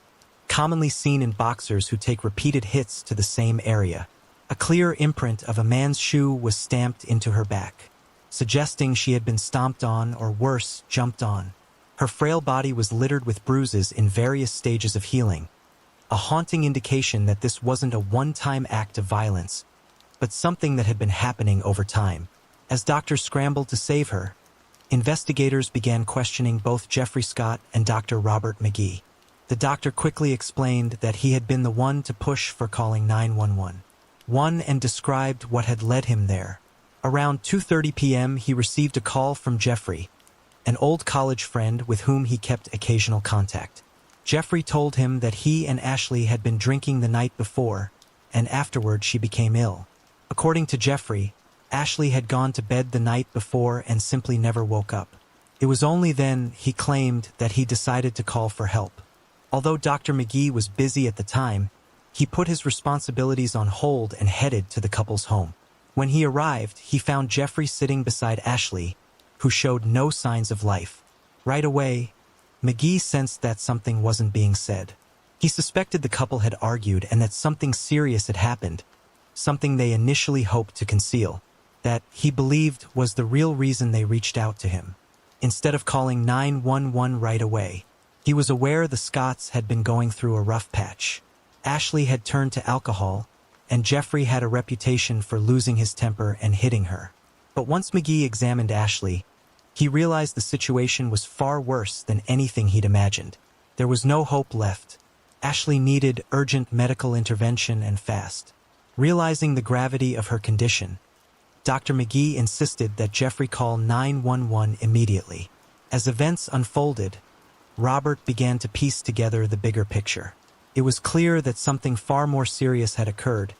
commonly seen in boxers who take repeated hits to the same area. A clear imprint of a man's shoe was stamped into her back, suggesting she had been stomped on or worse, jumped on. Her frail body was littered with bruises in various stages of healing, a haunting indication that this wasn't a one-time act of violence, but something that had been happening over time. As doctors scrambled to save her, investigators began questioning both Jeffrey Scott and Dr. Robert McGee. The doctor quickly explained that he had been the one to push for calling 911. And described what had led him there. Around 2:30 p.m., he received a call from Jeffrey, an old college friend with whom he kept occasional contact. Jeffrey told him that he and Ashley had been drinking the night before, and afterward she became ill. According to Jeffrey, Ashley had gone to bed the night before and simply never woke up. It was only then, he claimed, that he decided to call for help. Although Dr. McGee was busy at the time, he put his responsibilities on hold and headed to the couple's home. When he arrived, he found Jeffrey sitting beside Ashley, who showed no signs of life. Right away, McGee sensed that something wasn't being said. He suspected the couple had argued and that something serious had happened, something they initially hoped to conceal, that he believed was the real reason they reached out to him. Instead of calling 911 right away, he was aware the Scotts had been going through a rough patch. Ashley had turned to alcohol, and Jeffrey had a reputation for losing his temper and hitting her. But once McGee examined Ashley, he realized the situation was far worse than anything he'd imagined. There was no hope left. Ashley needed urgent medical intervention and fast. Realizing the gravity of her condition, Dr. McGee insisted that Jeffrey call 911 immediately. As events unfolded, Robert began to piece together the bigger picture. It was clear that something far more serious had occurred,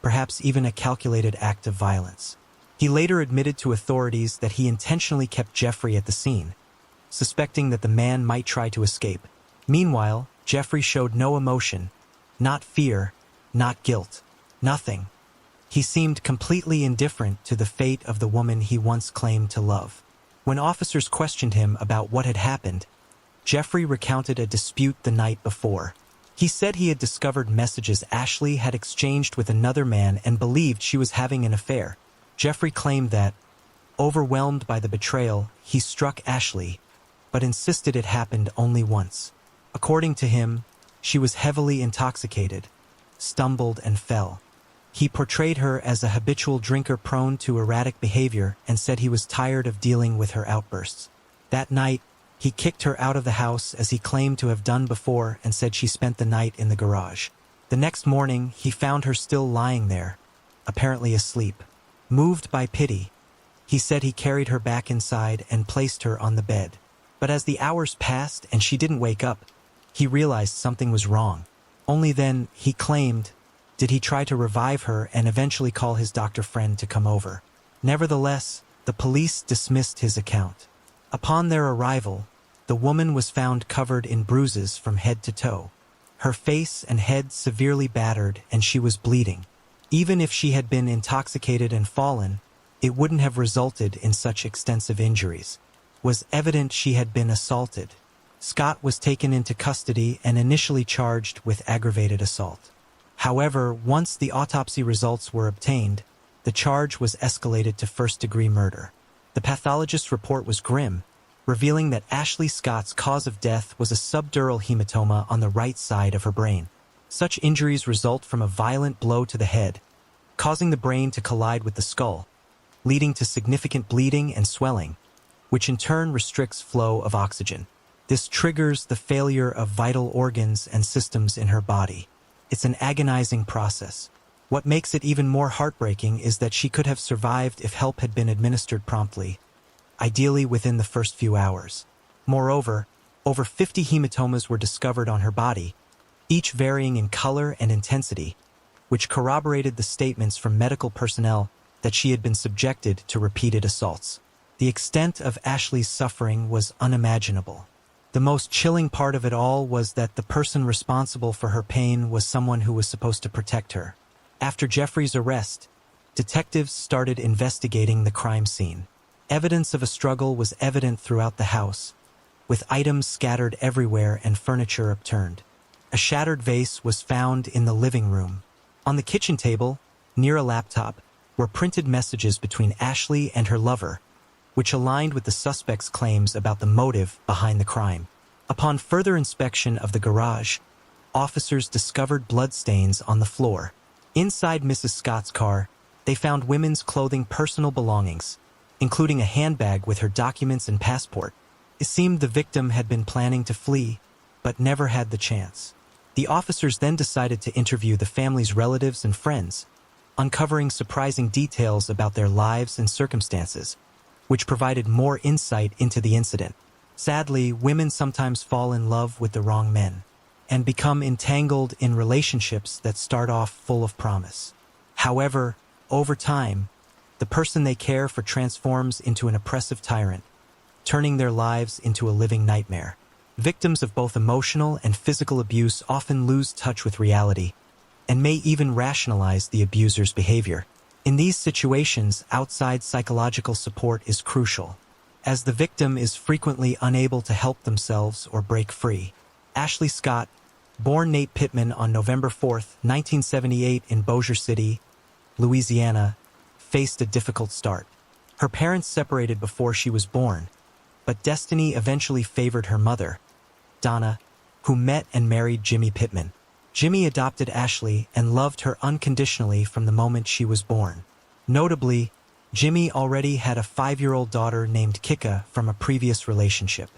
perhaps even a calculated act of violence. He later admitted to authorities that he intentionally kept Jeffrey at the scene, suspecting that the man might try to escape. Meanwhile, Jeffrey showed no emotion, not fear, not guilt, nothing. He seemed completely indifferent to the fate of the woman he once claimed to love. When officers questioned him about what had happened, Jeffrey recounted a dispute the night before. He said he had discovered messages Ashley had exchanged with another man and believed she was having an affair. Jeffrey claimed that, overwhelmed by the betrayal, he struck Ashley, but insisted it happened only once. According to him, she was heavily intoxicated, stumbled and fell. He portrayed her as a habitual drinker prone to erratic behavior and said he was tired of dealing with her outbursts. That night, he kicked her out of the house as he claimed to have done before and said she spent the night in the garage. The next morning, he found her still lying there, apparently asleep. Moved by pity, he said he carried her back inside and placed her on the bed. But as the hours passed and she didn't wake up, he realized something was wrong. Only then, he claimed, did he try to revive her and eventually call his doctor friend to come over. Nevertheless, the police dismissed his account. Upon their arrival, the woman was found covered in bruises from head to toe. Her face and head severely battered and she was bleeding. Even if she had been intoxicated and fallen, it wouldn't have resulted in such extensive injuries. It was evident she had been assaulted. Scott was taken into custody and initially charged with aggravated assault. However, once the autopsy results were obtained, the charge was escalated to first-degree murder. The pathologist's report was grim, revealing that Ashley Scott's cause of death was a subdural hematoma on the right side of her brain. Such injuries result from a violent blow to the head, causing the brain to collide with the skull, leading to significant bleeding and swelling, which in turn restricts flow of oxygen. This triggers the failure of vital organs and systems in her body. It's an agonizing process. What makes it even more heartbreaking is that she could have survived if help had been administered promptly, ideally within the first few hours. Moreover, over 50 hematomas were discovered on her body, each varying in color and intensity, which corroborated the statements from medical personnel that she had been subjected to repeated assaults. The extent of Ashley's suffering was unimaginable. The most chilling part of it all was that the person responsible for her pain was someone who was supposed to protect her. After Jeffrey's arrest, detectives started investigating the crime scene. Evidence of a struggle was evident throughout the house. with items scattered everywhere and furniture upturned. A shattered vase was found in the living room. On the kitchen table, near a laptop, were printed messages between Ashley and her lover, which aligned with the suspect's claims about the motive behind the crime. Upon further inspection of the garage, officers discovered bloodstains on the floor. Inside Mrs. Scott's car, they found women's clothing, personal belongings, including a handbag with her documents and passport. It seemed the victim had been planning to flee, but never had the chance. The officers then decided to interview the family's relatives and friends, uncovering surprising details about their lives and circumstances, which provided more insight into the incident. Sadly, women sometimes fall in love with the wrong men and become entangled in relationships that start off full of promise. However, over time, the person they care for transforms into an oppressive tyrant, turning their lives into a living nightmare. Victims of both emotional and physical abuse often lose touch with reality and may even rationalize the abuser's behavior. In these situations, outside psychological support is crucial, as the victim is frequently unable to help themselves or break free. Ashley Scott, born Nate Pittman on November 4, 1978 in Bossier City, Louisiana, faced a difficult start. Her parents separated before she was born, but destiny eventually favored her mother, Donna, who met and married Jimmy Pittman. Jimmy adopted Ashley and loved her unconditionally from the moment she was born. Notably, Jimmy already had a 5-year-old daughter named Kika from a previous relationship.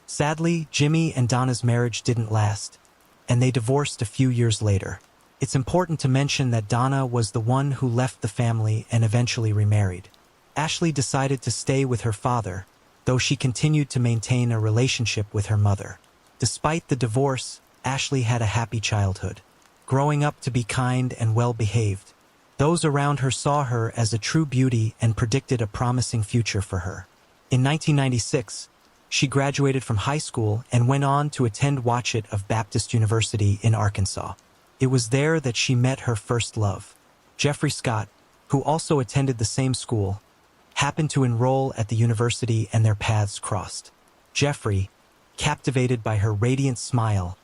Sadly, Jimmy and Donna's marriage didn't last, and they divorced a few years later. It's important to mention that Donna was the one who left the family and eventually remarried. Ashley decided to stay with her father, though she continued to maintain a relationship with her mother. Despite the divorce, Ashley had a happy childhood, growing up to be kind and well-behaved. Those around her saw her as a true beauty and predicted a promising future for her. In 1996, she graduated from high school and went on to attend Watchett of Baptist University in Arkansas. It was there that she met her first love. Jeffrey Scott, who also attended the same school, happened to enroll at the university and their paths crossed. Jeffrey, captivated by her radiant smile,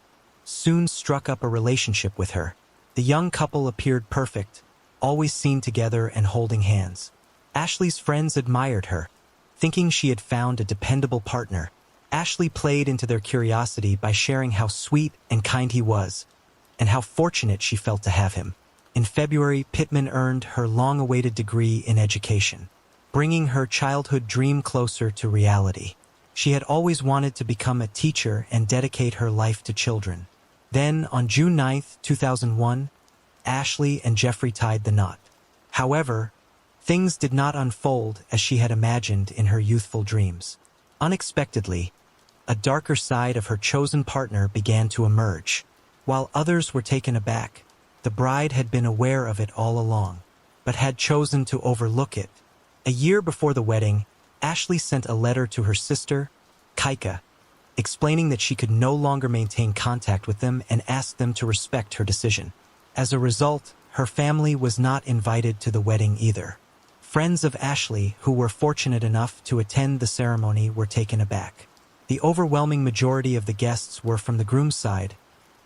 soon struck up a relationship with her. The young couple appeared perfect, always seen together and holding hands. Ashley's friends admired her, thinking she had found a dependable partner. Ashley played into their curiosity by sharing how sweet and kind he was, and how fortunate she felt to have him. In February, Pittman earned her long-awaited degree in education, bringing her childhood dream closer to reality. She had always wanted to become a teacher and dedicate her life to children. Then, on June 9, 2001, Ashley and Jeffrey tied the knot. However, things did not unfold as she had imagined in her youthful dreams. Unexpectedly, a darker side of her chosen partner began to emerge. While others were taken aback, the bride had been aware of it all along, but had chosen to overlook it. A year before the wedding, Ashley sent a letter to her sister, Kika, explaining that she could no longer maintain contact with them and asked them to respect her decision. As a result, her family was not invited to the wedding either. Friends of Ashley, who were fortunate enough to attend the ceremony, were taken aback. The overwhelming majority of the guests were from the groom's side,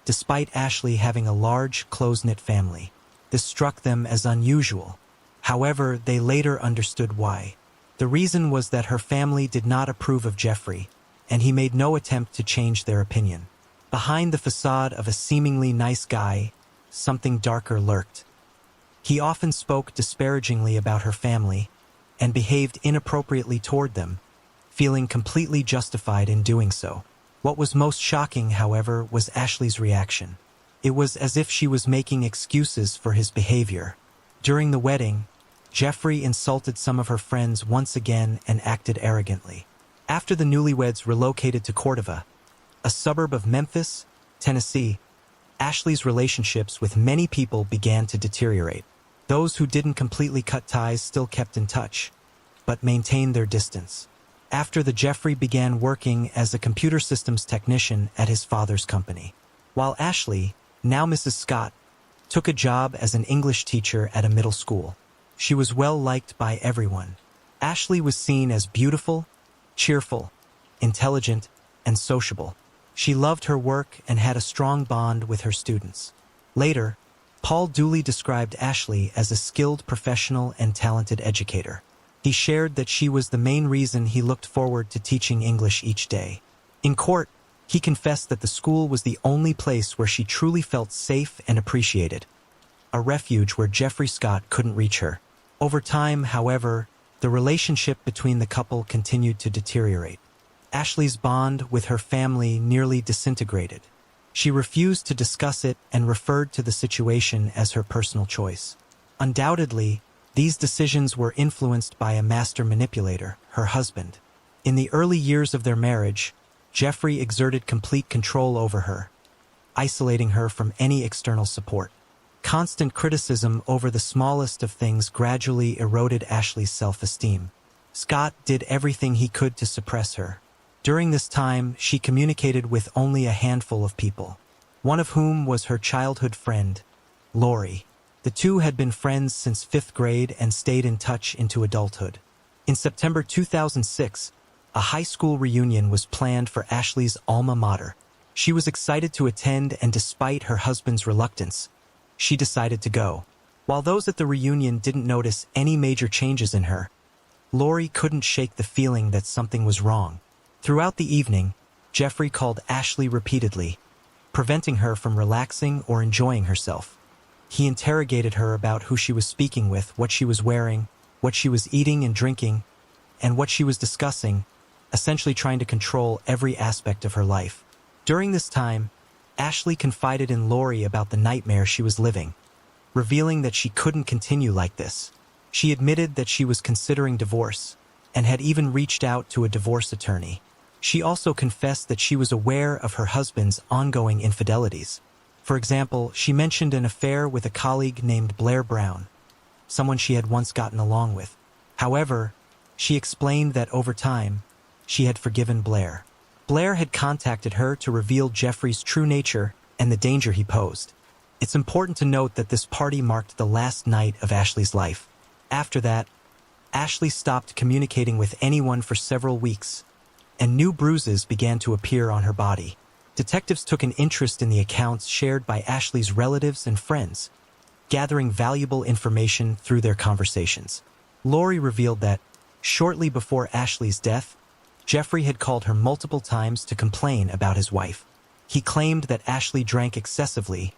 despite Ashley having a large, close-knit family. This struck them as unusual. However, they later understood why. The reason was that her family did not approve of Jeffrey, and he made no attempt to change their opinion. Behind the facade of a seemingly nice guy, something darker lurked. He often spoke disparagingly about her family and behaved inappropriately toward them, feeling completely justified in doing so. What was most shocking, however, was Ashley's reaction. It was as if she was making excuses for his behavior. During the wedding, Jeffrey insulted some of her friends once again and acted arrogantly. After the newlyweds relocated to Cordova, a suburb of Memphis, Tennessee, Ashley's relationships with many people began to deteriorate. Those who didn't completely cut ties still kept in touch, but maintained their distance. After Jeffrey began working as a computer systems technician at his father's company, while Ashley, now Mrs. Scott, took a job as an English teacher at a middle school. She was well liked by everyone. Ashley was seen as beautiful, cheerful, intelligent, and sociable. She loved her work and had a strong bond with her students. Later, Paul Dooley described Ashley as a skilled professional and talented educator. He shared that she was the main reason he looked forward to teaching English each day. In court, he confessed that the school was the only place where she truly felt safe and appreciated, a refuge where Jeffrey Scott couldn't reach her. Over time, however, the relationship between the couple continued to deteriorate. Ashley's bond with her family nearly disintegrated. She refused to discuss it and referred to the situation as her personal choice. Undoubtedly, these decisions were influenced by a master manipulator, her husband. In the early years of their marriage, Jeffrey exerted complete control over her, isolating her from any external support. Constant criticism over the smallest of things gradually eroded Ashley's self-esteem. Scott did everything he could to suppress her. During this time, she communicated with only a handful of people, one of whom was her childhood friend, Lori. The two had been friends since 5th grade and stayed in touch into adulthood. In September 2006, a high school reunion was planned for Ashley's alma mater. She was excited to attend, and despite her husband's reluctance, she decided to go. While those at the reunion didn't notice any major changes in her, Lori couldn't shake the feeling that something was wrong. Throughout the evening, Jeffrey called Ashley repeatedly, preventing her from relaxing or enjoying herself. He interrogated her about who she was speaking with, what she was wearing, what she was eating and drinking, and what she was discussing, essentially trying to control every aspect of her life. During this time, Ashley confided in Lori about the nightmare she was living, revealing that she couldn't continue like this. She admitted that she was considering divorce and had even reached out to a divorce attorney. She also confessed that she was aware of her husband's ongoing infidelities. For example, she mentioned an affair with a colleague named Blair Brown, someone she had once gotten along with. However, she explained that over time, she had forgiven Blair. Blair had contacted her to reveal Jeffrey's true nature and the danger he posed. It's important to note that this party marked the last night of Ashley's life. After that, Ashley stopped communicating with anyone for several weeks, and new bruises began to appear on her body. Detectives took an interest in the accounts shared by Ashley's relatives and friends, gathering valuable information through their conversations. Lori revealed that, shortly before Ashley's death, Jeffrey had called her multiple times to complain about his wife. He claimed that Ashley drank excessively,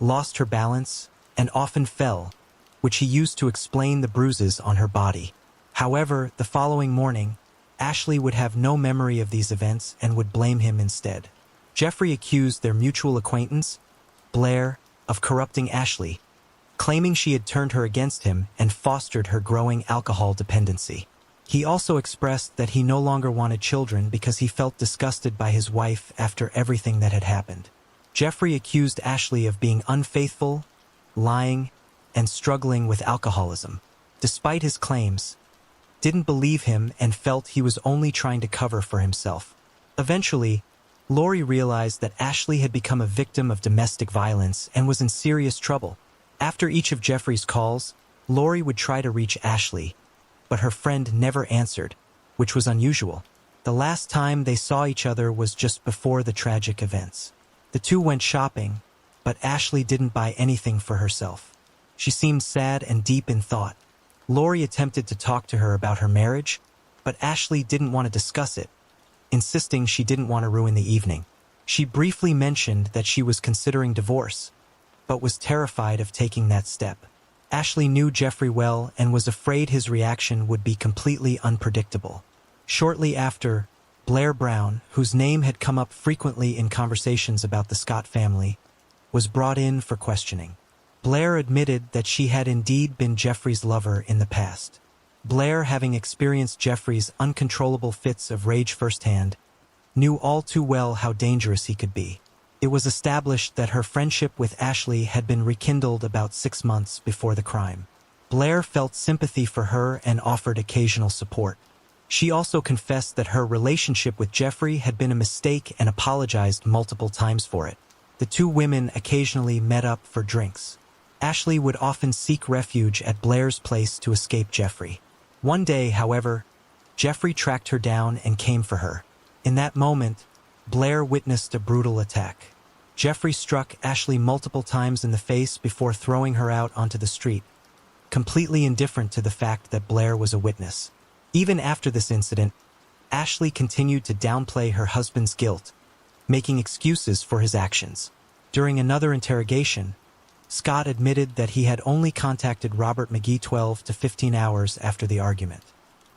lost her balance, and often fell, which he used to explain the bruises on her body. However, the following morning, Ashley would have no memory of these events and would blame him instead. Jeffrey accused their mutual acquaintance, Blair, of corrupting Ashley, claiming she had turned her against him and fostered her growing alcohol dependency. He also expressed that he no longer wanted children because he felt disgusted by his wife after everything that had happened. Jeffrey accused Ashley of being unfaithful, lying, and struggling with alcoholism. Despite his claims, didn't believe him and felt he was only trying to cover for himself. Eventually, Lori realized that Ashley had become a victim of domestic violence and was in serious trouble. After each of Jeffrey's calls, Lori would try to reach Ashley, but her friend never answered, which was unusual. The last time they saw each other was just before the tragic events. The two went shopping, but Ashley didn't buy anything for herself. She seemed sad and deep in thought. Lori attempted to talk to her about her marriage, but Ashley didn't want to discuss it, insisting she didn't want to ruin the evening. She briefly mentioned that she was considering divorce, but was terrified of taking that step. Ashley knew Jeffrey well and was afraid his reaction would be completely unpredictable. Shortly after, Blair Brown, whose name had come up frequently in conversations about the Scott family, was brought in for questioning. Blair admitted that she had indeed been Jeffrey's lover in the past. Blair, having experienced Jeffrey's uncontrollable fits of rage firsthand, knew all too well how dangerous he could be. It was established that her friendship with Ashley had been rekindled about 6 months before the crime. Blair felt sympathy for her and offered occasional support. She also confessed that her relationship with Jeffrey had been a mistake and apologized multiple times for it. The two women occasionally met up for drinks. Ashley would often seek refuge at Blair's place to escape Jeffrey. One day, however, Jeffrey tracked her down and came for her. In that moment, Blair witnessed a brutal attack. Jeffrey struck Ashley multiple times in the face before throwing her out onto the street, completely indifferent to the fact that Blair was a witness. Even after this incident, Ashley continued to downplay her husband's guilt, making excuses for his actions. During another interrogation, Scott admitted that he had only contacted Robert McGee 12 to 15 hours after the argument.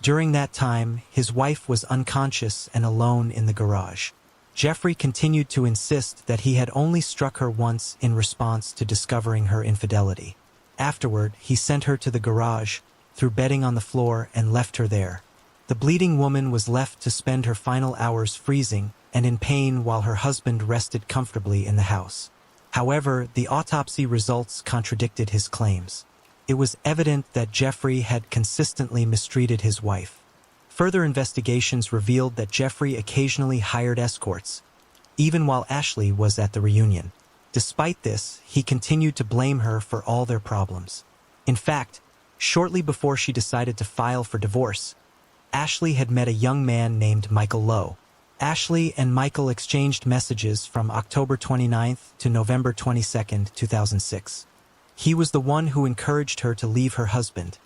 During that time, his wife was unconscious and alone in the garage. Jeffrey continued to insist that he had only struck her once in response to discovering her infidelity. Afterward, he sent her to the garage, threw bedding on the floor, and left her there. The bleeding woman was left to spend her final hours freezing and in pain while her husband rested comfortably in the house. However, the autopsy results contradicted his claims. It was evident that Jeffrey had consistently mistreated his wife. Further investigations revealed that Jeffrey occasionally hired escorts, even while Ashley was at the reunion. Despite this, he continued to blame her for all their problems. In fact, shortly before she decided to file for divorce, Ashley had met a young man named Michael Lowe. Ashley and Michael exchanged messages from October 29th to November 22nd, 2006. He was the one who encouraged her to leave her husband,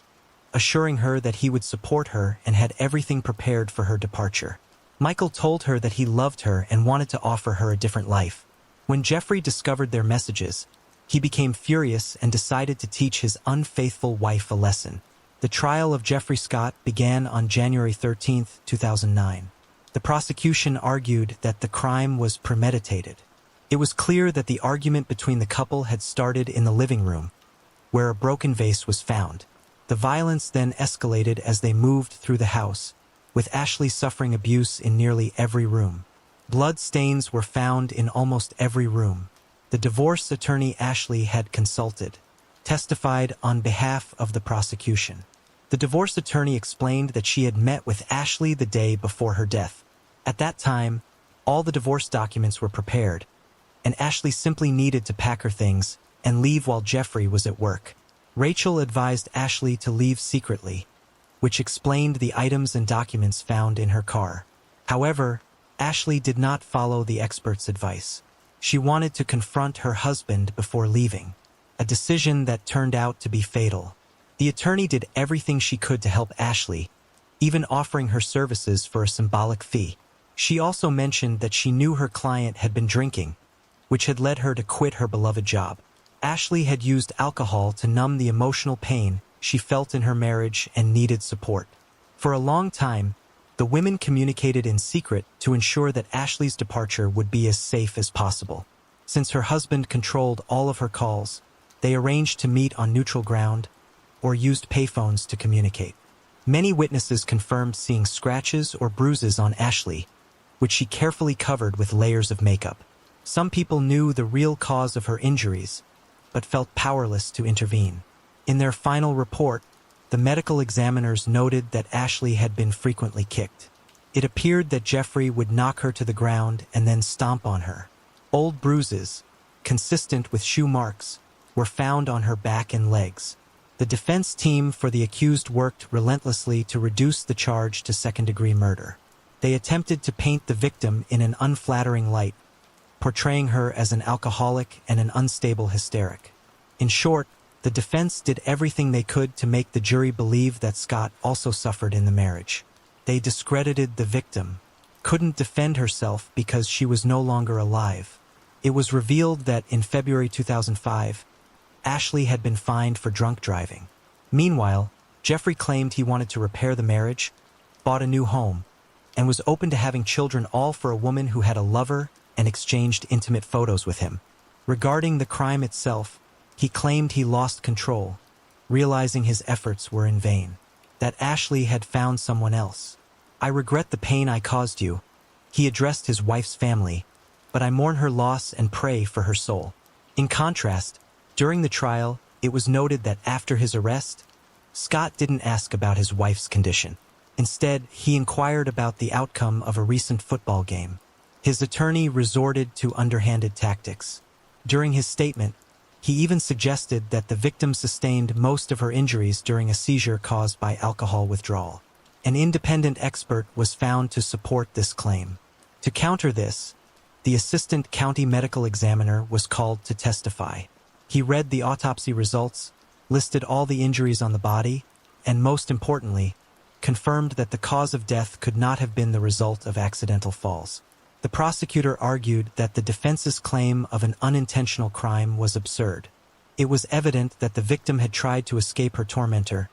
assuring her that he would support her and had everything prepared for her departure. Michael told her that he loved her and wanted to offer her a different life. When Jeffrey discovered their messages, he became furious and decided to teach his unfaithful wife a lesson. The trial of Jeffrey Scott began on January 13, 2009. The prosecution argued that the crime was premeditated. It was clear that the argument between the couple had started in the living room, where a broken vase was found. The violence then escalated as they moved through the house, with Ashley suffering abuse in nearly every room. Blood stains were found in almost every room. The divorce attorney Ashley had consulted testified on behalf of the prosecution. The divorce attorney explained that she had met with Ashley the day before her death. At that time, all the divorce documents were prepared, and Ashley simply needed to pack her things and leave while Jeffrey was at work. Rachel advised Ashley to leave secretly, which explained the items and documents found in her car. However, Ashley did not follow the expert's advice. She wanted to confront her husband before leaving, a decision that turned out to be fatal. The attorney did everything she could to help Ashley, even offering her services for a symbolic fee. She also mentioned that she knew her client had been drinking, which had led her to quit her beloved job. Ashley had used alcohol to numb the emotional pain she felt in her marriage and needed support. For a long time, the women communicated in secret to ensure that Ashley's departure would be as safe as possible. Since her husband controlled all of her calls, they arranged to meet on neutral ground or used payphones to communicate. Many witnesses confirmed seeing scratches or bruises on Ashley, which she carefully covered with layers of makeup. Some people knew the real cause of her injuries, but felt powerless to intervene. In their final report, the medical examiners noted that Ashley had been frequently kicked. It appeared that Jeffrey would knock her to the ground and then stomp on her. Old bruises, consistent with shoe marks, were found on her back and legs. The defense team for the accused worked relentlessly to reduce the charge to second-degree murder. They attempted to paint the victim in an unflattering light, portraying her as an alcoholic and an unstable hysteric. In short, the defense did everything they could to make the jury believe that Scott also suffered in the marriage. They discredited the victim, couldn't defend herself because she was no longer alive. It was revealed that in February 2005, Ashley had been fined for drunk driving. Meanwhile, Jeffrey claimed he wanted to repair the marriage, bought a new home, and was open to having children, all for a woman who had a lover and exchanged intimate photos with him. Regarding the crime itself, he claimed he lost control, realizing his efforts were in vain, that Ashley had found someone else. "I regret the pain I caused you," he addressed his wife's family, "but I mourn her loss and pray for her soul." In contrast, during the trial, it was noted that after his arrest, Scott didn't ask about his wife's condition. Instead, he inquired about the outcome of a recent football game. His attorney resorted to underhanded tactics. During his statement, he even suggested that the victim sustained most of her injuries during a seizure caused by alcohol withdrawal. An independent expert was found to support this claim. To counter this, the assistant county medical examiner was called to testify. He read the autopsy results, listed all the injuries on the body, and most importantly, confirmed that the cause of death could not have been the result of accidental falls. The prosecutor argued that the defense's claim of an unintentional crime was absurd. It was evident that the victim had tried to escape her tormentor,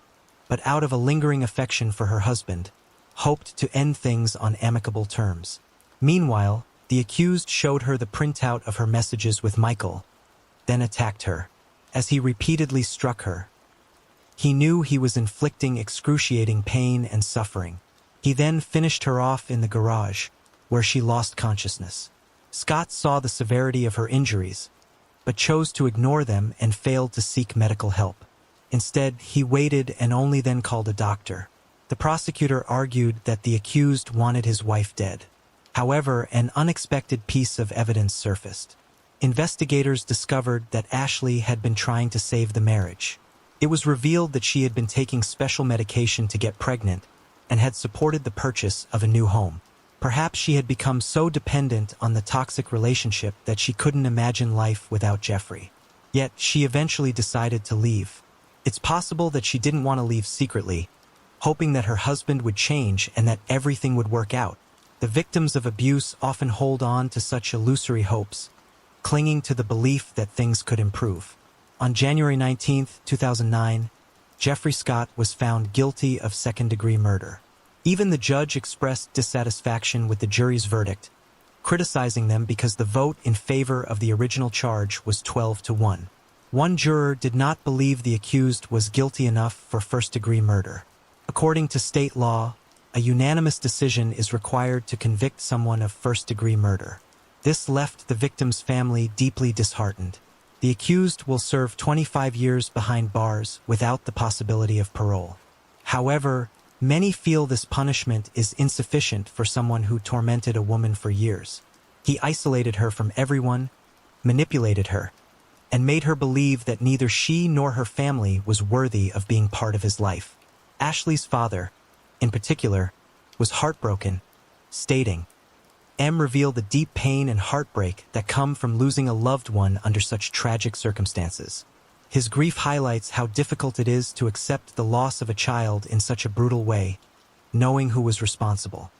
but out of a lingering affection for her husband, hoped to end things on amicable terms. Meanwhile, the accused showed her the printout of her messages with Michael, then attacked her. As he repeatedly struck her, he knew he was inflicting excruciating pain and suffering. He then finished her off in the garage, where she lost consciousness. Scott saw the severity of her injuries, but chose to ignore them and failed to seek medical help. Instead, he waited and only then called a doctor. The prosecutor argued that the accused wanted his wife dead. However, an unexpected piece of evidence surfaced. Investigators discovered that Ashley had been trying to save the marriage. It was revealed that she had been taking special medication to get pregnant and had supported the purchase of a new home. Perhaps she had become so dependent on the toxic relationship that she couldn't imagine life without Jeffrey. Yet, she eventually decided to leave. It's possible that she didn't want to leave secretly, hoping that her husband would change and that everything would work out. The victims of abuse often hold on to such illusory hopes, clinging to the belief that things could improve. On January 19, 2009, Jeffrey Scott was found guilty of second-degree murder. Even the judge expressed dissatisfaction with the jury's verdict, criticizing them because the vote in favor of the original charge was 12-1. One juror did not believe the accused was guilty enough for first-degree murder. According to state law, a unanimous decision is required to convict someone of first-degree murder. This left the victim's family deeply disheartened. The accused will serve 25 years behind bars without the possibility of parole. However, many feel this punishment is insufficient for someone who tormented a woman for years. He isolated her from everyone, manipulated her, and made her believe that neither she nor her family was worthy of being part of his life. Ashley's father, in particular, was heartbroken, stating, "M revealed the deep pain and heartbreak that come from losing a loved one under such tragic circumstances. His grief highlights how difficult it is to accept the loss of a child in such a brutal way, knowing who was responsible.